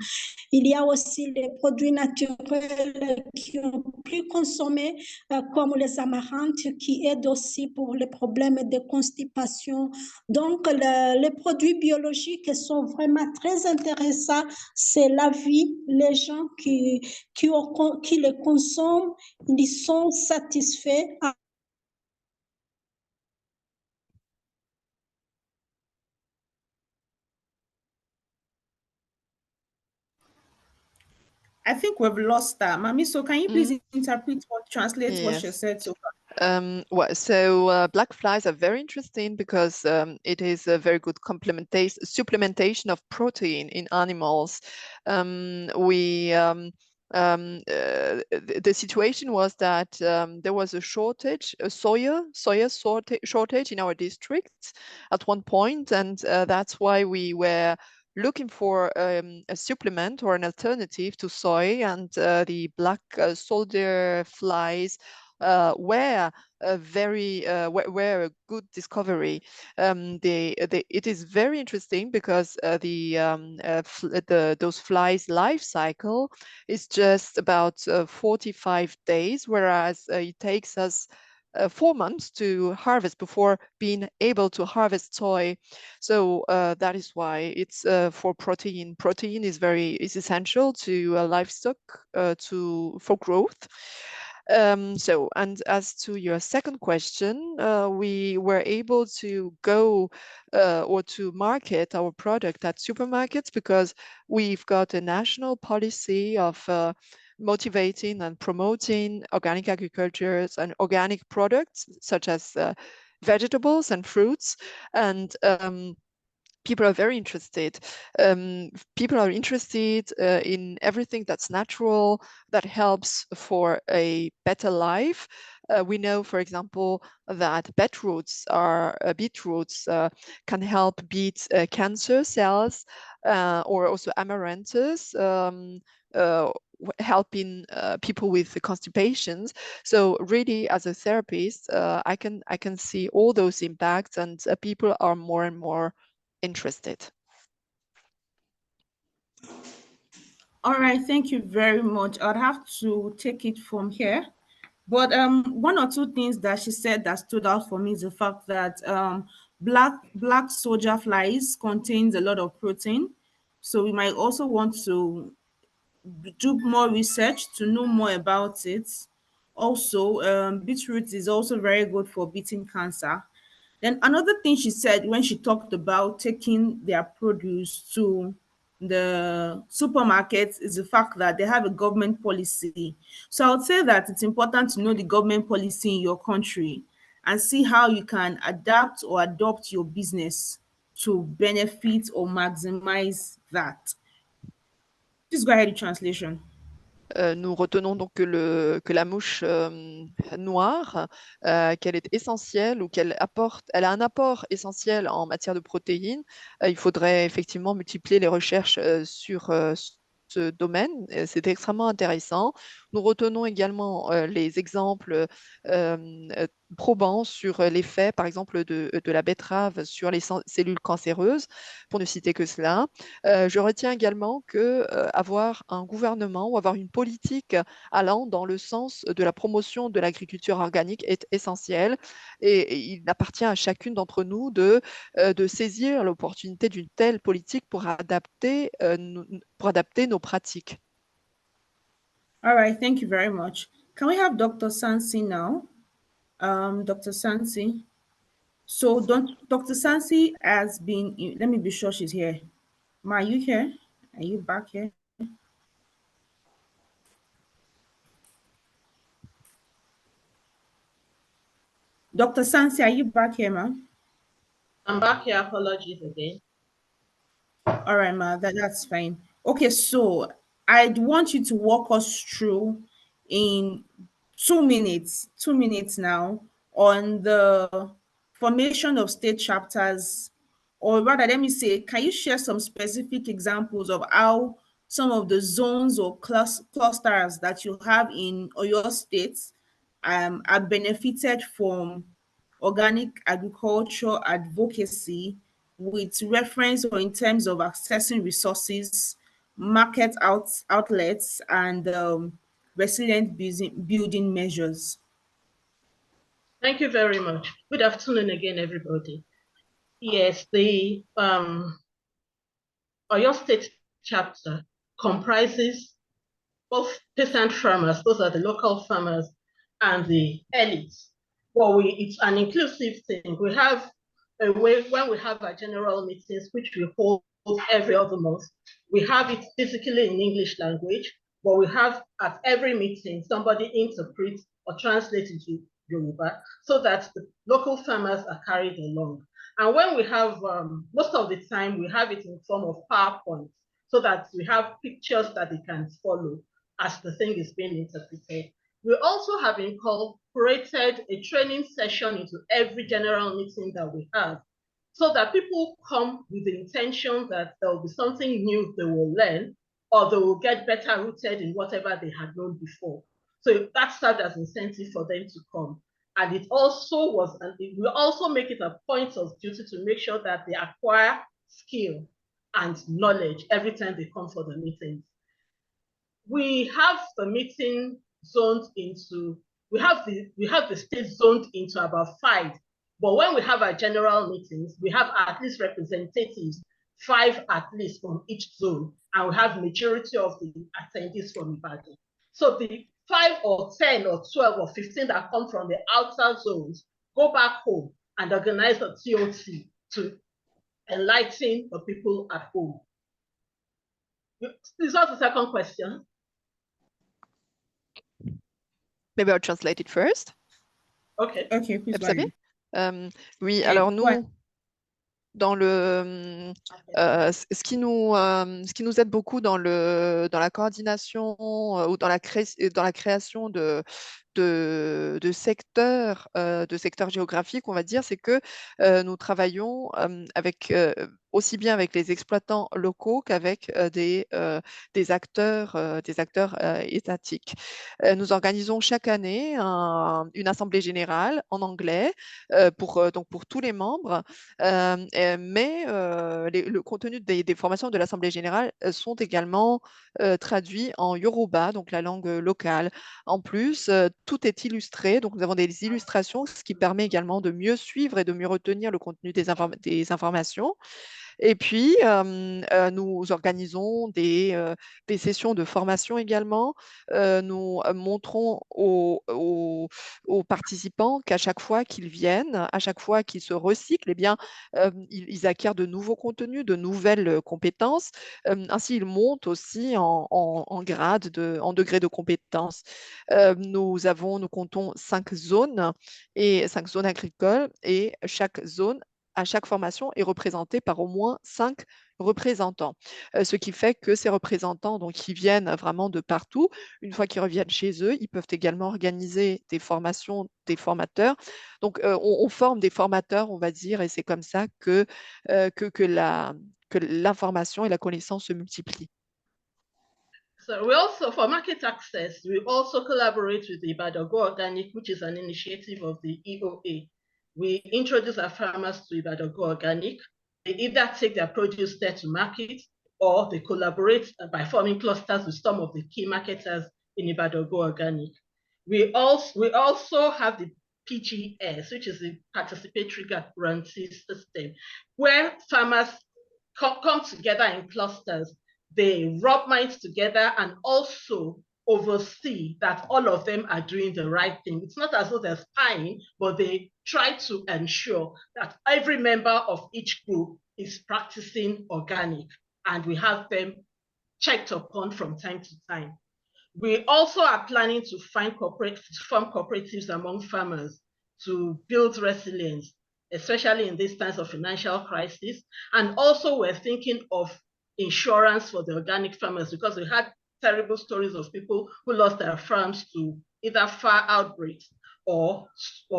Il y a aussi les produits naturels qui ont pu consommer, comme les amarantes, qui aident aussi pour les problèmes de constipation. Donc, les produits biologiques sont vraiment très intéressants. C'est la vie. Les gens qui les consomment, ils sont satisfaits. I think we've lost that. Mami, so can you please interpret or translate what she said so far? Black flies are very interesting because it is a very good supplementation of protein in animals. The situation was that there was a shortage, a soya shortage in our district at one point, and that's why we were looking for a supplement or an alternative to soy, and the black soldier flies were a good discovery. It is very interesting because those flies' life cycle is just about 45 days, whereas it takes us 4 months to harvest before being able to harvest soy. So that is why it's for protein. Protein is essential to livestock for growth. And as to your second question, we were able to go or to market our product at supermarkets because we've got a national policy of motivating and promoting organic agriculture and organic products such as vegetables and fruits, and people are very interested. People are interested in everything that's natural, that helps for a better life. We know, for example, that beetroots can help beat cancer cells, or also amaranthus, helping people with constipations. So really, as a therapist, I can see all those impacts, and people are more and more interested. All right, thank you very much. I'd have to take it from here. But one or two things that she said that stood out for me is the fact that black soldier flies contains a lot of protein. So we might also want to do more research to know more about it. Also, beetroot is also very good for beating cancer. Then another thing she said when she talked about taking their produce to the supermarkets is the fact that they have a government policy. So I would say that it's important to know the government policy in your country and see how you can adapt or adopt your business to benefit or maximize that. Please go ahead with translation. Nous retenons donc que la mouche noire, qu'elle est essentielle, ou elle a un apport essentiel en matière de protéines. Il faudrait effectivement multiplier les recherches sur ce domaine. C'est extrêmement intéressant. Nous retenons également les exemples probants sur l'effet, par exemple, de la betterave sur les cellules cancéreuses, pour ne citer que cela. Je retiens également que avoir un gouvernement ou avoir une politique allant dans le sens de la promotion de l'agriculture organique est essentiel, et il appartient à chacune d'entre nous de saisir l'opportunité d'une telle politique pour adapter nos pratiques. All right, thank you very much. Can we have Dr. Sansi now? Dr. Sansi. So Dr. Sansi has been, let me be sure she's here. Ma, are you here? Are you back here? Dr. Sansi, are you back here, ma? I'm back here. Apologies again. All right, ma, that's fine. Okay, so I'd want you to walk us through in 2 minutes now, on the formation of state chapters, or rather, let me say, can you share some specific examples of how some of the zones or clusters that you have in your states are benefited from organic agriculture advocacy, with reference or in terms of accessing resources, market outlets, and resilient building measures? Thank you very much. Good afternoon again, everybody. Yes, the Oyo State chapter comprises both peasant farmers, those are the local farmers, and the elites. Well, it's an inclusive thing. We have a way, when we have our general meetings, which we hold every other month, we have it physically in English language, but we have at every meeting somebody interpret or translate into Yoruba so that the local farmers are carried along. And when we have, most of the time, we have it in form of PowerPoint so that we have pictures that they can follow as the thing is being interpreted. We also have incorporated a training session into every general meeting that we have, so that people come with the intention that there will be something new they will learn, or they will get better rooted in whatever they had known before. So that served as incentive for them to come. And it also was, and we also make it a point of duty to make sure that they acquire skill and knowledge every time they come for the meetings. We have the meeting zoned into, we have the state zoned into about 5. But when we have our general meetings, we have at least representatives, 5 at least from each zone, and we have majority of the attendees from Ibadan. So the 5 or 10 or 12 or 15 that come from the outer zones go back home and organize a TOT to enlighten the people at home. Is that the second question? Maybe I'll translate it first. Okay. Okay, please. Oui, alors nous, ce qui nous aide beaucoup dans la coordination ou dans la création de secteurs géographiques, on va dire, c'est que nous travaillons aussi bien avec les exploitants locaux qu'avec des acteurs étatiques. Nous organisons chaque année une assemblée générale en anglais donc pour tous les membres, mais le contenu des formations de l'assemblée générale sont également traduits en Yoruba, donc la langue locale. En plus, tout est illustré, donc nous avons des illustrations, ce qui permet également de mieux suivre et de mieux retenir le contenu des informations. Et puis, nous organisons des sessions de formation également. Nous montrons aux participants qu'à chaque fois qu'ils viennent, à chaque fois qu'ils se recyclent, eh bien, ils acquièrent de nouveaux contenus, de nouvelles compétences. Ainsi, ils montent aussi en grade, en degré de compétence. Nous comptons 5 zones agricoles, et chaque zone à chaque formation est représentée par au moins 5 représentants. Ce qui fait que ces représentants, donc, qui viennent vraiment de partout, une fois qu'ils reviennent chez eux, ils peuvent également organiser des formations, des formateurs. Donc, on forme des formateurs, on va dire, et c'est comme ça que l'information et la connaissance se multiplient. So we also, for market access, we also collaborate with the Ibadan Go Organic, which is an initiative of the EOA. We introduce our farmers to Ibadan Go Organic. They either take their produce there to market, or they collaborate by forming clusters with some of the key marketers in Ibadan Go Organic. We also have the PGS, which is the participatory guarantee system, where farmers come together in clusters. They rub minds together and also oversee that all of them are doing the right thing. It's not as though they're spying, but they try to ensure that every member of each group is practicing organic, and we have them checked upon from time to time. We also are planning to form cooperatives among farmers to build resilience, especially in these times of financial crisis. And also we're thinking of insurance for the organic farmers, because we had terrible stories of people who lost their farms to either fire outbreaks or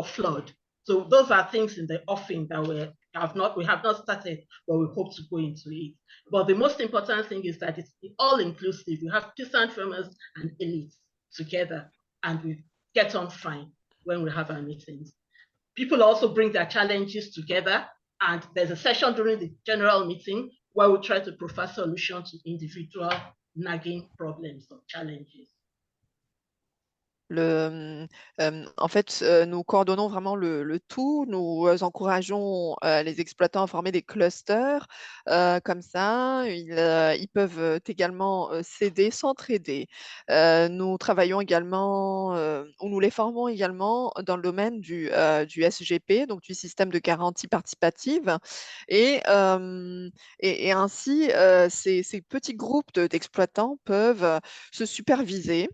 flood. So those are things in the offing that we have not started, but we hope to go into it. But the most important thing is that it's all inclusive. You have peasant farmers and elites together, and we get on fine when we have our meetings. People also bring their challenges together, and there's a session during the general meeting where we try to provide solutions to individual nagging problems or challenges. En fait, nous coordonnons vraiment le tout. Nous encourageons les exploitants à former des clusters. Comme ça, ils peuvent également s'aider, s'entraider. Nous travaillons également, ou nous les formons également dans le domaine du SGP, donc du système de garantie participative. Et ainsi, ces petits groupes d'exploitants peuvent se superviser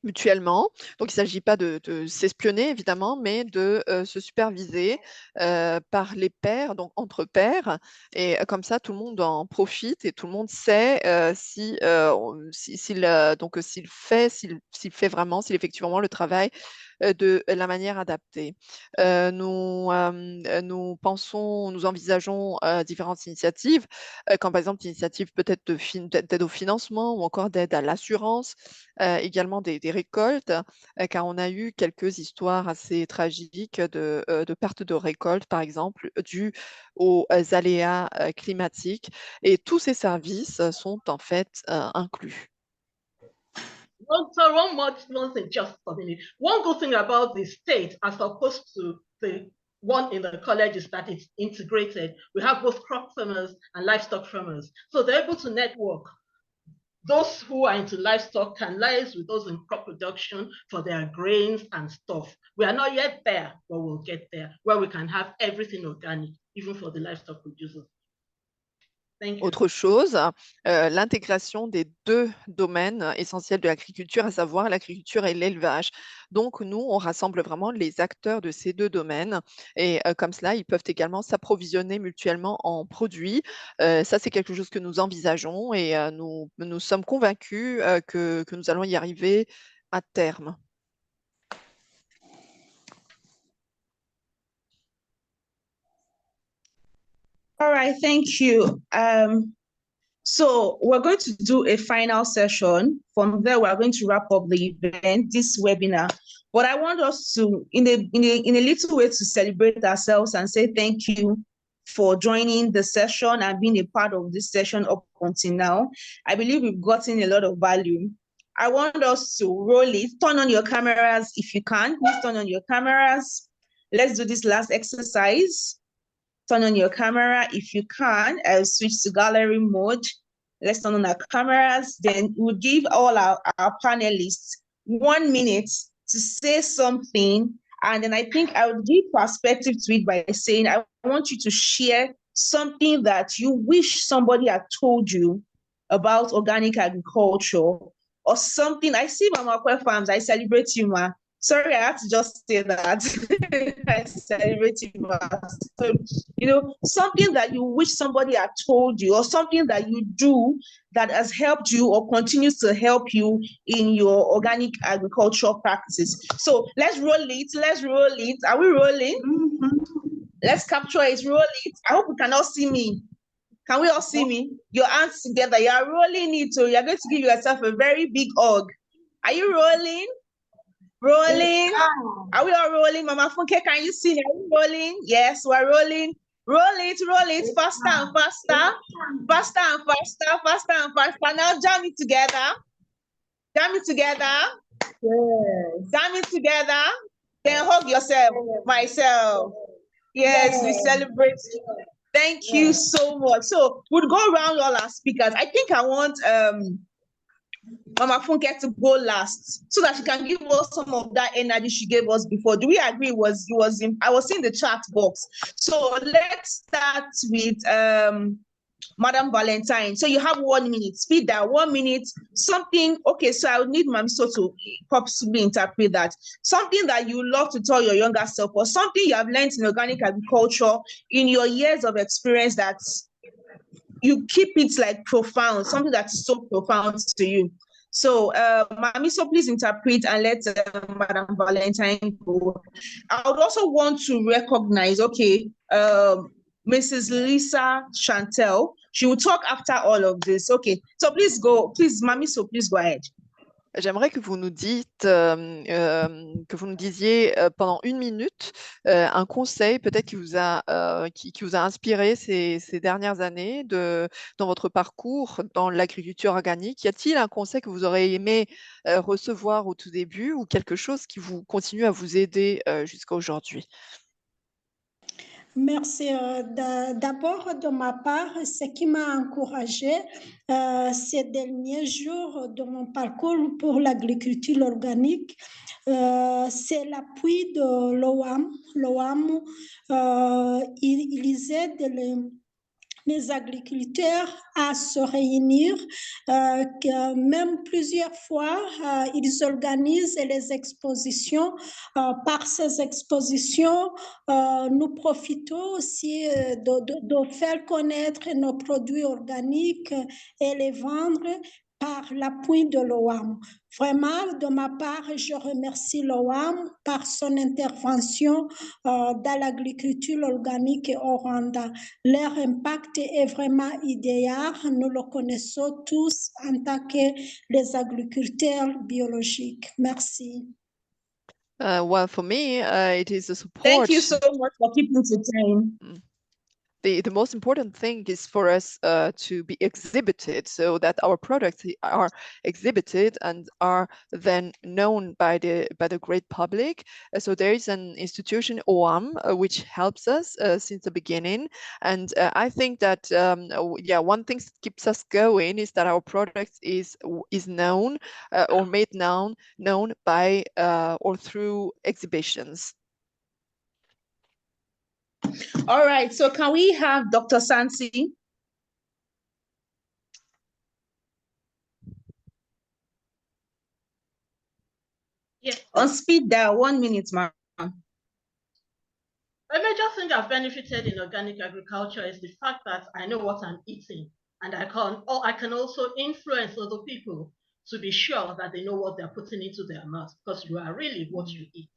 mutuellement. Donc, il ne s'agit pas de s'espionner, évidemment, mais de se superviser par les pairs, donc entre pairs. Et comme ça, tout le monde en profite et tout le monde sait s'il s'il effectue vraiment le travail de la manière adaptée. Nous envisageons différentes initiatives, comme par exemple l'initiative peut-être d'aide au financement ou encore d'aide à l'assurance, également des récoltes, car on a eu quelques histoires assez tragiques de perte de récoltes, par exemple, dues aux aléas climatiques. Et tous ces services sont en fait inclus. One thing, just a minute. One good thing about the state, as opposed to the one in the college, is that it's integrated. We have both crop farmers and livestock farmers. So they're able to network. Those who are into livestock can liaise with those in crop production for their grains and stuff. We are not yet there, but we'll get there, where we can have everything organic, even for the livestock producers. Thank you. Autre chose, l'intégration des deux domaines essentiels de l'agriculture, à savoir l'agriculture et l'élevage. Donc, nous, on rassemble vraiment les acteurs de ces deux domaines et comme cela, ils peuvent également s'approvisionner mutuellement en produits. Ça, c'est quelque chose que nous envisageons et nous sommes convaincus que nous allons y arriver à terme. All right, thank you. So we're going to do a final session. From there, we're going to wrap up the event, this webinar. But I want us to, in a little way, to celebrate ourselves and say thank you for joining the session and being a part of this session up until now. I believe we've gotten a lot of value. I want us to roll it. Turn on your cameras if you can. Please turn on your cameras. Let's do this last exercise. Turn on your camera if you can. I'll switch to gallery mode. Let's turn on our cameras. Then we'll give all our panelists 1 minute to say something. And then I think I would give perspective to it by saying, I want you to share something that you wish somebody had told you about organic agriculture or something. I see Mama Kwe Farms. I celebrate you, Ma. Sorry, I had to just say that. I celebrate you, Ma. So, you know, something that you wish somebody had told you or something that you do that has helped you or continues to help you in your organic agricultural practices. So let's roll it. Let's roll it. Are we rolling? Let's capture it. Roll it. I hope you can all see me. Can we all see me? Your hands together. You are rolling it. So you're going to give yourself a very big hug. Are you rolling? Rolling. Are we all rolling? Mama Funke, can you see me? Are we rolling? Yes, we're rolling. Roll it, faster and faster. Faster and faster, faster and faster. Now jam it together. Jam it together. Yes. Jam it together. Then hug yourself, myself. Yes, we celebrate. Thank you so much. So we'll go around all our speakers. I think I want Mama Funke to go last so that she can give us some of that energy she gave us before. Do we agree? I was in the chat box. So let's start with Madam Valentine. So you have 1 minute. Speed that 1 minute. Something. Okay, so I would need Mamiso to possibly interpret that. Something that you love to tell your younger self, or something you have learned in organic agriculture in your years of experience that you keep it like profound, something that is so profound to you. So, Mamiso, please interpret and let Madam Valentine go. I would also want to recognize, okay, Mrs. Lisa Chantel. She will talk after all of this. Okay, so please go, please, Mamiso, please go ahead. J'aimerais que vous nous disiez pendant 1 minute un conseil peut-être qui vous a inspiré ces dernières années dans votre parcours dans l'agriculture organique. Y a-t-il un conseil que vous aurez aimé recevoir au tout début ou quelque chose qui vous continue à vous aider jusqu'à aujourd'hui? Merci. D'abord, de ma part, ce qui m'a encouragée ces derniers jours de mon parcours pour l'agriculture organique, c'est l'appui de l'OAM. L'OAM, ils aident les agriculteurs à se réunir, même plusieurs fois, ils organisent les expositions. Par ces expositions, nous profitons aussi de faire connaître nos produits organiques et les vendre par l'appui de l'OAM. Vraiment, de ma part, je remercie l'OAM par son intervention dans l'agriculture organique au Rwanda. Leur impact est vraiment idéal. Nous le connaissons tous en tant que les agriculteurs biologiques. Merci. Well, for me, it is a support. Thank you so much for keeping to time. The most important thing is for us to be exhibited so that our products are exhibited and are then known by the great public. So there is an institution, OAM, which helps us since the beginning. And I think that, one thing that keeps us going is that our product is known or made known by or through exhibitions. All right, so can we have Dr. Sansi? Yes. On speed dial, 1 minute, ma'am. A major thing I've benefited in organic agriculture is the fact that I know what I'm eating, and I can also influence other people to be sure that they know what they're putting into their mouth, because you are really what you eat.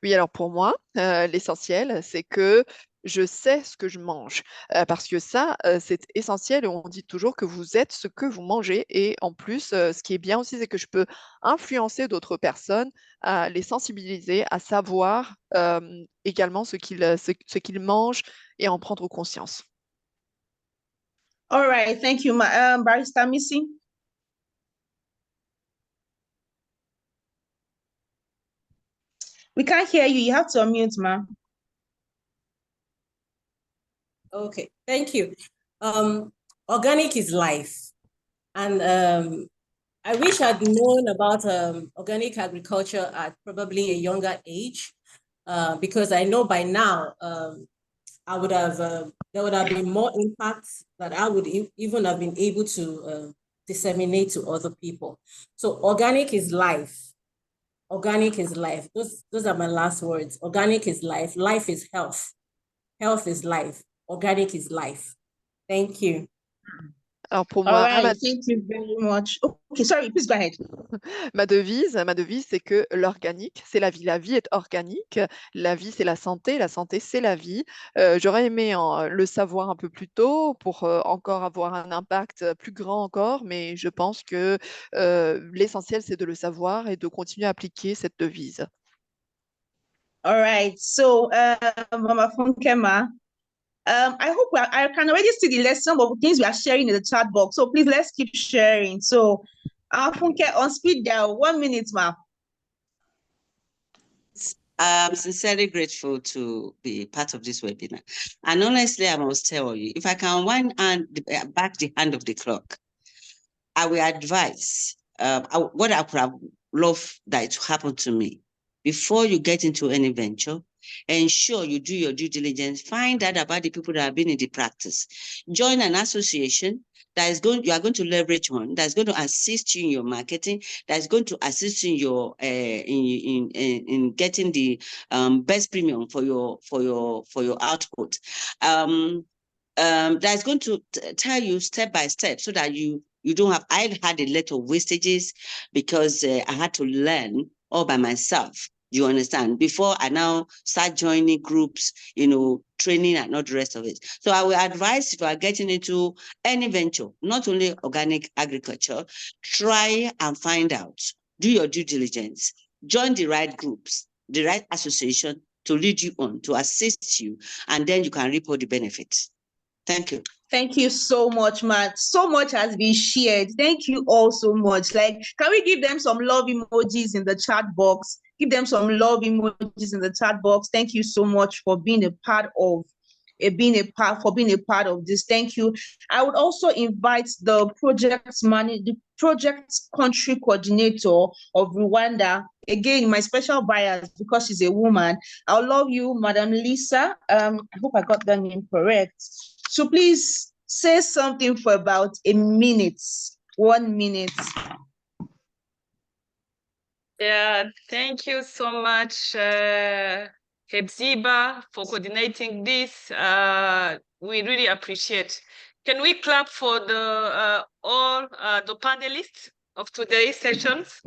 Oui, alors pour moi, l'essentiel, c'est que je sais ce que je mange. Parce que ça, c'est essentiel. Et on dit toujours que vous êtes ce que vous mangez. Et en plus, ce qui est bien aussi, c'est que je peux influencer d'autres personnes, à les sensibiliser, à savoir également ce qu'ils mangent et en prendre conscience. All right, thank you, Barrister Misi. We can't hear you. You have to unmute, ma'am. Okay, thank you. Organic is life. And I wish I'd known about organic agriculture at probably a younger age, because I know by now I would have there would have been more impact that I would even have been able to disseminate to other people. So organic is life. Organic is life. Those are my last words. Organic is life. Life is health. Health is life. Organic is life. Thank you. Alors pour moi, thank you very much. Okay, sorry, please go ahead. ma devise, c'est que l'organique, c'est la vie. La vie est organique. La vie, c'est la santé c'est la vie. J'aurais aimé le savoir un peu plus tôt pour encore avoir un impact plus grand encore, mais je pense que l'essentiel, c'est de le savoir et de continuer à appliquer cette devise. All right, so Mama Funkema, I hope I can already see the lesson of things we are sharing in the chat box. So please, let's keep sharing. So, Funke, on speed dial, 1 minute, ma'am. I'm sincerely grateful to be part of this webinar. And honestly, I must tell you, if I can wind back the hand of the clock, I will advise what I would have loved that to happen to me. Before you get into any venture, ensure you do your due diligence, find out about the people that have been in the practice. Join an association that is you are going to leverage on, that's going to assist you in your marketing, that's going to assist you in your in getting the best premium for your output. That's going to tell you step by step so that you don't have. I had a lot of wastages because I had to learn all by myself. You understand? Before I now start joining groups, training and all the rest of it. So I will advise, if you are getting into any venture, not only organic agriculture, try and find out, do your due diligence, join the right groups, the right association to lead you on, to assist you, and then you can reap all the benefits. Thank you. Thank you so much, Matt. So much has been shared. Thank you all so much. Like, can we give them some love emojis in the chat box? Give them some love emojis in the chat box. Thank you so much for being a part of this. Thank you. I would also invite the project country coordinator of Rwanda. Again, my special bias because she's a woman. I love you, Madam Lisa. I hope I got that name correct. So please say something for about a minute, 1 minute. Yeah, thank you so much, Hepzibah, for coordinating this. We really appreciate. Can we clap for all the panelists of today's sessions?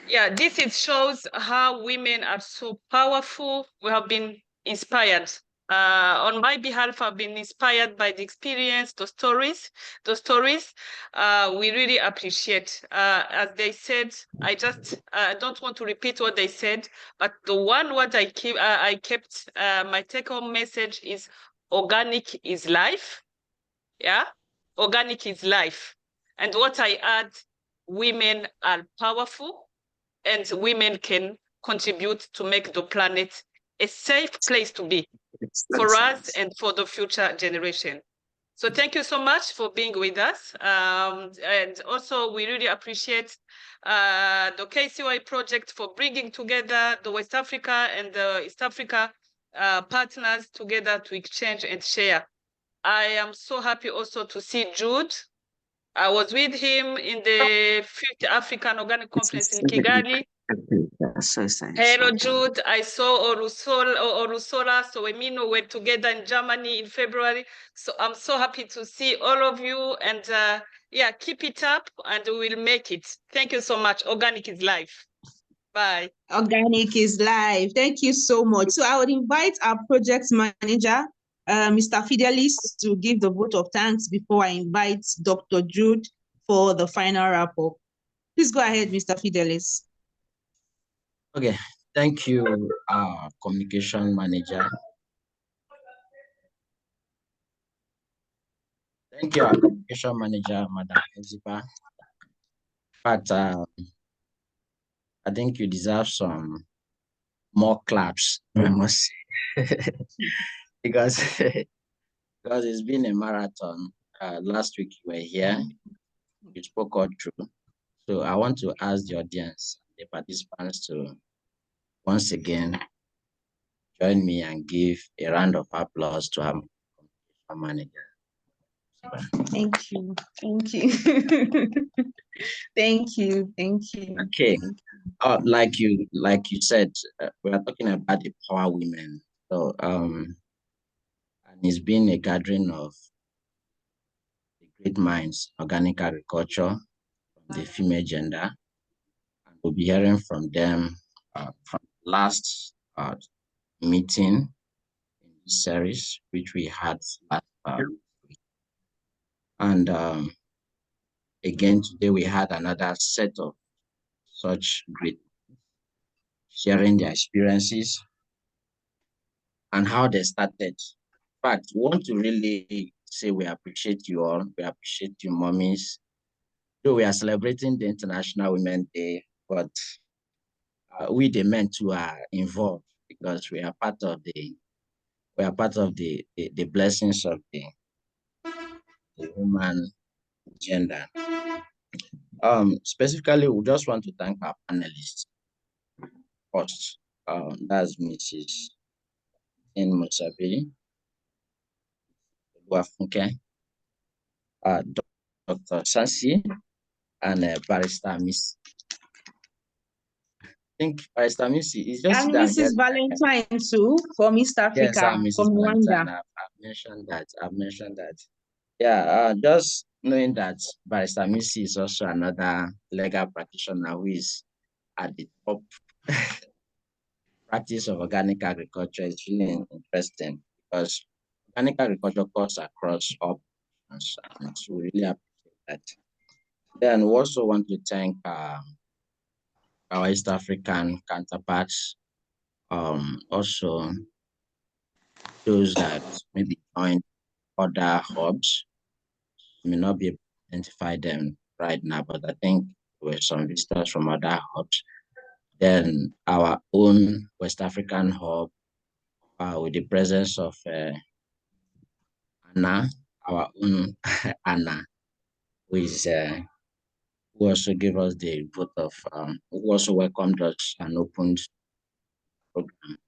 Yeah, this shows how women are so powerful. We have been inspired. On my behalf, I've been inspired by the experience, the stories. We really appreciate. As they said, I just don't want to repeat what they said, but the one word I kept, my take-home message is organic is life. Yeah, organic is life. And what I add, women are powerful, and women can contribute to make the planet a safe place to be for us and for the future generation. So thank you so much for being with us. And also we really appreciate the KCY project for bringing together the West Africa and the East Africa partners together to exchange and share. I am so happy also to see Jude I was with him in the 5th African Organic Conference in Kigali. Hello, Jude. I saw Orusola, so Emino were together in Germany in February. So I'm so happy to see all of you, and yeah, keep it up and we'll make it. Thank you so much. Organic is life. Bye. Organic is live. Thank you so much. So I would invite our project manager, Mr. Fidelis, to give the vote of thanks before I invite Dr. Jude for the final wrap-up. Please go ahead, Mr. Fidelis. Okay, thank you, communication manager. Thank you, our communication manager, Madam Ezipa. But I think you deserve some more claps, I must say, because it's been a marathon. Last week you were here, you spoke all through. So I want to ask the audience, the participants, to once again join me and give a round of applause to our manager. Thank you. Thank you. Thank you. Thank you. Okay. Like you said, we are talking about the power women. So and it's been a gathering of the great minds, organic agriculture, the female gender. And we'll be hearing from them from last meeting in this series, which we had last week. And again, today we had another set of such great sharing their experiences and how they started. In fact, we want to really say we appreciate you all. We appreciate you, mommies. So we are celebrating the International Women's Day, but we the men too are involved because we are part of the blessings of the woman gender. Specifically, we just want to thank our panelists. First, that's Mrs. Musabe, Olufunke, Dr. Sansi, and Barrister Misi. I think Barrister Misi is just and Mrs. Valentine too from East Africa, yes, from Rwanda. I've mentioned that. Yeah, just knowing that Barrister Misi is also another legal practitioner who is at the top practice of organic agriculture is really interesting because organic agriculture cuts across all professions, and so we really appreciate that. Then we also want to thank our East African counterparts, also those that maybe joined other hubs. May not be able to identify them right now, but I think there were some visitors from other hubs. Then our own West African hub, with the presence of Anna, our own Anna, who also gave us the vote of, who also welcomed us and opened the program.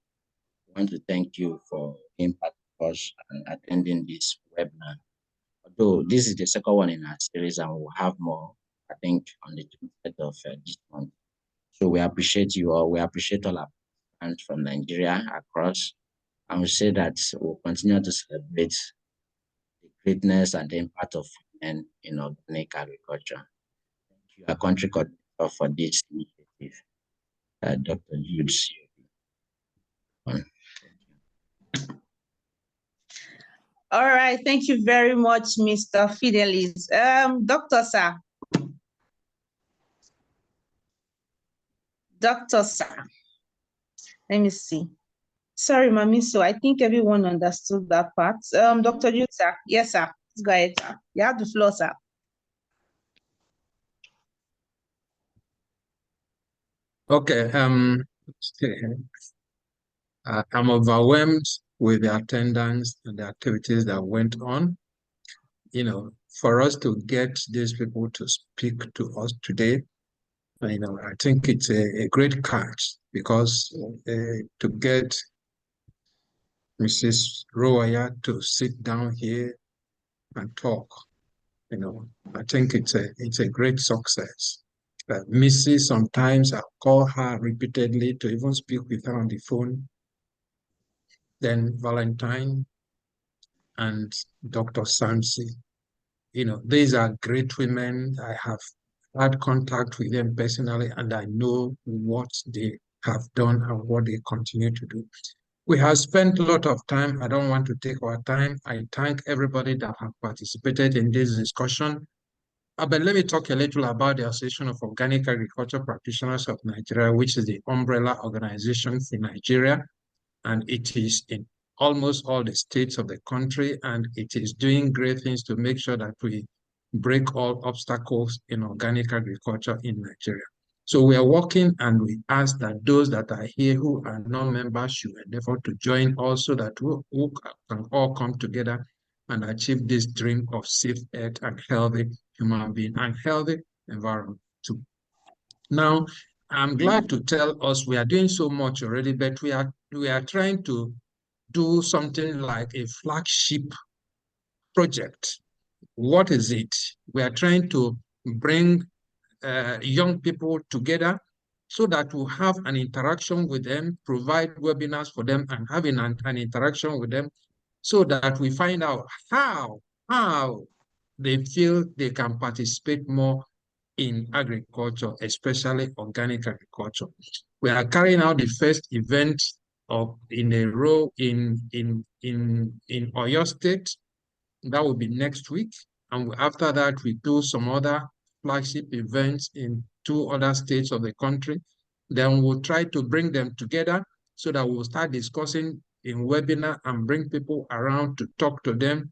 I want to thank you for being part of us and attending this webinar. Although this is the second one in our series and we'll have more, I think, on the 23rd of this month. So we appreciate you all. We appreciate all our friends from Nigeria across. And we say that we'll continue to celebrate the greatness and the impact of women in organic agriculture. Thank you, our country coordinator, for this initiative, Dr. Jude. All right, thank you very much, Mr. Fidelis. Dr. Sir. Dr. Sir. Let me see. Sorry, Mami, so I think everyone understood that part. Dr. Jude, sir. Yes, sir. Let's go ahead, sir. You have the floor, sir. Okay. I'm overwhelmed with the attendance and the activities that went on. You know, for us to get these people to speak to us today, I think it's a great catch because to get Mrs. Rowaye to sit down here and talk, I think it's a great success. Misi, sometimes I call her repeatedly to even speak with her on the phone. Then Valentine and Dr. Sansi. These are great women. I have had contact with them personally, and I know what they have done and what they continue to do. We have spent a lot of time. I don't want to take our time. I thank everybody that have participated in this discussion. But let me talk a little about the Association of Organic Agriculture Practitioners of Nigeria, which is the umbrella organization for Nigeria, and it is in almost all the states of the country, and it is doing great things to make sure that we break all obstacles in organic agriculture in Nigeria. So we are working, and we ask that those that are here who are non-members should endeavor to join also, that we can all come together and achieve this dream of safe earth and healthy human being and healthy environment too. Now, I'm glad to tell us we are doing so much already, but we are trying to do something like a flagship project. What is it? We are trying to bring young people together so that we'll have an interaction with them, provide webinars for them, and having an interaction with them so that we find out how they feel they can participate more in agriculture, especially organic agriculture. We are carrying out the first event in a row in Oyo State. That will be next week. And after that, we do some other flagship events in 2 other states of the country. Then we'll try to bring them together so that we'll start discussing in webinar and bring people around to talk to them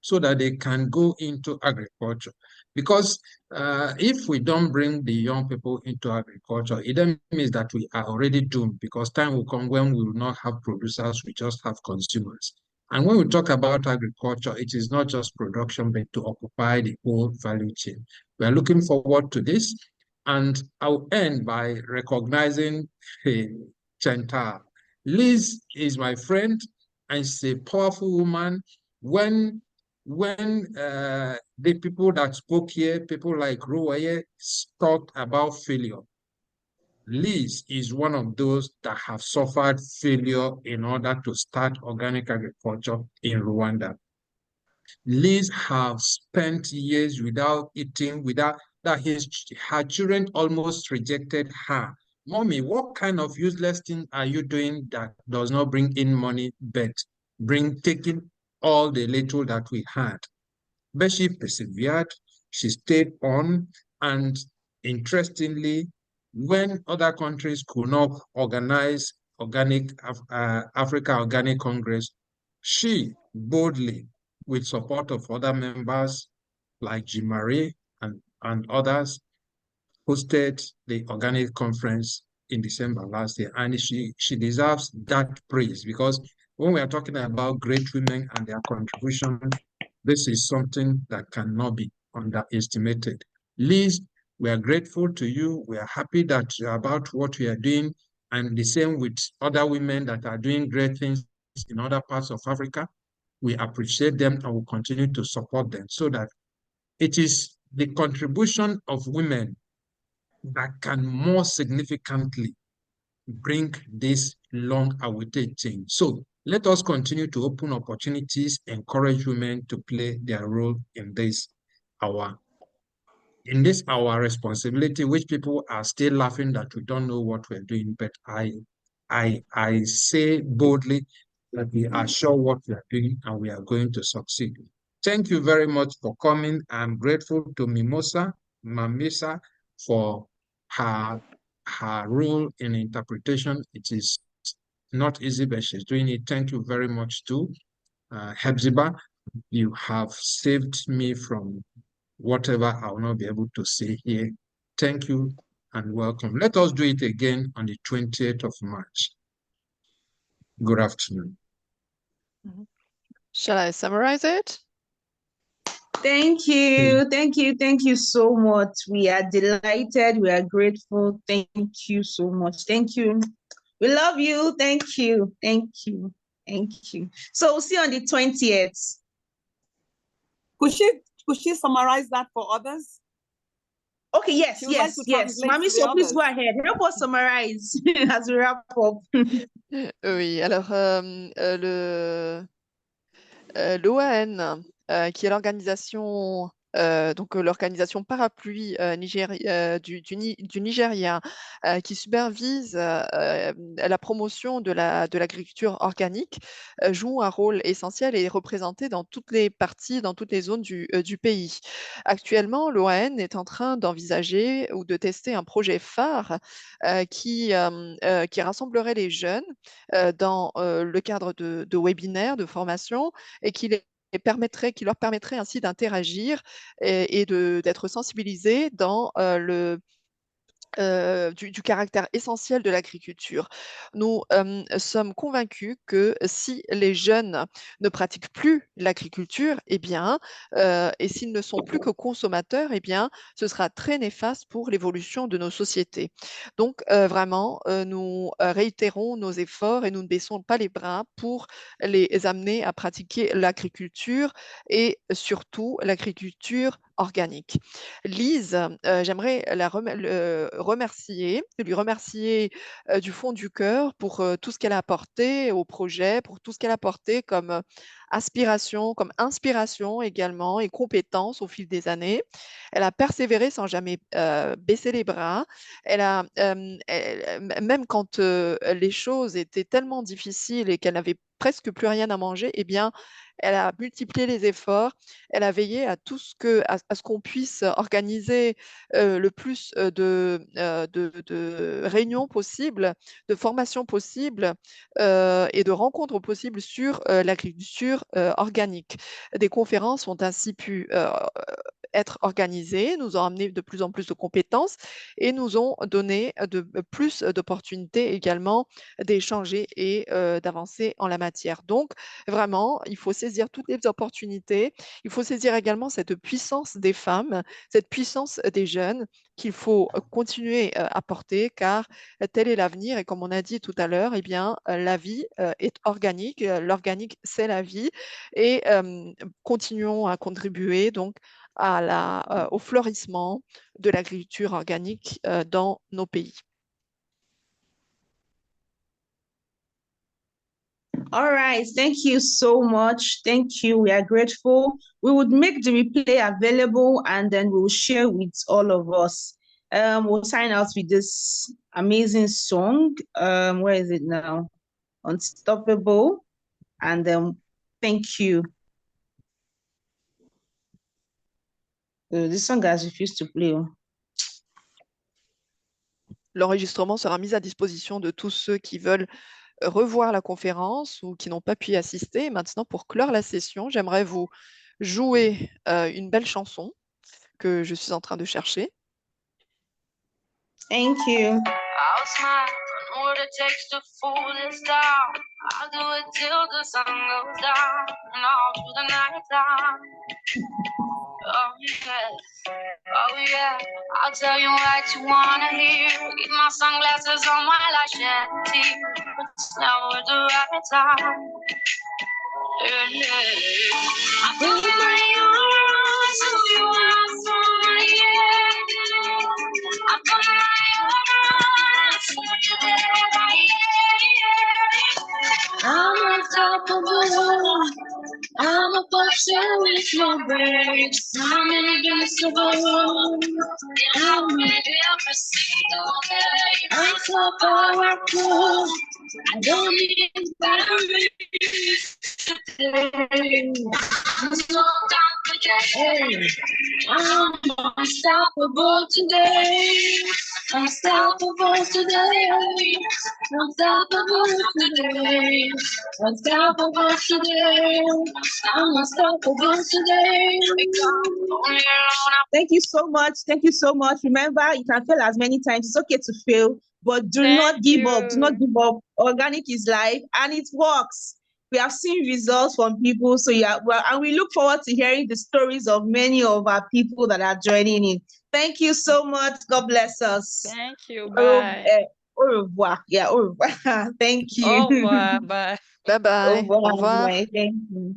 so that they can go into agriculture. Because if we don't bring the young people into agriculture, it then means that we are already doomed, because time will come when we will not have producers, we just have consumers. And when we talk about agriculture, it is not just production, but to occupy the whole value chain. We are looking forward to this. And I'll end by recognizing Chantal. Liz is my friend, and she's a powerful woman. When the people that spoke here, people like Rowaye, talked about failure, Liz is one of those that have suffered failure in order to start organic agriculture in Rwanda. Liz has spent years without eating, her children almost rejected her. Mommy, what kind of useless thing are you doing that does not bring in money, but taking all the little that we had? But she persevered, she stayed on, and interestingly, when other countries could not organize Africa Organic Congress, she boldly, with support of other members like Jim-Marie and others, hosted the organic conference in December last year. And she deserves that praise, because when we are talking about great women and their contribution, this is something that cannot be underestimated. Liz, we are grateful to you. We are happy about what we are doing, and the same with other women that are doing great things in other parts of Africa. We appreciate them and will continue to support them, so that it is the contribution of women that can more significantly bring this long-awaited change. So let us continue to open opportunities, encourage women to play their role in this our responsibility, which people are still laughing that we don't know what we're doing. But I say boldly that we are sure what we are doing and we are going to succeed. Thank you very much for coming. I'm grateful to Mamisa, for her role in interpretation. It is not easy, but she's doing it. Thank you very much too. Hepzibah, you have saved me from whatever I will not be able to say here. Thank you and welcome. Let us do it again on the 20th of March. Good afternoon. Shall I summarize it? Thank you. Thank you. Thank you so much. We are delighted. We are grateful. Thank you so much. Thank you. We love you. Thank you. Thank you. Thank you. So we'll see you on the 20th. Could could she summarize that for others? Okay, yes, She would like yes, to yes. translate Mami, to the so please others. go ahead. Help us summarize as we wrap up. Oui, alors l'OAN, qui est l'organisation l'organisation parapluie du Nigeria, qui supervise la promotion de l'agriculture organique, joue un rôle essentiel et est représentée dans toutes les parties, dans toutes les zones du pays. Actuellement, l'OAN est en train d'envisager ou de tester un projet phare qui rassemblerait les jeunes dans le cadre de webinaires, de formations, et qui leur permettrait ainsi d'interagir et d'être sensibilisés dans du caractère essentiel de l'agriculture. Nous sommes convaincus que si les jeunes ne pratiquent plus l'agriculture, eh bien, et s'ils ne sont plus que consommateurs, eh bien, ce sera très néfaste pour l'évolution de nos sociétés. Donc, vraiment, nous réitérons nos efforts et nous ne baissons pas les bras pour les amener à pratiquer l'agriculture et surtout l'agriculture organique. Lise, j'aimerais lui remercier du fond du cœur pour tout ce qu'elle a apporté au projet, pour tout ce qu'elle a apporté comme aspiration, comme inspiration également et compétences au fil des années. Elle a persévéré sans jamais baisser les bras. Même quand les choses étaient tellement difficiles et qu'elle n'avait presque plus rien à manger, eh bien, elle a multiplié les efforts, elle a veillé à ce qu'on puisse organiser le plus de réunions possibles, de formations possibles et de rencontres possibles sur l'agriculture organique. Des conférences ont ainsi pu être organisées, nous ont amené de plus en plus de compétences et nous ont donné plus d'opportunités également d'échanger et d'avancer en la matière. Donc, vraiment, il faut saisir toutes les opportunités. Il faut saisir également cette puissance des femmes, cette puissance des jeunes qu'il faut continuer à porter car tel est l'avenir et comme on a dit tout à l'heure, eh bien, la vie est organique, l'organique c'est la vie et continuons à contribuer donc au fleurissement de l'agriculture organique dans nos pays. All right, thank you so much. Thank you. We are grateful. We would make the replay available and then we'll share with all of us. We'll sign out with this amazing song. Where is it now? Unstoppable. And then thank you. This song has refused to play. L'enregistrement sera mis à disposition de tous ceux qui veulent revoir la conférence ou qui n'ont pas pu y assister. Maintenant, pour clore la session, j'aimerais vous jouer une belle chanson que je suis en train de chercher. Thank you. I'll smile, I know what it takes to fool this town. I'll do it till the sun goes down and all through the night time. Oh yes, oh yeah, I'll tell you what you wanna hear. Keep my sunglasses on while I shed a tear. It's never the right time. Yeah, yeah. I put my arms to your arms, yeah. I put my arms to your yeah. I'm unstoppable. I'm a boxer with no brakes. I'm invincible. I'm every single day. I'm so powerful. I don't need batteries today. I'm so confident. I'm unstoppable today. Unstoppable today. Unstoppable today. Unstoppable today. I'm unstoppable today. Thank you so much. Thank you so much. Remember, you can fail as many times. It's okay to fail, but do not give up. Do not give up. Organic is life and it works. We have seen results from people. So yeah, well, and we look forward to hearing the stories of many of our people that are joining in. Thank you so much. God bless us. Thank you. Bye. Au revoir. Yeah, au revoir. Thank you. Au revoir. Bye. Bye bye. Au revoir. Au revoir. Thank you.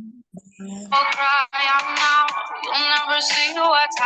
I'll cry out now. never see what's